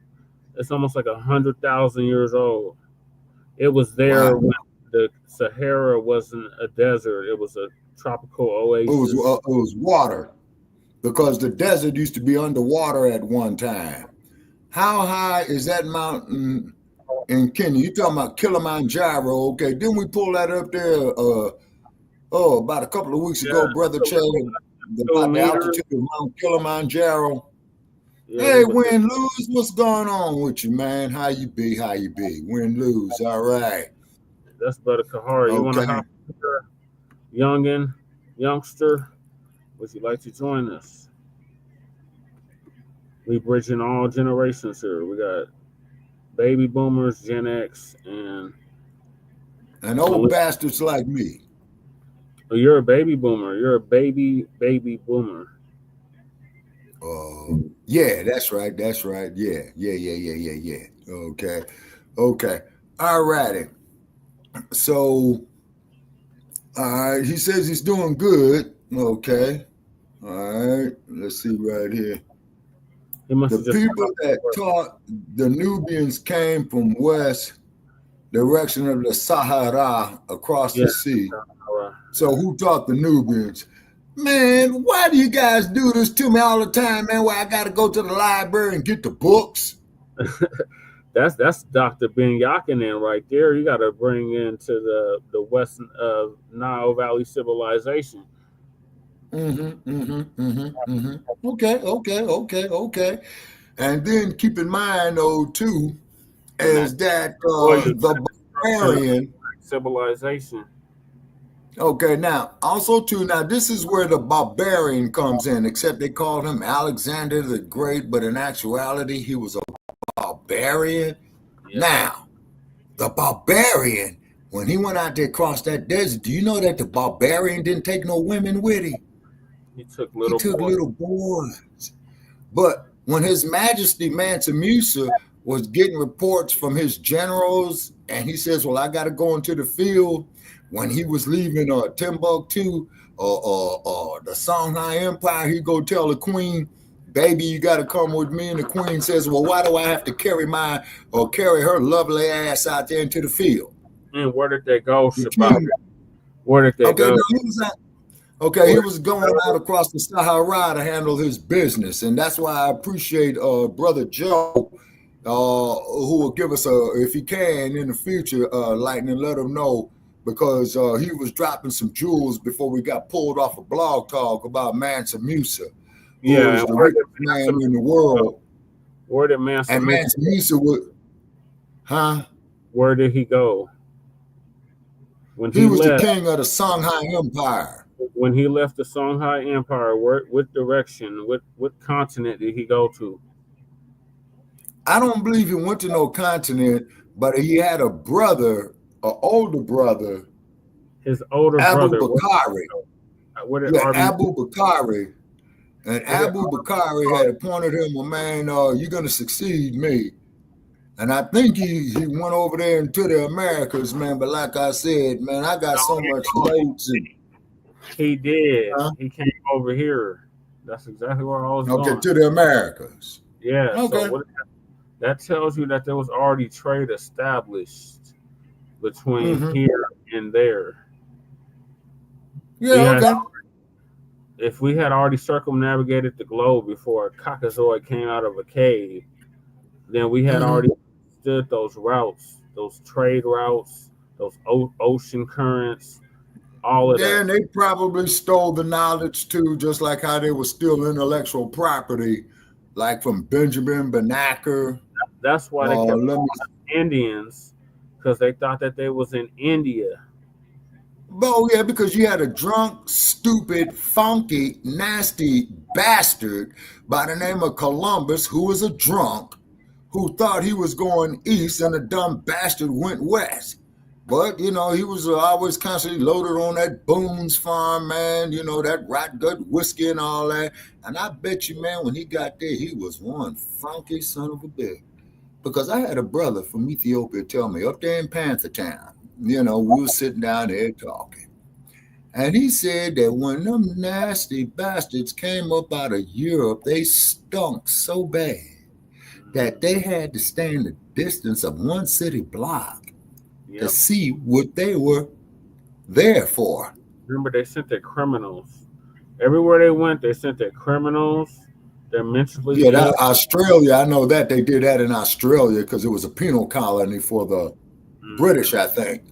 it's almost like 100,000 years old. It was there when the Sahara wasn't a desert. It was a tropical oasis. It was water, because the desert used to be underwater at one time. How high is that mountain in Kenya? You talking about Kilimanjaro? Okay, didn't we pull that up there? About a couple of weeks ago, Brother Che, about the altitude of Mount Kilimanjaro. Yeah, hey, win lose, what's going on with you, man? How you be? Win lose, all right. That's Brother Kahari. You want to hop youngster? Would you like to join us? We bridging all generations here. We got baby boomers, Gen X, and old bastards like me. Oh, you're a baby boomer. You're a baby boomer. Yeah, that's right. Yeah. Okay. All righty. So All right. He says he's doing good. Okay. All right. Let's see right here. The people that taught the Nubians came from west direction of the Sahara across the sea. So who taught the Nubians? Man, why do you guys do this to me all the time, man? Why I got to go to the library and get the books? That's Dr. Ben Yakinen right there. You got to bring into the Western Nile Valley civilization. Okay. And then keep in mind, though, too, is that the barbarian civilization. Okay, now also too, now this is where the barbarian comes in, except they called him Alexander the Great, but in actuality, he was a barbarian. Yeah. Now, the barbarian, when he went out there across that desert, do you know that the barbarian didn't take no women with him? He took little boys. But when His Majesty Mansa Musa was getting reports from his generals, and he says, well, I got to go into the field. When he was leaving Timbuktu or the Songhai Empire, he go tell the queen, baby, you got to come with me. And the queen says, well, why do I have to carry her lovely ass out there into the field? And where did they go, Shabaka? Where did they go? He was going out across the Sahara to handle his business. And that's why I appreciate Brother Joe, who will give us, if he can, in the future, Lightning, let him know, because he was dropping some jewels before we got pulled off a blog talk about Mansa Musa, who was the richest man in the world. Where did Mansa Musa Where did he go? When he was the king of the Songhai Empire. When he left the Songhai Empire, what direction, what continent did he go to? I don't believe he went to no continent, but he had a brother, an older brother. His older brother. Abu Bakari. Abu Bakari. And Abu Bakari had appointed him, well, man, you're going to succeed me. And I think he went over there into the Americas, man. But like I said, man, I got so much notes. He did. He came over here. That's exactly where I was going. Okay, to the Americas. Yeah. Okay. So that tells you that there was already trade established between here and there. Yeah, If we had already circumnavigated the globe before a Caucasoid came out of a cave, then we had already understood those routes, those trade routes, those ocean currents, all of that. Yeah, and they probably stole the knowledge too, just like how they were still intellectual property, like from Benjamin Banneker. That's why they kept Indians, because they thought that they was in India. Oh, yeah, because you had a drunk, stupid, funky, nasty bastard by the name of Columbus, who was a drunk, who thought he was going east, and the dumb bastard went west. But, he was always constantly loaded on that Boone's Farm, man, that rat gut whiskey and all that. And I bet you, man, when he got there, he was one funky son of a bitch. Because I had a brother from Ethiopia tell me, up there in Panther Town, we were sitting down there talking. And he said that when them nasty bastards came up out of Europe, they stunk so bad that they had to stand the distance of one city block to see what they were there for. Remember, they sent their criminals. Everywhere they went, they sent their criminals. They're mentally... Yeah, Australia, I know that. They did that in Australia because it was a penal colony for the British, I think.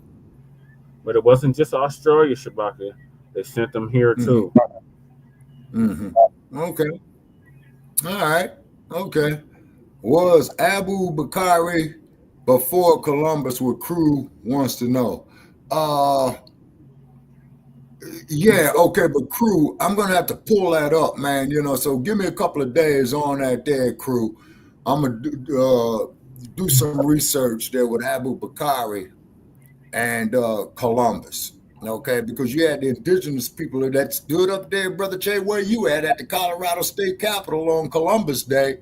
But it wasn't just Australia, Shabaka. They sent them here, too. Okay. All right. Okay. Was Abu Bakari before Columbus? What crew wants to know? Yeah, okay, but crew, I'm going to have to pull that up, man, so give me a couple of days on that there, crew. I'm going to do some research there with Abu Bakari and Columbus, okay, because you had the indigenous people that stood up there, Brother Jay, where you at the Colorado State Capitol on Columbus Day,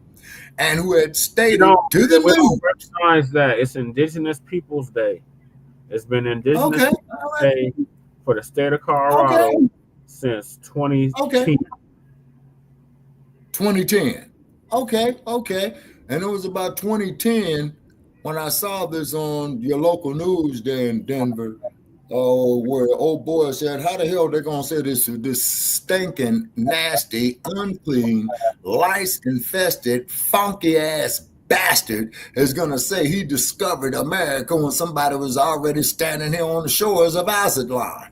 and who had stated to the news. Recognize that it's Indigenous Peoples Day. It's been Indigenous Peoples Day for the state of Colorado since 2010. Okay. 2010. Okay. And it was about 2010 when I saw this on your local news there in Denver, where old boy said, how the hell they gonna say this stinking, nasty, unclean, lice-infested, funky-ass bastard is gonna say he discovered America when somebody was already standing here on the shores of Aztlan.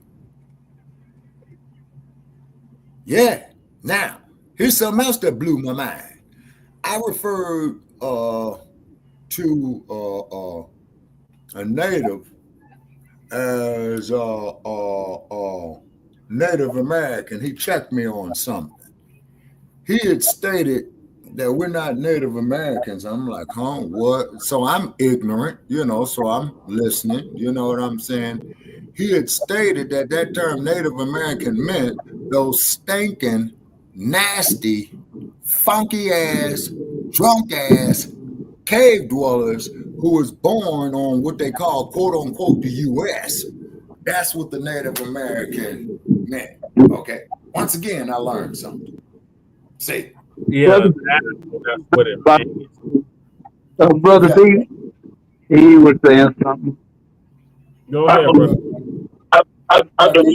Yeah. Now, here's something else that blew my mind. I referred to a native as Native American. He checked me on something. He had stated that we're not Native Americans. I'm like, huh, what? So I'm ignorant, so I'm listening, you know what I'm saying? He had stated that term Native American meant those stinking, nasty, funky ass, drunk ass cave dwellers who was born on what they call, quote unquote, the U.S. That's what the Native American meant. Okay. Once again, I learned something. See? Yeah, that's what it means. Brother B, he was saying something. Go ahead, brother. I've been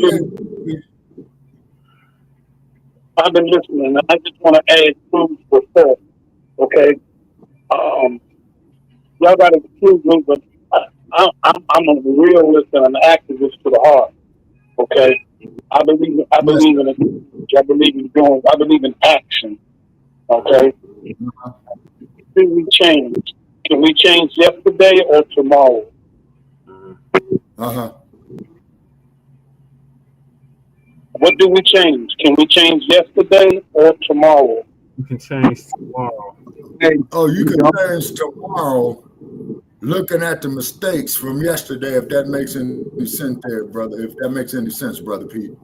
listening. I just want to add food for thought. Okay. Y'all got to excuse me, but I'm a realist and an activist to the heart. Okay. I believe in action. Okay. Can we change? Can we change yesterday or tomorrow? What do we change? Can we change yesterday or tomorrow? You can change tomorrow. Oh, you can change tomorrow looking at the mistakes from yesterday, if that makes any sense there, brother. If that makes any sense, Brother Pete.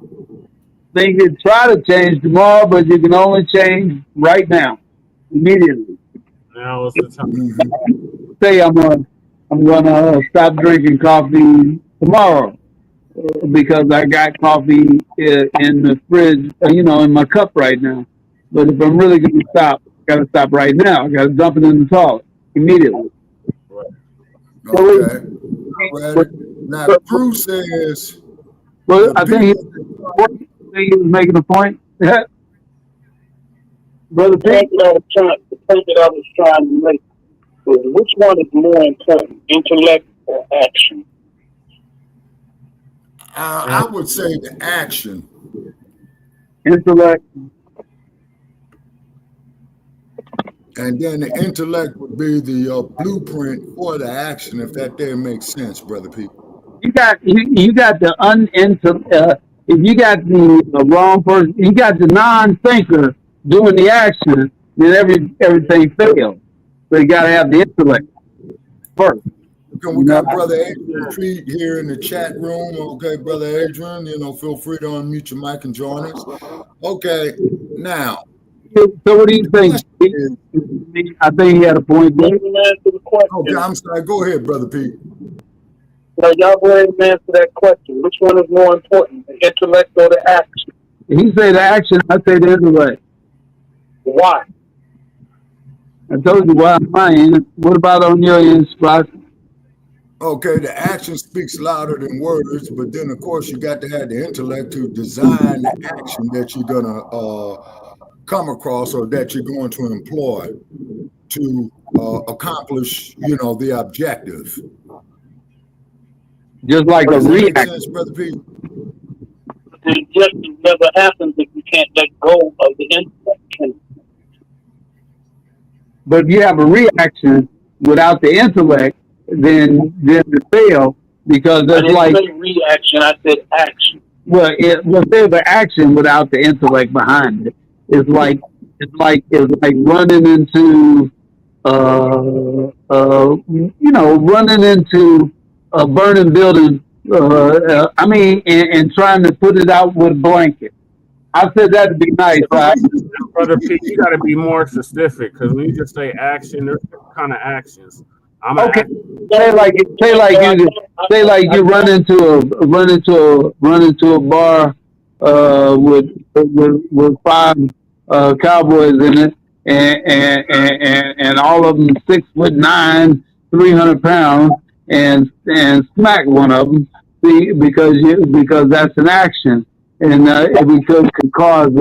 They can try to change tomorrow, but you can only change right now, immediately. Now is the time. Say I'm gonna stop drinking coffee tomorrow because I got coffee in the fridge, in my cup right now. But if I'm really gonna stop, I gotta stop right now. I gotta dump it in the toilet immediately. Okay. Now, Bruce says. Well, I think he was making a point. Brother The point that I was trying to make was, which one is more important, intellect or action? I would say the action. Intellect. And then the intellect would be the blueprint for the action, if that there makes sense, Brother Pete. You got the if you got the wrong person, you got the non-thinker doing the action, then everything fails. So you got to have the intellect first. Okay, we got Brother Adrian Pete here in the chat room. Okay, Brother Adrian, feel free to unmute your mic and join us. Okay, now. So what do you think? I think he had a point there. Okay, I'm sorry. Go ahead, Brother Pete. Now, y'all go ahead and answer that question. Which one is more important, the intellect or the action? He said the action, I say the intellect. Why? I told you why on my end. What about on your end, Spock? Okay, the action speaks louder than words, but then, of course, you got to have the intellect to design the action that you're going to come across or that you're going to employ to accomplish, the objective. Just like a reaction. Sense, Brother Pete? The objective never happens if you can't let go of the intellect. But if you have a reaction without the intellect, then it fail because that's like I didn't say reaction. I said action. Well, there's an action without the intellect behind it. It's like running into running into a burning building. And trying to put it out with a blanket. I said that to be nice, right? Brother Pete, you got to be more specific because when you just say action, there's different kind of actions. Okay. Say like you run into a bar with five cowboys in it, and all of them 6'9", 300 pounds, and smack one of them because that's an action, and it could cause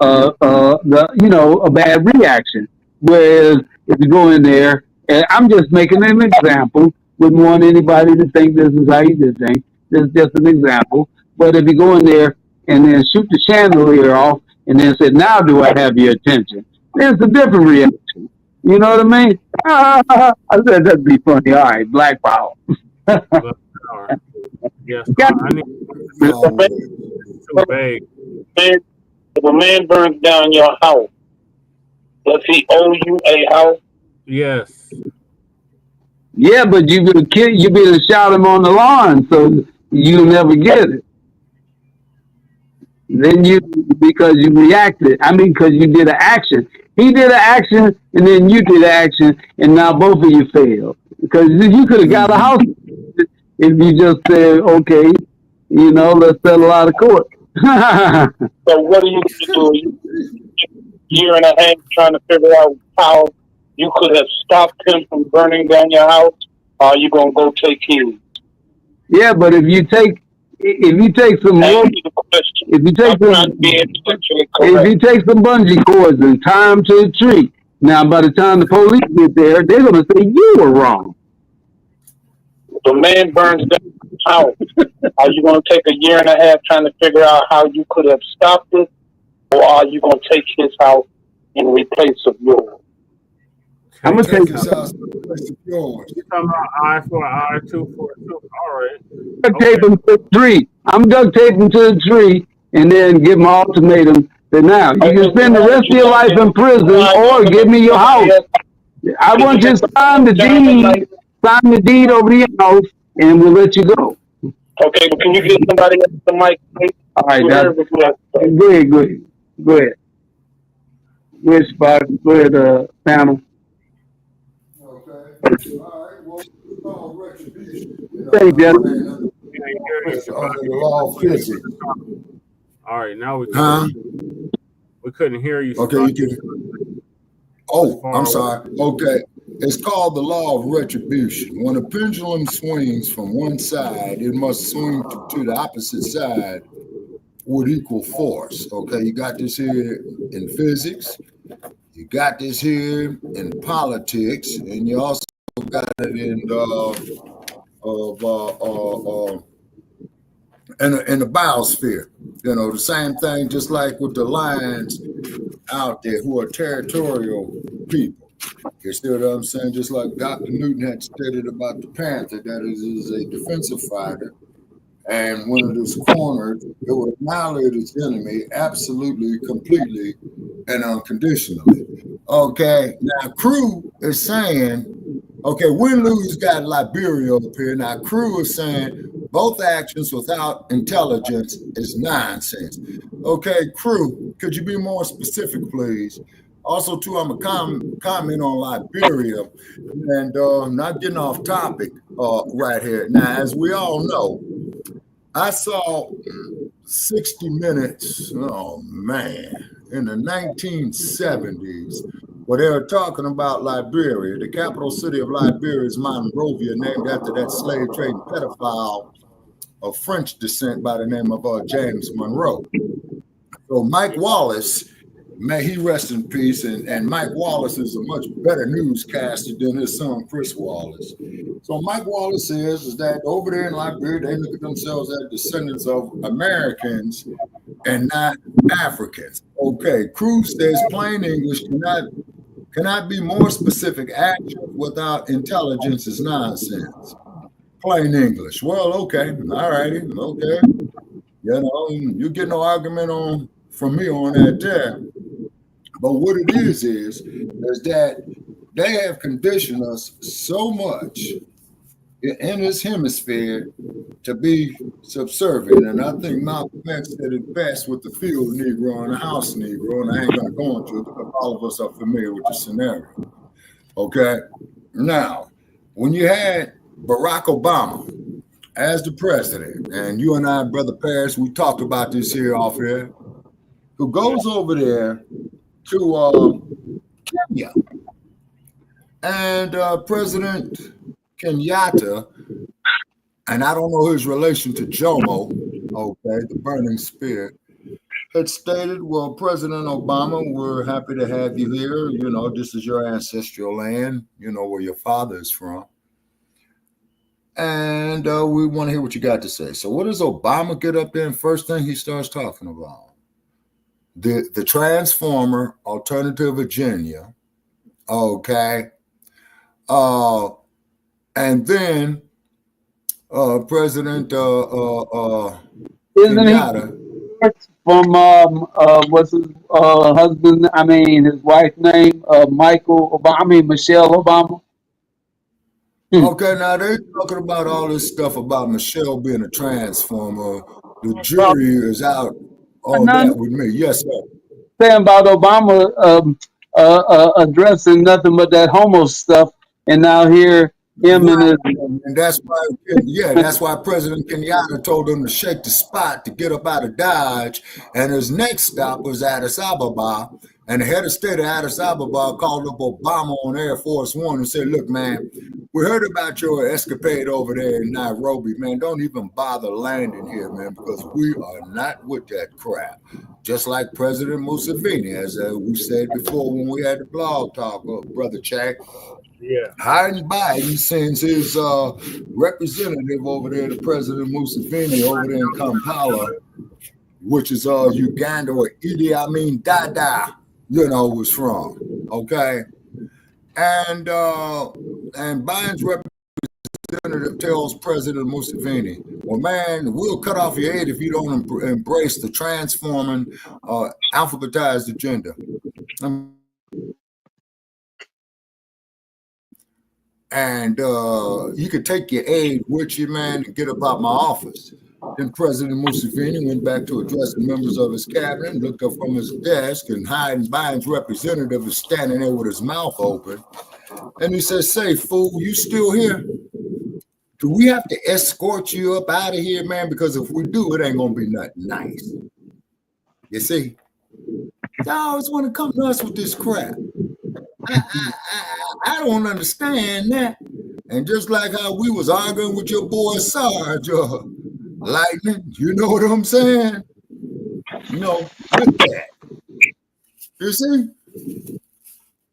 a bad reaction. Whereas if you go in there, and I'm just making an example, wouldn't want anybody to think this is how you do things. This is just an example. But if you go in there and then shoot the chandelier off and then say, now do I have your attention? Then it's a different reaction. You know what I mean? I said that'd be funny. All right, Black Power. Yes, I need too vague. If a man burns down your house, does he owe you a house? Yes. Yeah, but you better shout him on the lawn, so you never get it. Then because you reacted. I mean, because you did an action. He did an action, and then you did an action, and now both of you failed. Because you could have got a house if you just said, okay, let's settle out of court. So what are you going to do? Year and a half trying to figure out how you could have stopped him from burning down your house, or are you gonna go take his? Yeah, but if you take some rope, if you take some bungee cords and tie them to a tree, now by the time the police get there, they're gonna say you were wrong. The man burns down his house. Are you gonna take a year and a half trying to figure out how you could have stopped it? Or are you going to take his house in replace of yours? I'm going to take his house in replace of yours. You're talking about eye for an eye, tooth for a tooth. All right. Duct tape him to the tree. I'm duct taping to the tree and then give him an ultimatum that now you can spend the rest of your life in prison or give me your house. I want you to sign the deed over your house and we'll let you go. Okay, but can you get somebody else the mic, please? All right, go ahead. Go ahead, Spot. Go ahead, panel. Okay. All right. Well, retribution. Hey, gentlemen. The law of physics. All right, now we couldn't hear you. Okay, you can. Oh, I'm sorry. Okay. It's called the law of retribution. When a pendulum swings from one side, it must swing to the opposite side with equal force. Okay, you got this here in physics, you got this here in politics, and you also got it in the biosphere. The same thing, just like with the lions out there who are territorial people. You see what I'm saying? Just like Dr. Newton had stated about the panther, that is a defensive fighter. And when it is cornered, it will annihilate its enemy absolutely, completely, and unconditionally. Okay, now Crew is saying, okay, win-lose got Liberia up here. Now Crew is saying both actions without intelligence is nonsense. Okay, Crew, could you be more specific, please? Also, too, I'm gonna comment on Liberia, and not getting off topic right here. Now, as we all know, I saw 60 Minutes, oh man, in the 1970s, where they were talking about Liberia. The capital city of Liberia is Monrovia, named after that slave trading pedophile of French descent by the name of James Monroe. So Mike Wallace, may he rest in peace, and Mike Wallace is a much better newscaster than his son Chris Wallace. So Mike Wallace says is that over there in Liberia, they look at themselves as descendants of Americans and not Africans. Okay, Cruz says plain English cannot be more specific. Action without intelligence is nonsense. Plain English. Well, okay, all righty, okay. You get no argument from me on that there. But what it is that they have conditioned us so much in this hemisphere to be subservient. And I think Malcolm X said it best with the field Negro and the house Negro, and I ain't going to go into it because all of us are familiar with the scenario. Okay? Now, when you had Barack Obama as the president, and you and I, Brother Paris, we talked about this here off here, who goes over there to Kenya, and President Kenyatta, and I don't know his relation to Jomo, okay, the burning spirit, had stated, well, President Obama, we're happy to have you here. You know, this is your ancestral land, you know, where your father is from. And we want to hear what you got to say. So what does Obama get up there and first thing he starts talking about? The Transformer Alternative Virginia, okay? And then President Kenyatta. From what's his husband? I mean, his wife's name, Michael Obama. I mean, Michelle Obama. Okay, now they're talking about all this stuff about Michelle being a transformer. The jury is out on that with me. Yes, sir. Saying about Obama addressing nothing but that homo stuff, and now here him and his. And that's why, yeah, that's why President Kenyatta told him to shake the spot to get up out of Dodge. And his next stop was Addis Ababa. And the head of state of Addis Ababa called up Obama on Air Force One and said, look, man, we heard about your escapade over there in Nairobi, man. Don't even bother landing here, man, because we are not with that crap. Just like President Museveni, as we said before when we had the blog talk, Brother Chad. Yeah. Biden sends his representative over there to President Museveni over there in Kampala, which is Uganda, where Idi Amin Dada, you know, was from. Okay. And Biden's representative tells President Museveni, well, man, we'll cut off your aid if you don't embrace the transforming alphabetized agenda. And you could take your aid with you, man, and get up out my office. Then President Museveni went back to address the members of his cabinet, looked up from his desk, and Biden's representative is standing there with his mouth open. And he says, say, fool, you still here? Do we have to escort you up out of here, man? Because if we do, it ain't going to be nothing nice. You see? They always want to come to us with this crap. I don't understand that. And just like how we was arguing with your boy Sarge, Lightning, you know what I'm saying? You know, with that. You see?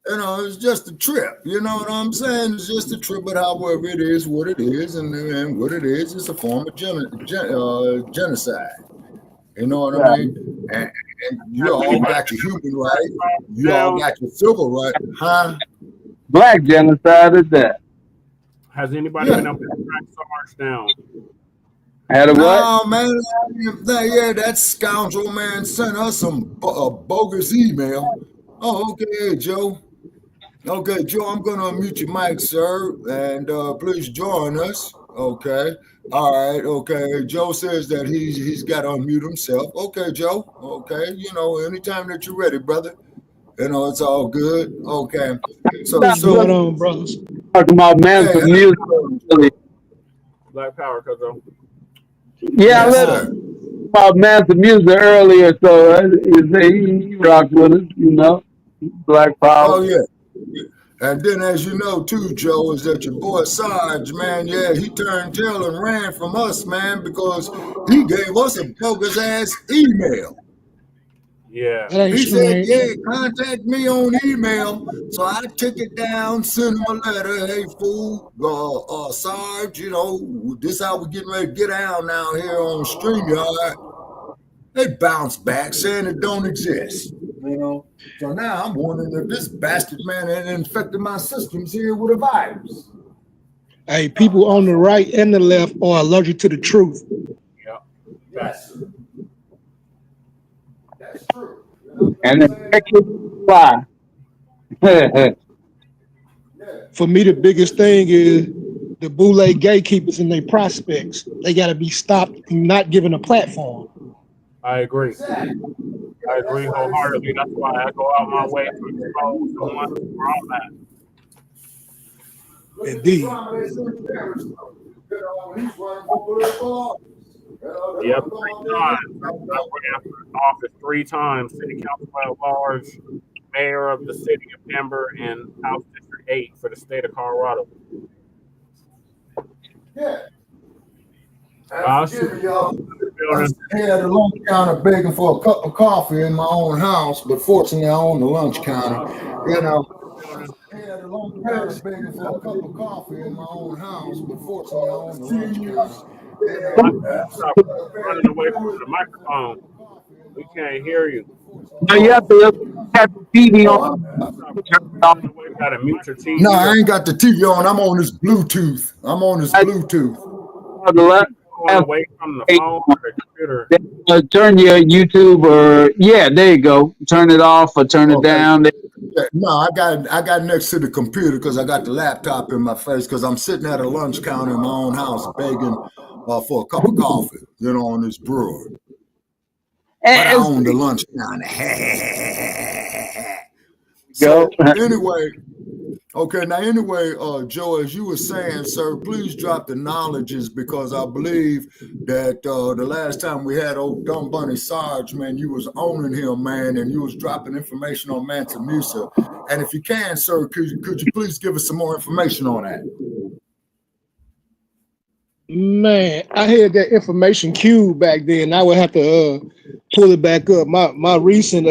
You know, it's just a trip. You know what I'm saying? It's just a trip, but however it is what it is, and what it is a form of genocide. You know what I mean? And you all got your human rights. You all got your civil rights. Huh? Black genocide is that. Has anybody been up there to track Sarge down? Had a what? No, man. Yeah, that scoundrel, man, sent us some bogus email. Oh, okay, Joe. Okay, Joe, I'm going to unmute your mic, sir, and please join us. Okay. All right. Okay. Joe says that he's got to unmute himself. Okay, Joe. Okay. You know, anytime that you're ready, brother. You know, it's all good. Okay. So going on, brothers? Talking about Manson music. Black Power, Cuzzo. Yeah, yes, about Manson music earlier, so he rocked with us, you know. Black Power. Oh, yeah. And then, as you know, too, Joe, is that your boy Sarge, man, yeah, he turned tail and ran from us, man, because he gave us a bogus-ass email. Yeah. He said, yeah, contact me on email. So I took it down, sent him a letter. Hey, fool, Sarge, you know, this how we're getting ready to get out now here on StreamYard. They bounced back saying it don't exist. You know, so now I'm wondering if this bastard man had infected my systems here with a virus. Hey, people on the right and the left are allergic to the truth. Yeah. Yes. That's true. And the fly. For me, the biggest thing is the boule gatekeepers and their prospects. They got to be stopped and not given a platform. I agree. I agree wholeheartedly. That's why I go out my way to expose someone for all that. Indeed. Yep, 3 times. I ran for office 3 times. City council at large, mayor of the city of Denver, and House District 8 for the state of Colorado. Yeah. I'll Forgive me, y'all. I had a lunch counter begging for a cup of coffee in my own house, but fortunately I own the lunch counter. You know, I had a lunch counter begging for a cup of coffee in my own house, but fortunately I own the lunch counter. Stop running away from the microphone. We can't hear you. Now you have to have the TV on. You gotta mute your TV. No, I ain't got the TV on. I'm on this Bluetooth. Going away from the phone or the computer. Turn your YouTube or there you go. Turn it off or turn it down. No, I got next to the computer because I got the laptop in my face because I'm sitting at a lunch counter in my own house begging for a cup of coffee, on this brewer. But I own the lunch counter. So anyway, Joe, as you were saying, sir, please drop the knowledges because I believe that the last time we had old Dumb Bunny Sarge, man, you was owning him, man, and you was dropping information on Mansa Musa. And if you can, sir, could you please give us some more information on that? Man, I had that information queued back then. I would have to pull it back up. My recent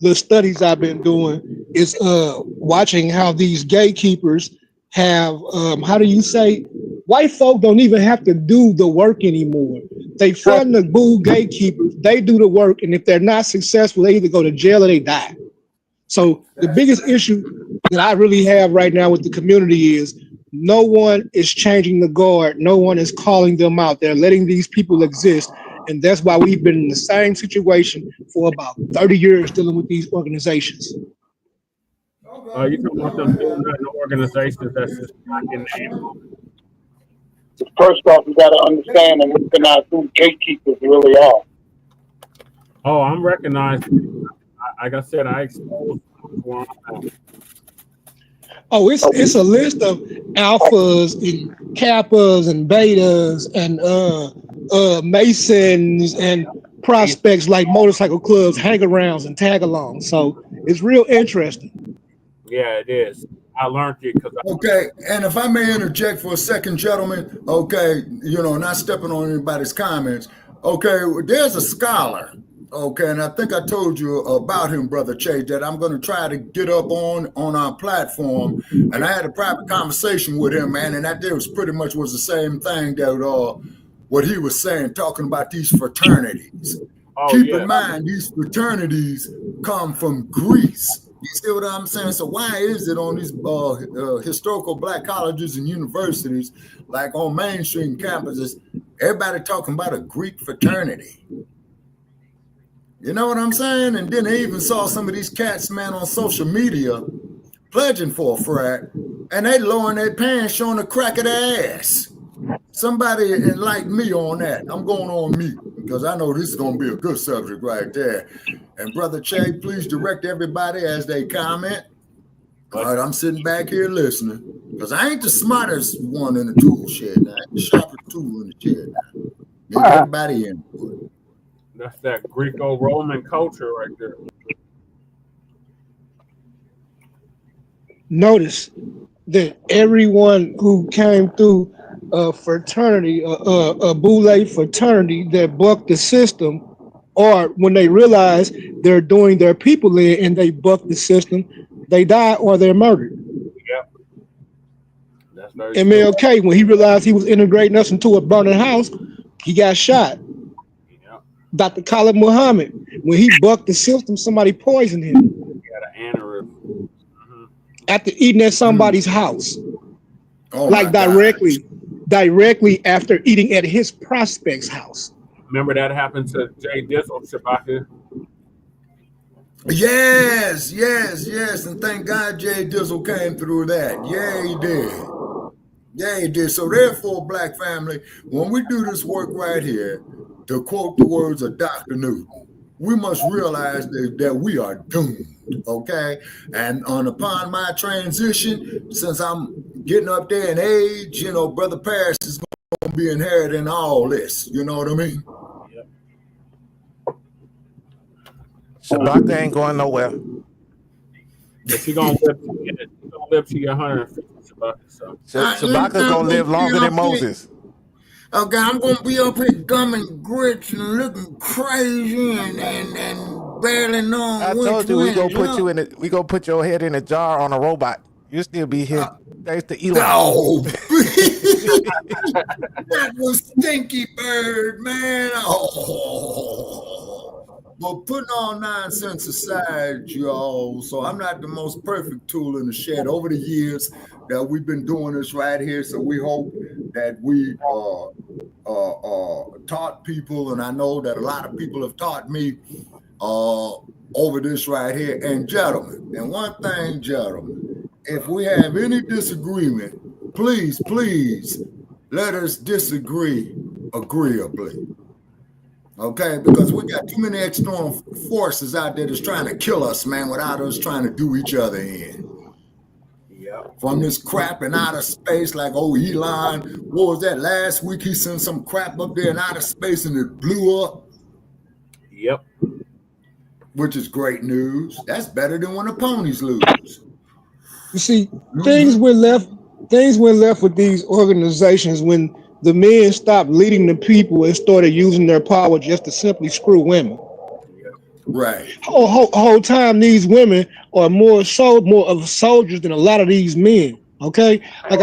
the studies I've been doing is watching how these gatekeepers have how do you say white folk don't even have to do the work anymore. They fund the boo gatekeepers, they do the work, and if they're not successful, they either go to jail or they die. So the biggest issue that I really have right now with the community is no one is changing the guard. No one is calling them out. They're letting these people exist. And that's why we've been in the same situation for about 30 years dealing with these organizations. You talking about them organizations that's just not in the name? First off, you got to understand and recognize who gatekeepers really are. Oh, I'm recognizing. Like I said, I exposed them. Oh, it's a list of alphas and kappas and betas and masons and prospects like motorcycle clubs, hang-arounds, and tag-alongs. So it's real interesting. Yeah, it is. I learned it because. Okay, and if I may interject for a second, gentlemen. Okay, not stepping on anybody's comments. Okay, there's a scholar. Okay, and I think I told you about him, Brother Che, that I'm going to try to get up on our platform. And I had a private conversation with him, man, and that was pretty much was the same thing that what he was saying, talking about these fraternities. Keep in mind, these fraternities come from Greece. You see what I'm saying? So why is it on these historical Black colleges and universities, like on mainstream campuses, everybody talking about a Greek fraternity? You know what I'm saying? And then they even saw some of these cats, man, on social media pledging for a frat, and they lowering their pants, showing the crack of their ass. Somebody enlighten me on that. I'm going on mute because I know this is going to be a good subject right there. And Brother Che, please direct everybody as they comment. All right, I'm sitting back here listening because I ain't the smartest one in the tool shed now. I ain't the sharpest tool in the shed now. Get everybody in. That's that Greco-Roman culture right there. Notice that everyone who came through a fraternity, a Boule fraternity that bucked the system, or when they realize they're doing their people in and they buck the system, they die or they're murdered. Yep. That's very MLK, when he realized he was integrating us into a burning house, he got shot. Dr. Khalid Muhammad, when he bucked the system, somebody poisoned him. He had an aneurysm. Mm-hmm. After eating at somebody's house. Like directly after eating at his prospect's house. Remember that happened to Jay Dizzle, Shabaka? Yes. And thank God Jay Dizzle came through that. Yeah, he did. Yeah, he did. So therefore, Black family, when we do this work right here, to quote the words of Dr. Newton, we must realize that we are doomed, okay? And upon my transition, since I'm getting up there in age, you know, Brother Paris is going to be inheriting all this. You know what I mean? Shabaka ain't going nowhere. But she gonna live to your 150, Shabaka. So Shabaka's gonna live longer than Moses. Okay, I'm gonna be up here gumming grits and looking crazy and barely knowing. I told you we gonna put your head in a jar on a robot. You still be here thanks to Elon. No, that was Stinky Bird, man. But putting all nonsense aside, y'all, so I'm not the most perfect tool in the shed. Over the years that we've been doing this right here, so we hope that we taught people, and I know that a lot of people have taught me over this right here. And gentlemen, and one thing, gentlemen, if we have any disagreement, please let us disagree agreeably. Okay, because we got too many external forces out there that's trying to kill us, man, without us trying to do each other in. Yeah. From this crap in outer space, like Elon, what was that last week? He sent some crap up there in outer space and it blew up. Yep. Which is great news. That's better than when the ponies lose. You see, things went left with these organizations when the men stopped leading the people and started using their power just to simply screw women. Right. Whole time these women are more of soldiers than a lot of these men. Okay, like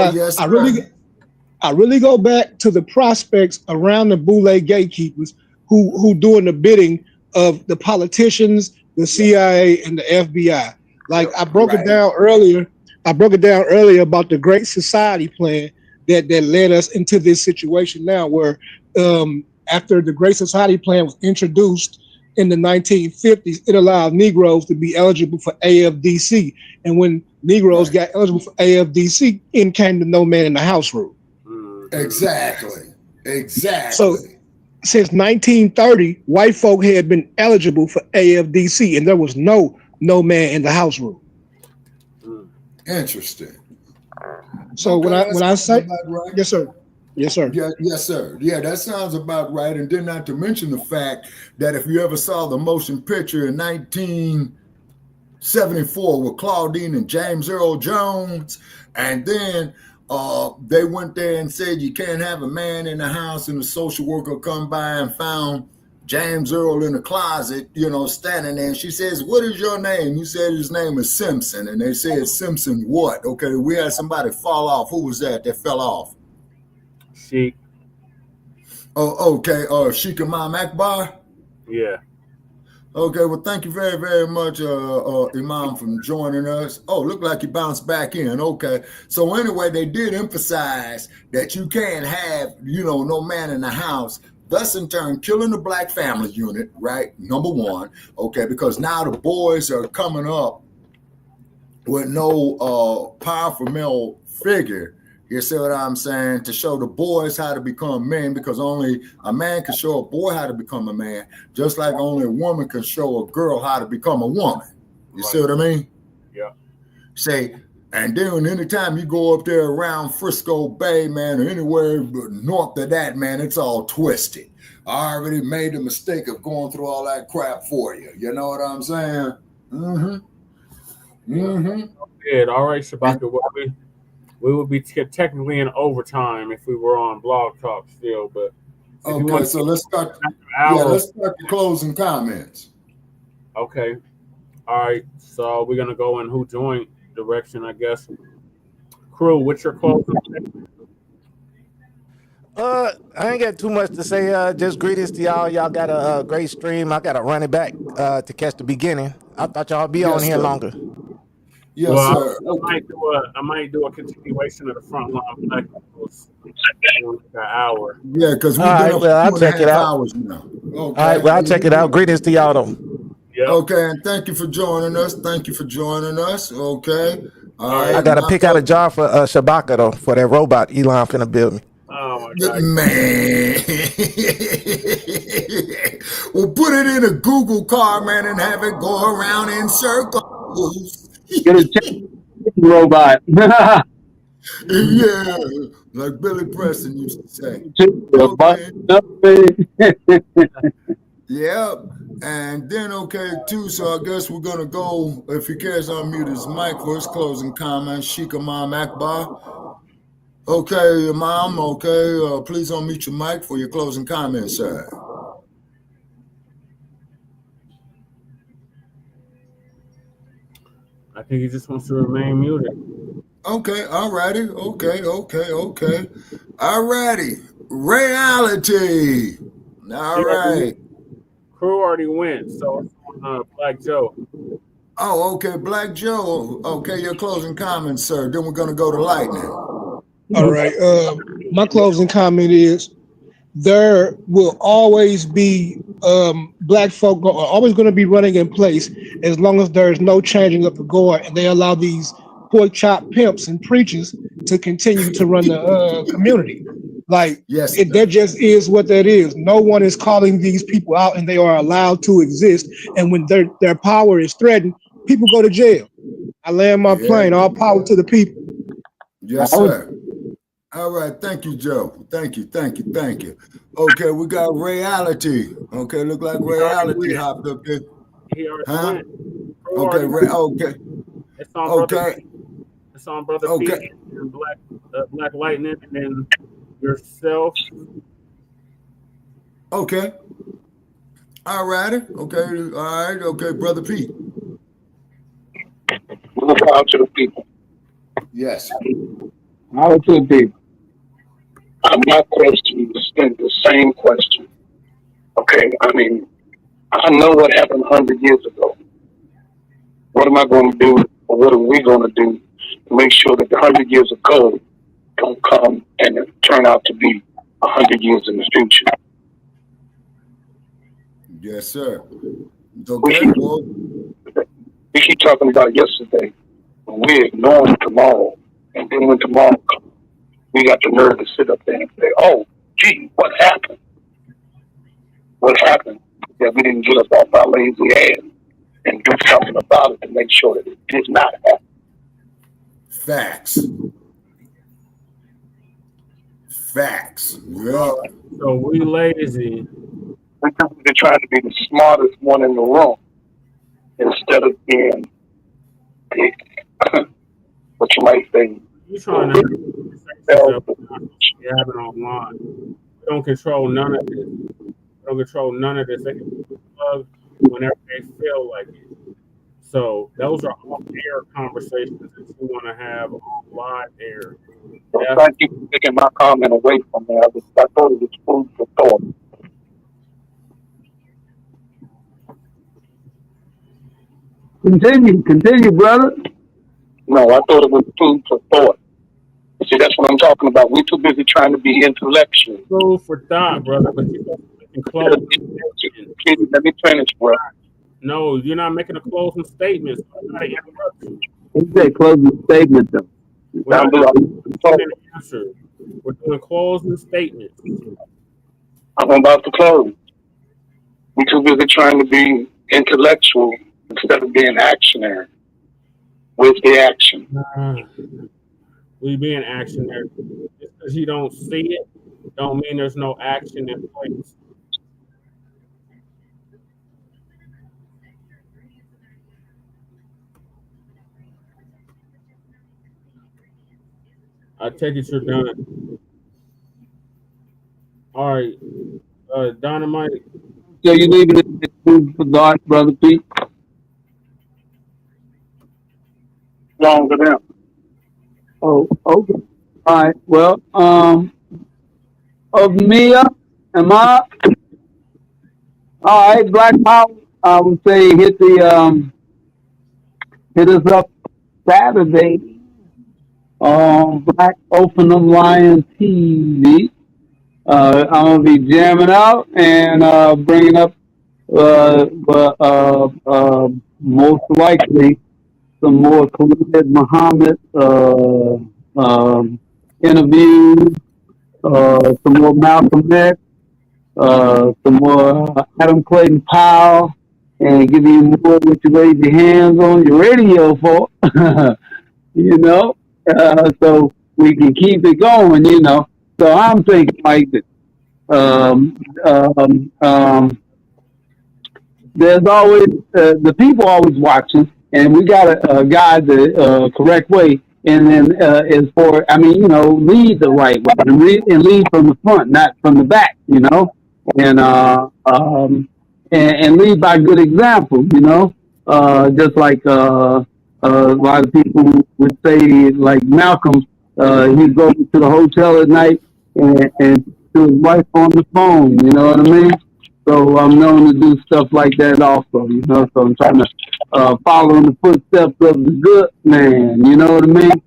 I really go back to the prospects around the Boule gatekeepers who doing the bidding of the politicians, the CIA, and the FBI. Like I broke it down earlier. I broke it down earlier about the Great Society plan that led us into this situation now, where after the Great Society plan was introduced in the 1950s, it allowed Negroes to be eligible for AFDC. And when Negroes got eligible for AFDC, in came the no man in the house rule. Exactly. So since 1930, white folk had been eligible for AFDC, and there was no man in the house rule. Interesting. So okay, when I say, right. Yes, sir. Yes, sir. Yeah, yes, sir. Yeah, that sounds about right. And then not to mention the fact that if you ever saw the motion picture in 1974 with Claudine and James Earl Jones, and then they went there and said you can't have a man in the house, and the social worker come by and found James Earl in the closet, you know, standing there. And she says, "What is your name?" He said his name is Simpson. And they said, "Simpson what?" Okay, we had somebody fall off. Who was that fell off? Sheik. Oh, okay. Sheik Imam Akbar? Yeah. Okay, well, thank you very, very much, Imam, for joining us. Oh, look like you bounced back in. Okay. So anyway, they did emphasize that you can't have, you know, no man in the house, thus in turn killing the Black family unit, right? Number one. Okay, because now the boys are coming up with no powerful male figure. You see what I'm saying? To show the boys how to become men, because only a man can show a boy how to become a man, just like only a woman can show a girl how to become a woman. You see what I mean? Yeah. Say, and then anytime you go up there around Frisco Bay, man, or anywhere north of that, man, it's all twisted. I already made the mistake of going through all that crap for you. You know what I'm saying? Good. All right, Shabaka. We would be technically in overtime if we were on Blog Talk still, but okay. So let's start. Let's start the closing comments. Okay. All right. So we're gonna go in who joined direction, I guess. Crew, what's your closing? I ain't got too much to say. Just greetings to y'all. Y'all got a great stream. I got to run it back to catch the beginning. I thought y'all would be on here longer. Yes, well, sir. I might do a continuation of the front line Black News in an hour. Yeah, because we've been up I'll 2.5 check it out. hours now. Okay. All right, well, I'll check it out. Greetings to y'all, though. Yep. Okay, and thank you for joining us. Okay. All right. I got to pick out a jar for Shabaka, though, for that robot Elon finna build me. Oh, my God. Man. We'll put it in a Google car, man, and have it go around in circles. Get a robot. Yeah, like Billy Preston used to say. Yeah, and then too. So I guess we're gonna go. If he cares, unmute his mic for his closing comments. Sheikh Imam Akbar. Okay, Imam. Okay, please unmute your mic for your closing comments, sir. I think he just wants to remain muted. Okay, all righty. Okay. All righty. Reality. All right. Crew already went, so it's on Black Joe. Oh, okay, Black Joe. Okay, your closing comments, sir. Then we're gonna go to Lightning. All right. My closing comment is there will always be black folk are always going to be running in place as long as there's no changing of the guard and they allow these pork chop pimps and preachers to continue to run the community. Like, that just is what that is. No one is calling these people out, and they are allowed to exist. And when their power is threatened, people go to jail. I land my plane. All power to the people. Yes, sir. All right. Thank you, Joe. Thank you. Okay, we got Reality. Okay, look like Reality hopped up there. He already went. Okay. It's on Brother Pete. It's on Brother Pete and Black Lightning, and then yourself. Okay. All righty. Okay. All right. Okay, Brother Pete. More power to the people. Yes. Power to the people. My question is the same question. Okay, I mean, I know what happened 100 years ago. What am I going to do, or what are we going to do to make sure that the 100 years ago don't come and turn out to be 100 years in the future? Yes, sir. Okay, we keep talking about yesterday. We're ignoring tomorrow. And then when tomorrow comes, we got the nerve to sit up there and say, oh, gee, what happened? What happened that we didn't get up off our lazy ass and do something about it to make sure that it did not happen? Facts. Yeah. So we lazy. They're trying to be the smartest one in the room instead of being what you might say. You trying to say it online. We don't control none of this. They can plug whenever they feel like it. So those are off-air conversations that you want to have on live air. Thank you for taking my comment away from there. I thought it was food for thought. Continue, brother. No, I thought it was food for thought. See, that's what I'm talking about. We're too busy trying to be intellectual. Food for thought, brother. But you're making closing statements. Let me finish, bro. No, you're not making a closing statement. So I'm not interrupting. He said closing statement, though. We're doing closing statements. I'm about to close. We're too busy trying to be intellectual instead of being actionary. Where's the action? We being actionary. Just because you don't see it, don't mean there's no action in place. I take it you're done. All right, Dynamite. So you leaving it food for thought, Brother Pete? Wrong with them. Oh, okay. All right. Well, of Mia, am I? All right, Black Power. I would say hit us up Saturday on Black Open Lion TV. I'm gonna be jamming out and bringing up most likely some more Khalid Muhammad interviews, some more Malcolm X, some more Adam Clayton Powell, and give you more what you raise your hands on your radio for. You know, so we can keep it going, you know. So I'm thinking like this. Um, um, um, there's always the people always watching, and we got to guide the correct way. And then is for, I mean, you know, lead the right way and lead from the front, not from the back, you know, and and lead by good example, you know, just like a lot of people would say, like Malcolm, he'd go to the hotel at night and to his wife on the phone, you know what I mean? So I'm known to do stuff like that also, you know. So I'm trying to follow in the footsteps of the good man, you know what I mean?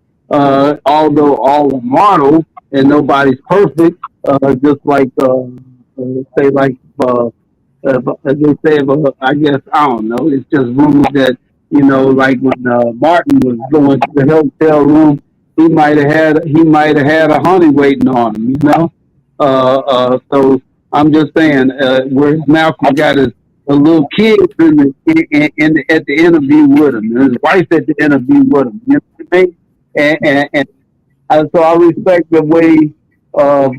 Although all are mortal and nobody's perfect, just like say like as they say, I guess I don't know. It's just rumors that you know, like when Martin was going to the hotel room, he might have had a honey waiting on him, you know. So I'm just saying, where Malcolm got a little kid at the interview with him, and his wife at the interview with him. You know what I mean? And so I respect the way of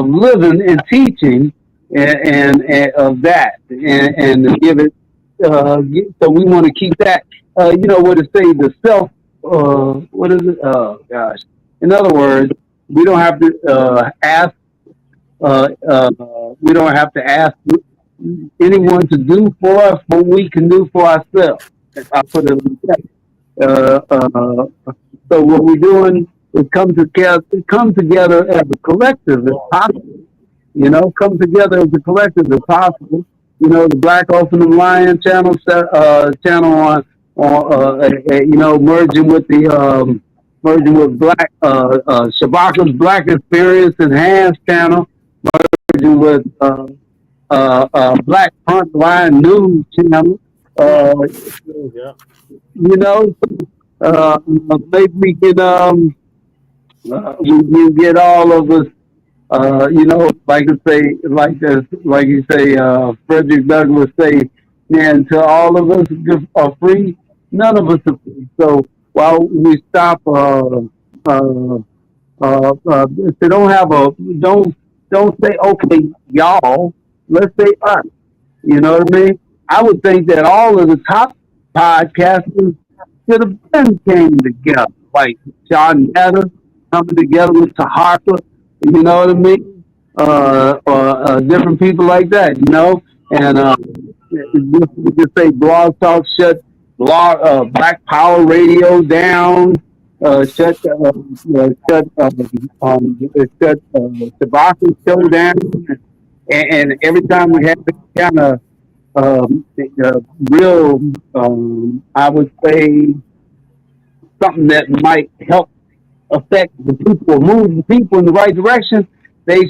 living and teaching and of that, and to give it. So we want to keep that. You know what it say? The self. What is it? Oh gosh. In other words, we don't have to ask uh, uh, we don't have to ask anyone to do for us what we can do for ourselves. If I put it like that. So what we're doing is come together as a collective as possible. You know, come together as a collective as possible. You know, the Black Orphan and Lion channel you know, merging with Shabaka'S Black Experience Enhanced channel, merging with Black Frontline News channel. Yeah. You know, maybe we can get all of us. You know, like I say, like you say, Frederick Douglass say, man, until all of us are free, none of us are free. So while we stop, if they don't have don't say okay, y'all. Let's say us. You know what I mean? I would think that all of the top podcasters should have been came together, like John Netta coming together with Taharka. You know what I mean? Different people like that. You know, and we just say Blog Talk Black Power Radio down. Shut Tobacco show down, and every time we have this kind of real, I would say something that might help affect the people, move the people in the right direction. They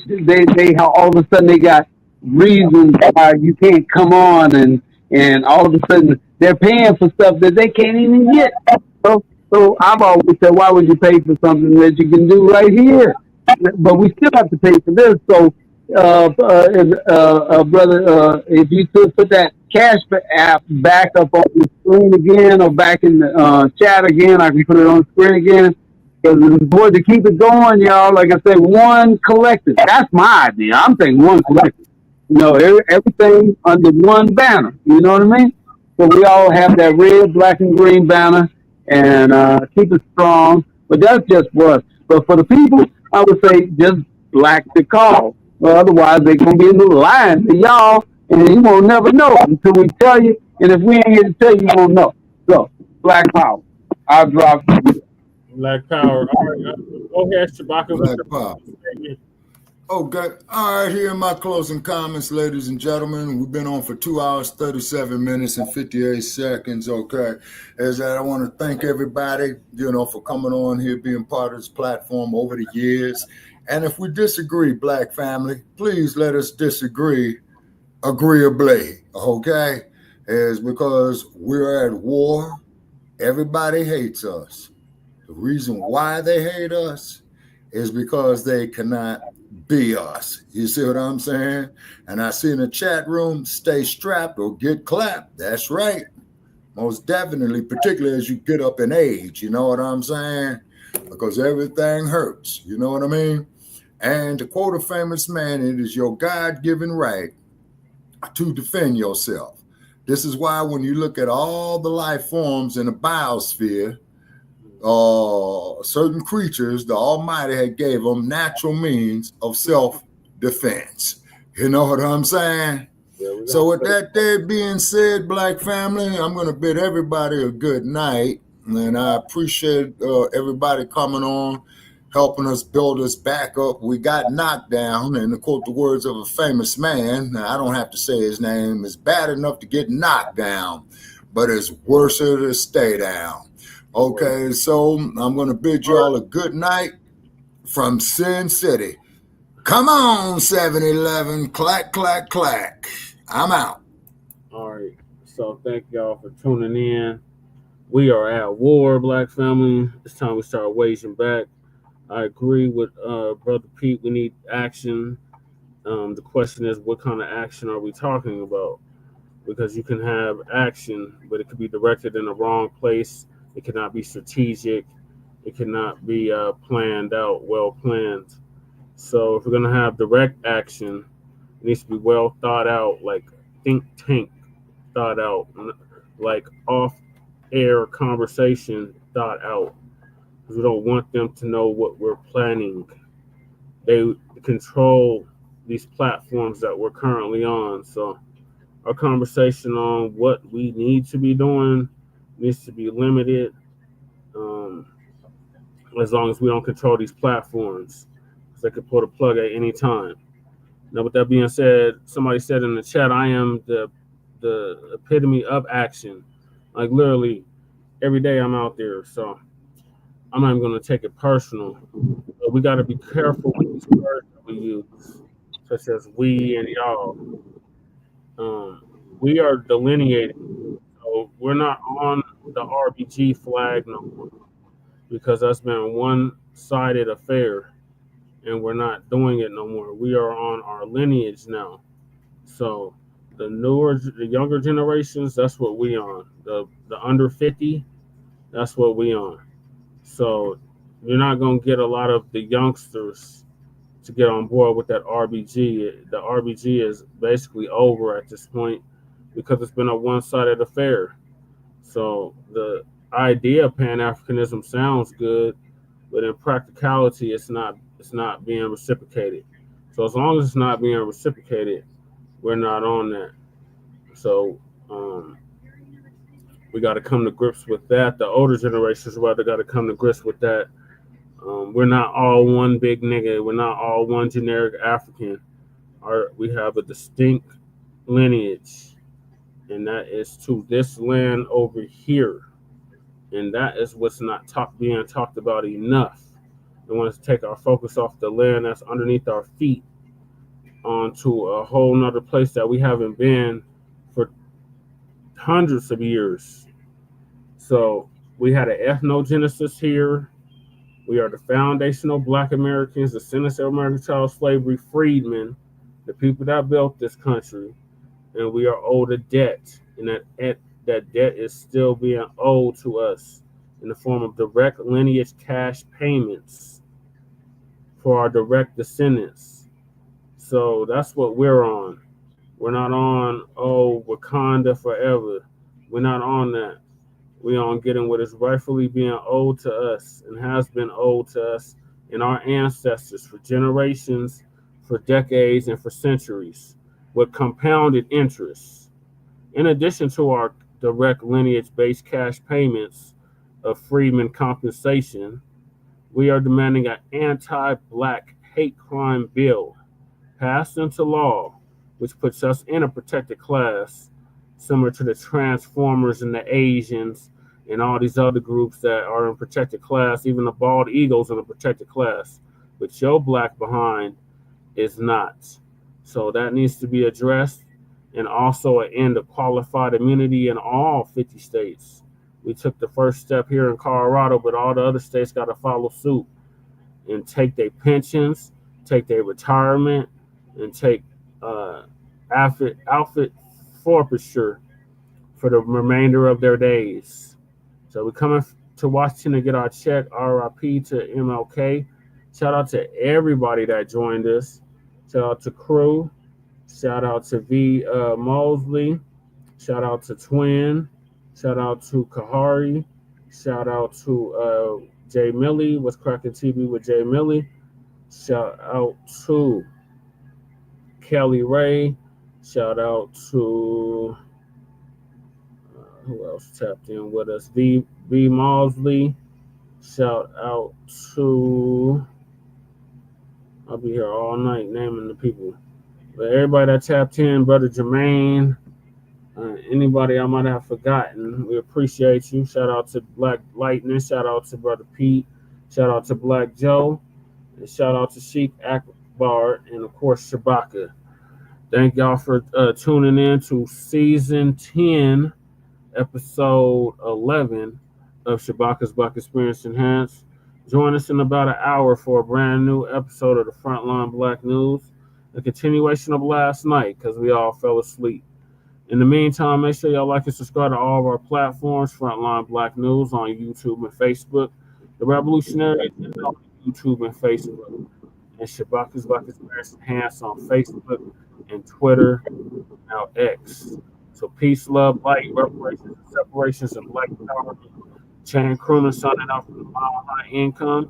all of a sudden they got reasons why you can't come on, and all of a sudden they're paying for stuff that they can't even get. So I've always said, why would you pay for something that you can do right here? But we still have to pay for this. So, brother, if you could put that cash app back up on the screen again, or back in the chat again, I can put it on the screen again. Because it's important to keep it going, y'all. Like I said, one collective. That's my idea. I'm thinking one collective. You know, everything under one banner. You know what I mean? So we all have that red, black, and green banner, and keep it strong. But that's just for us. But for the people, I would say just black the call. Well, otherwise, they're going to be in the line to y'all, and you won't never know until we tell you. And if we ain't here to tell you, you won't know. So, Black Power. I'll drop. Black Power. All right, go ahead, Shabaka. Black Power. Okay. All right, here are my closing comments, ladies and gentlemen. We've been on for 2 hours, 37 minutes, and 58 seconds. Okay. As I want to thank everybody, you know, for coming on here, being part of this platform over the years. And if we disagree, Black family, please let us disagree agreeably. Okay. Is because we're at war. Everybody hates us. The reason why they hate us is because they cannot be us. You see what I'm saying? And I see in the chat room, stay strapped or get clapped. That's right. Most definitely, particularly as you get up in age. You know what I'm saying? because everything hurts. You know what I mean? And to quote a famous man, it is your God-given right to defend yourself. This is why when you look at all the life forms in the biosphere, certain creatures, the Almighty had gave them natural means of self-defense. You know what I'm saying? So with that being said, Black family, I'm going to bid everybody a good night. And I appreciate everybody coming on, helping us build us back up. We got knocked down, and to quote the words of a famous man, I don't have to say his name, it's bad enough to get knocked down, but it's worse to stay down. Okay, so I'm going to bid you all a good night from Sin City. Come on, 7-Eleven, clack, clack, clack. I'm out. All right. So thank y'all for tuning in. We are at war, Black family. It's time we start waging back. I agree with Brother Pete. We need action. The question is, what kind of action are we talking about? Because you can have action, but it could be directed in the wrong place. It cannot be strategic. It cannot be planned out, well planned. So if we're going to have direct action, it needs to be well thought out, like think tank thought out, like off-air conversation thought out. We don't want them to know what we're planning. They control these platforms that we're currently on. So our conversation on what we need to be doing needs to be limited, as long as we don't control these platforms. Because they could pull the plug at any time. Now, with that being said, somebody said in the chat, I am the epitome of action. Like literally every day I'm out there. So I'm not even going to take it personal. But we got to be careful with these words that we use, such as we and y'all. We are delineating. So we're not on the RBG flag no more, because that's been a one-sided affair, and we're not doing it no more. We are on our lineage now. So the younger generations, that's what we on. The under 50, that's what we on. So you're not gonna get a lot of the youngsters to get on board with that RBG. The RBG is basically over at this point because it's been a one-sided affair. So the idea of Pan-Africanism sounds good, but in practicality, it's not being reciprocated. So as long as it's not being reciprocated, we're not on that. So we got to come to grips with that. The older generations rather got to come to grips with that. We're not all one big nigga. We're not all one generic African. We have a distinct lineage, and that is to this land over here. And that is what's not being talked about enough. We want to take our focus off the land that's underneath our feet onto a whole nother place that we haven't been for hundreds of years. So we had an ethnogenesis here. We are the foundational Black Americans, the descendants of American child slavery freedmen, the people that built this country, and we are owed a debt, and that debt is still being owed to us in the form of direct lineage cash payments for our direct descendants. So that's what we're on. We're not on, Wakanda forever. We're not on that. We're on getting what is rightfully being owed to us and has been owed to us and our ancestors for generations, for decades, and for centuries, with compounded interest. In addition to our direct lineage-based cash payments of freedmen compensation, we are demanding an anti-Black hate crime bill passed into law, which puts us in a protected class, similar to the Transformers and the Asians and all these other groups that are in protected class. Even the bald eagles in a protected class, but your Black behind is not. So that needs to be addressed, and also an end of qualified immunity in all 50 states. We took the first step here in Colorado, but all the other states got to follow suit and take their pensions, take their retirement, and take outfit forfeiture for the remainder of their days. So we're coming to Washington to get our check. RIP to MLK. Shout out to everybody that joined us. Shout out to Crew. Shout out to V Mosley. Shout out to Twin. Shout out to Kahari. Shout out to Jay Millie. What's Cracking TV with Jay Millie. Shout out to Kelly Ray. Shout out to who else tapped in with us? V Mosley. Shout out to, I'll be here all night naming the people. But everybody that tapped in, Brother Jermaine, anybody I might have forgotten, we appreciate you. Shout out to Black Lightning. Shout out to Brother Pete. Shout out to Black Joe. And shout out to Sheik Akbar and, of course, Shabaka. Thank y'all for tuning in to Season 10, Episode 11 of Shabaka'S Black Experience Enhanced. Join us in about an hour for a brand new episode of the Frontline Black News, a continuation of last night because we all fell asleep. In the meantime, make sure y'all like and subscribe to all of our platforms, Frontline Black News on YouTube and Facebook, The Revolutionary on YouTube and Facebook, and Shabaka'S Black Experience Enhanced on Facebook and Twitter, now X. So peace, love, light, reparations, and separations, and black power. Chan Crooner signing out from the Mile High Income,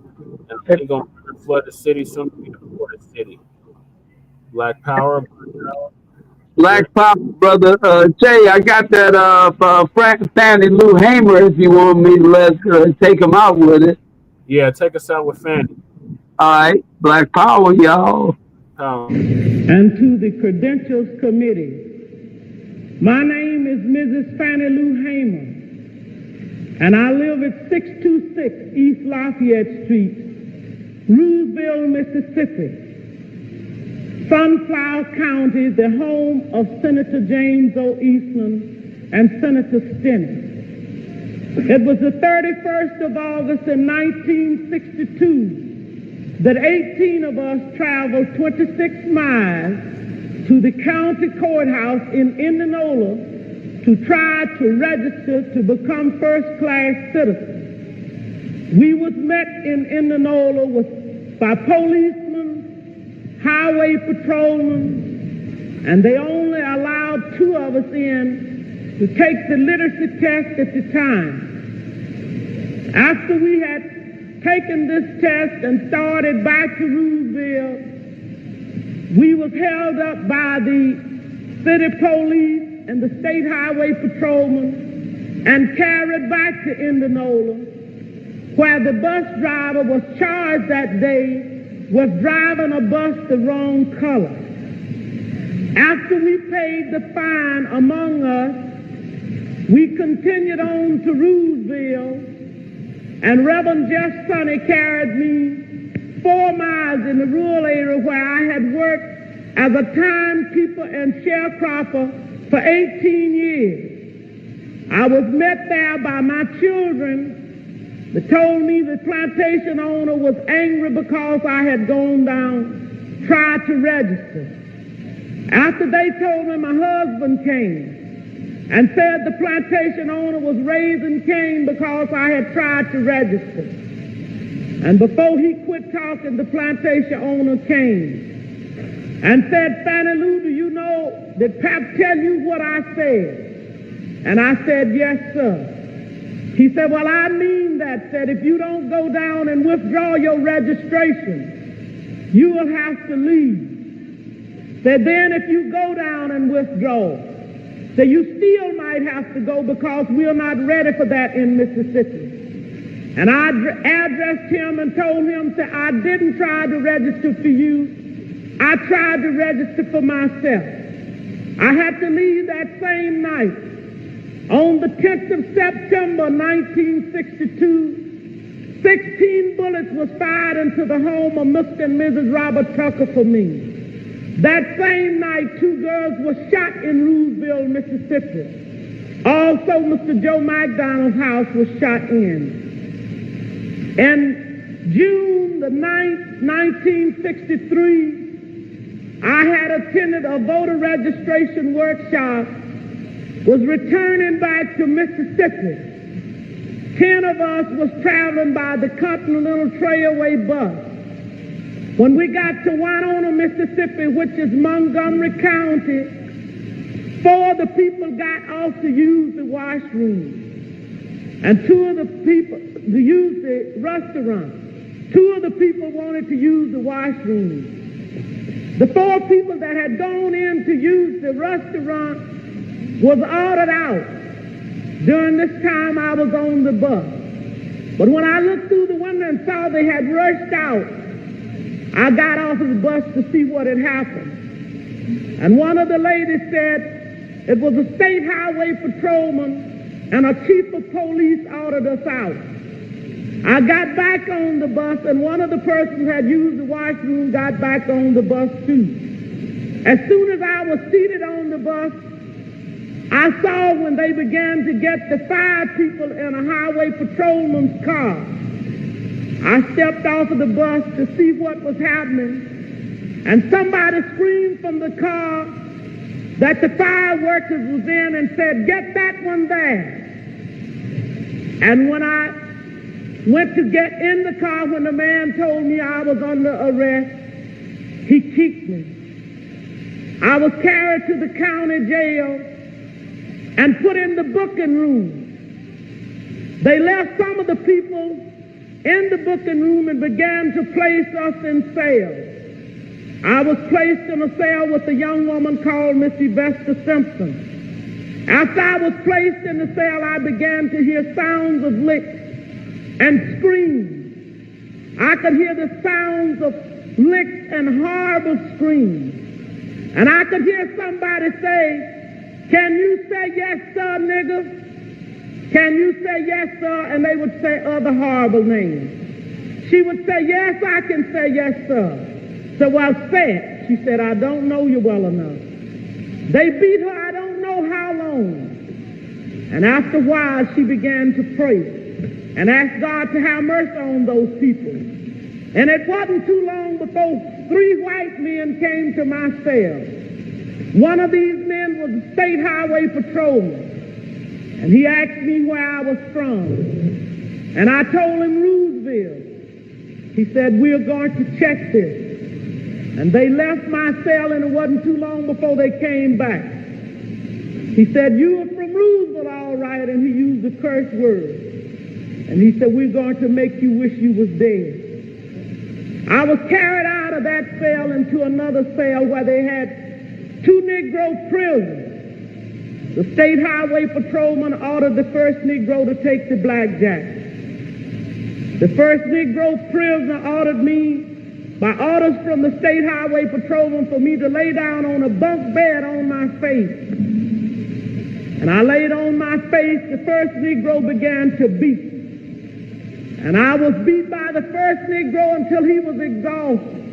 and they're going to flood the city, soon to be the reported city. Black power. Black Power, brother. Jay, I got that Frank Fannie Lou Hamer if you want me to take him out with it. Yeah, take us out with Fannie. All right. Black Power, y'all. Power. And to the Credentials Committee, my name is Mrs. Fannie Lou Hamer, and I live at 626 East Lafayette Street, Rooseville, Mississippi. Sunflower County, the home of Senator James O. Eastland and Senator Stinnett. It was the 31st of August in 1962 that 18 of us traveled 26 miles to the county courthouse in Indianola to try to register to become first-class citizens. We was met in Indianola by policemen, highway patrolmen, and they only allowed 2 of us in to take the literacy test at the time. After we had taken this test and started back to Rooseville, we was held up by the city police and the state highway patrolmen and carried back to Indianola, where the bus driver was charged that day was driving a bus the wrong color. After we paid the fine among us, we continued on to Rooseville, and Reverend Jeff Sonny carried me 4 miles in the rural area where I had worked as a timekeeper and sharecropper for 18 years. I was met there by my children. They told me the plantation owner was angry because I had gone down, tried to register. After they told me, my husband came and said the plantation owner was raising Cain because I had tried to register. And before he quit talking, the plantation owner came and said, Fannie Lou, do you know, did Pap tell you what I said? And I said, yes, sir. He said, well, I mean that, said, if you don't go down and withdraw your registration, you will have to leave. Said, then if you go down and withdraw, said, you still might have to go because we're not ready for that in Mississippi. And I addressed him and told him, said, I didn't try to register for you. I tried to register for myself. I had to leave that same night. On the 10th of September, 1962, 16 bullets was fired into the home of Mr. and Mrs. Robert Tucker for me. That same night, 2 girls were shot in Rooseville, Mississippi. Also, Mr. Joe McDonald's house was shot in. In June the 9th, 1963, I had attended a voter registration workshop, was returning back to Mississippi, 10 of us was traveling by the Continental Trailway bus. When we got to Winona, Mississippi, which is Montgomery County, 4 of the people got off to use the washroom. And 2 of the people to use the restaurant. 2 of the people wanted to use the washroom. The 4 people that had gone in to use the restaurant was ordered out. During this time I was on the bus. But when I looked through the window and saw they had rushed out, I got off of the bus to see what had happened. And one of the ladies said it was a state highway patrolman and a chief of police ordered us out. I got back on the bus, and one of the persons who had used the washroom got back on the bus too. As soon as I was seated on the bus, I saw when they began to get the 5 people in a highway patrolman's car. I stepped off of the bus to see what was happening, and somebody screamed from the car that the fire workers was in and said, "Get that one there." And when I went to get in the car, when the man told me I was under arrest, he kicked me. I was carried to the county jail and put in the booking room. They left some of the people in the booking room and began to place us in cells. I was placed in a cell with a young woman called Miss Vesta Simpson. After I was placed in the cell, I began to hear sounds of licks and screams. I could hear the sounds of licks and horrible screams. And I could hear somebody say, "Can you say yes, sir, nigga? Can you say yes, sir?" And they would say other horrible names. She would say, "Yes, I can say yes, sir." So, "Well, say it." She said, "I don't know you well enough." They beat her I don't know how long. And after a while, she began to pray and ask God to have mercy on those people. And it wasn't too long before 3 white men came to my cell. One of these men was a state highway patrolman. And he asked me where I was from. And I told him Roosevelt. He said, "We're going to check this." And they left my cell, and it wasn't too long before they came back. He said, "You are from Roosevelt, all right," and he used a curse word. And he said, "We're going to make you wish you was dead." I was carried out of that cell into another cell where they had 2 Negro prisoners. The state highway patrolman ordered the first Negro to take the blackjack. The first Negro prisoner ordered me, by orders from the state highway patrolman, for me to lay down on a bunk bed on my face. And I laid on my face. The first Negro began to beat. And I was beat by the first Negro until he was exhausted.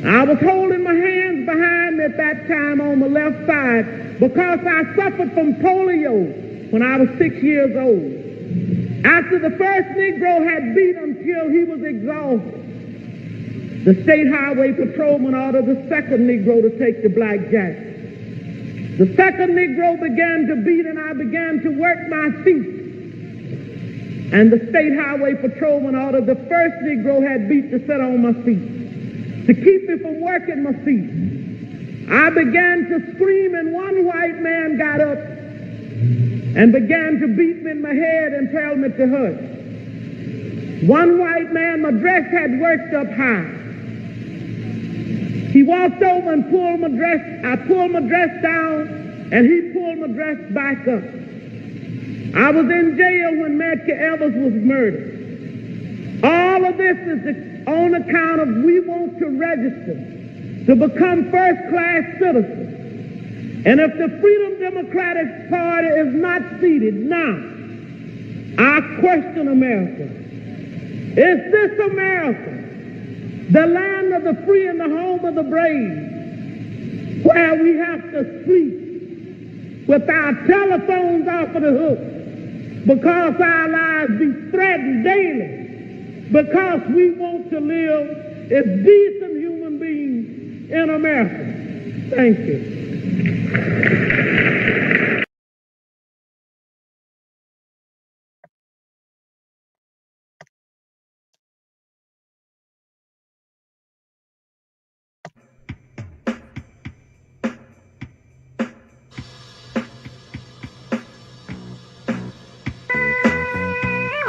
I was holding my hands behind me at that time on the left side because I suffered from polio when I was 6 years old. After the first Negro had beat until he was exhausted, the state highway patrolman ordered the second Negro to take the blackjack. The second Negro began to beat, and I began to work my feet. And the state highway patrolman ordered the first Negro had beat to sit on my feet, to keep me from working my feet. I began to scream, and one white man got up and began to beat me in my head and tell me to hush. One white man, my dress had worked up high. He walked over and pulled my dress. I pulled my dress down, and he pulled my dress back up. I was in jail when Medgar Evers was murdered. All of this is on account of we want to register to become first-class citizens. And if the Freedom Democratic Party is not seated now, I question America. Is this America, the land of the free and the home of the brave, where we have to sleep with our telephones off of the hook because our lives be threatened daily, because we want to live as decent human beings in America? Thank you.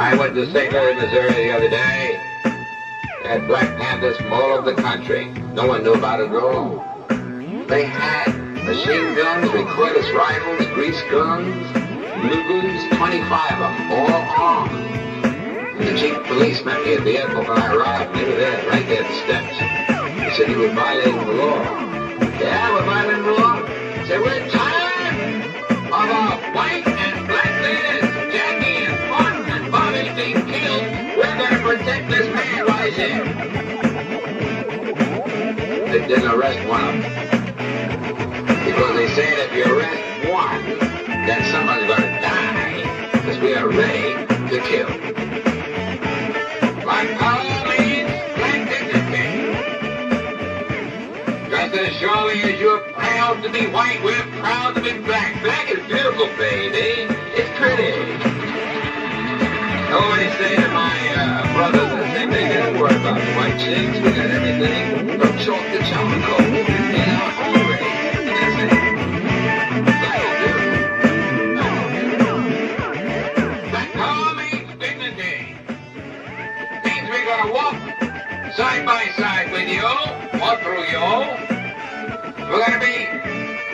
I went to St. Louis, Missouri the other day. Had Black Panthers from all over the country. No one knew about it at all. They had machine guns, recoilless rifles, grease guns, Lugers, 25 of them, all armed. The chief policeman here at the airport when I arrived, they were there, right there at the steps. He said he was violating the law. Yeah, we're violating the law. He said, we're tired of our white and black leaders, Jackie and Martin and Bobby being killed. We're going to protect this man right here. They didn't arrest one of them. Because they said if you arrest one, then someone's going to die. Because we are ready to kill. Black power means black dignity. Just as surely as you're proud to be white, we're proud to be black. Black is beautiful, baby. It's pretty. I always say to my brothers, I say, they don't worry about the white chicks. We got everything from chalk to charcoal in our own race. That's it. Black is beautiful. Black power means dignity. Means we're going to walk side by side with you, or through you. We're going to be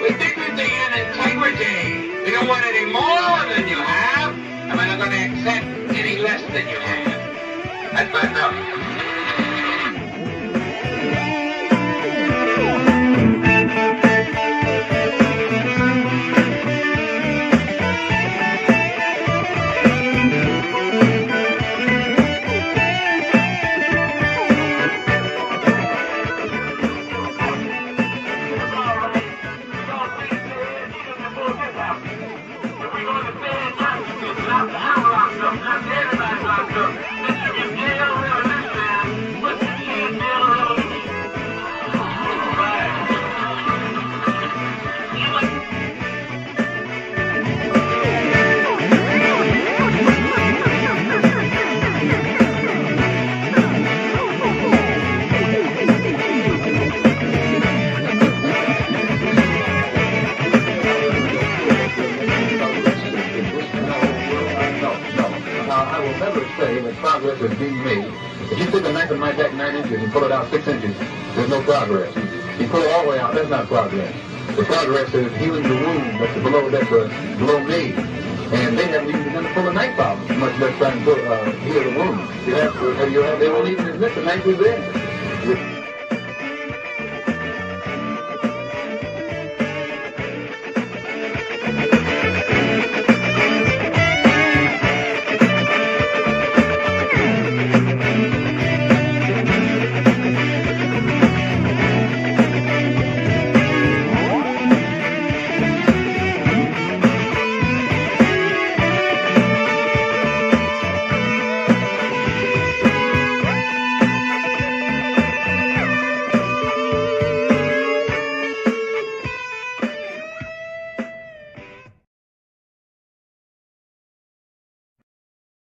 with dignity and integrity. We don't want any more than you have, and we're not going to accept any less than you have. That's my note. Progress is being made. If you put the knife in my back 9 inches and pull it out 6 inches, there's no progress. You pull it all the way out, that's not progress. The progress is healing the wound that's below me. And they haven't even begun to pull a knife out, much less trying to heal the wound. They won't even admit the knife is there.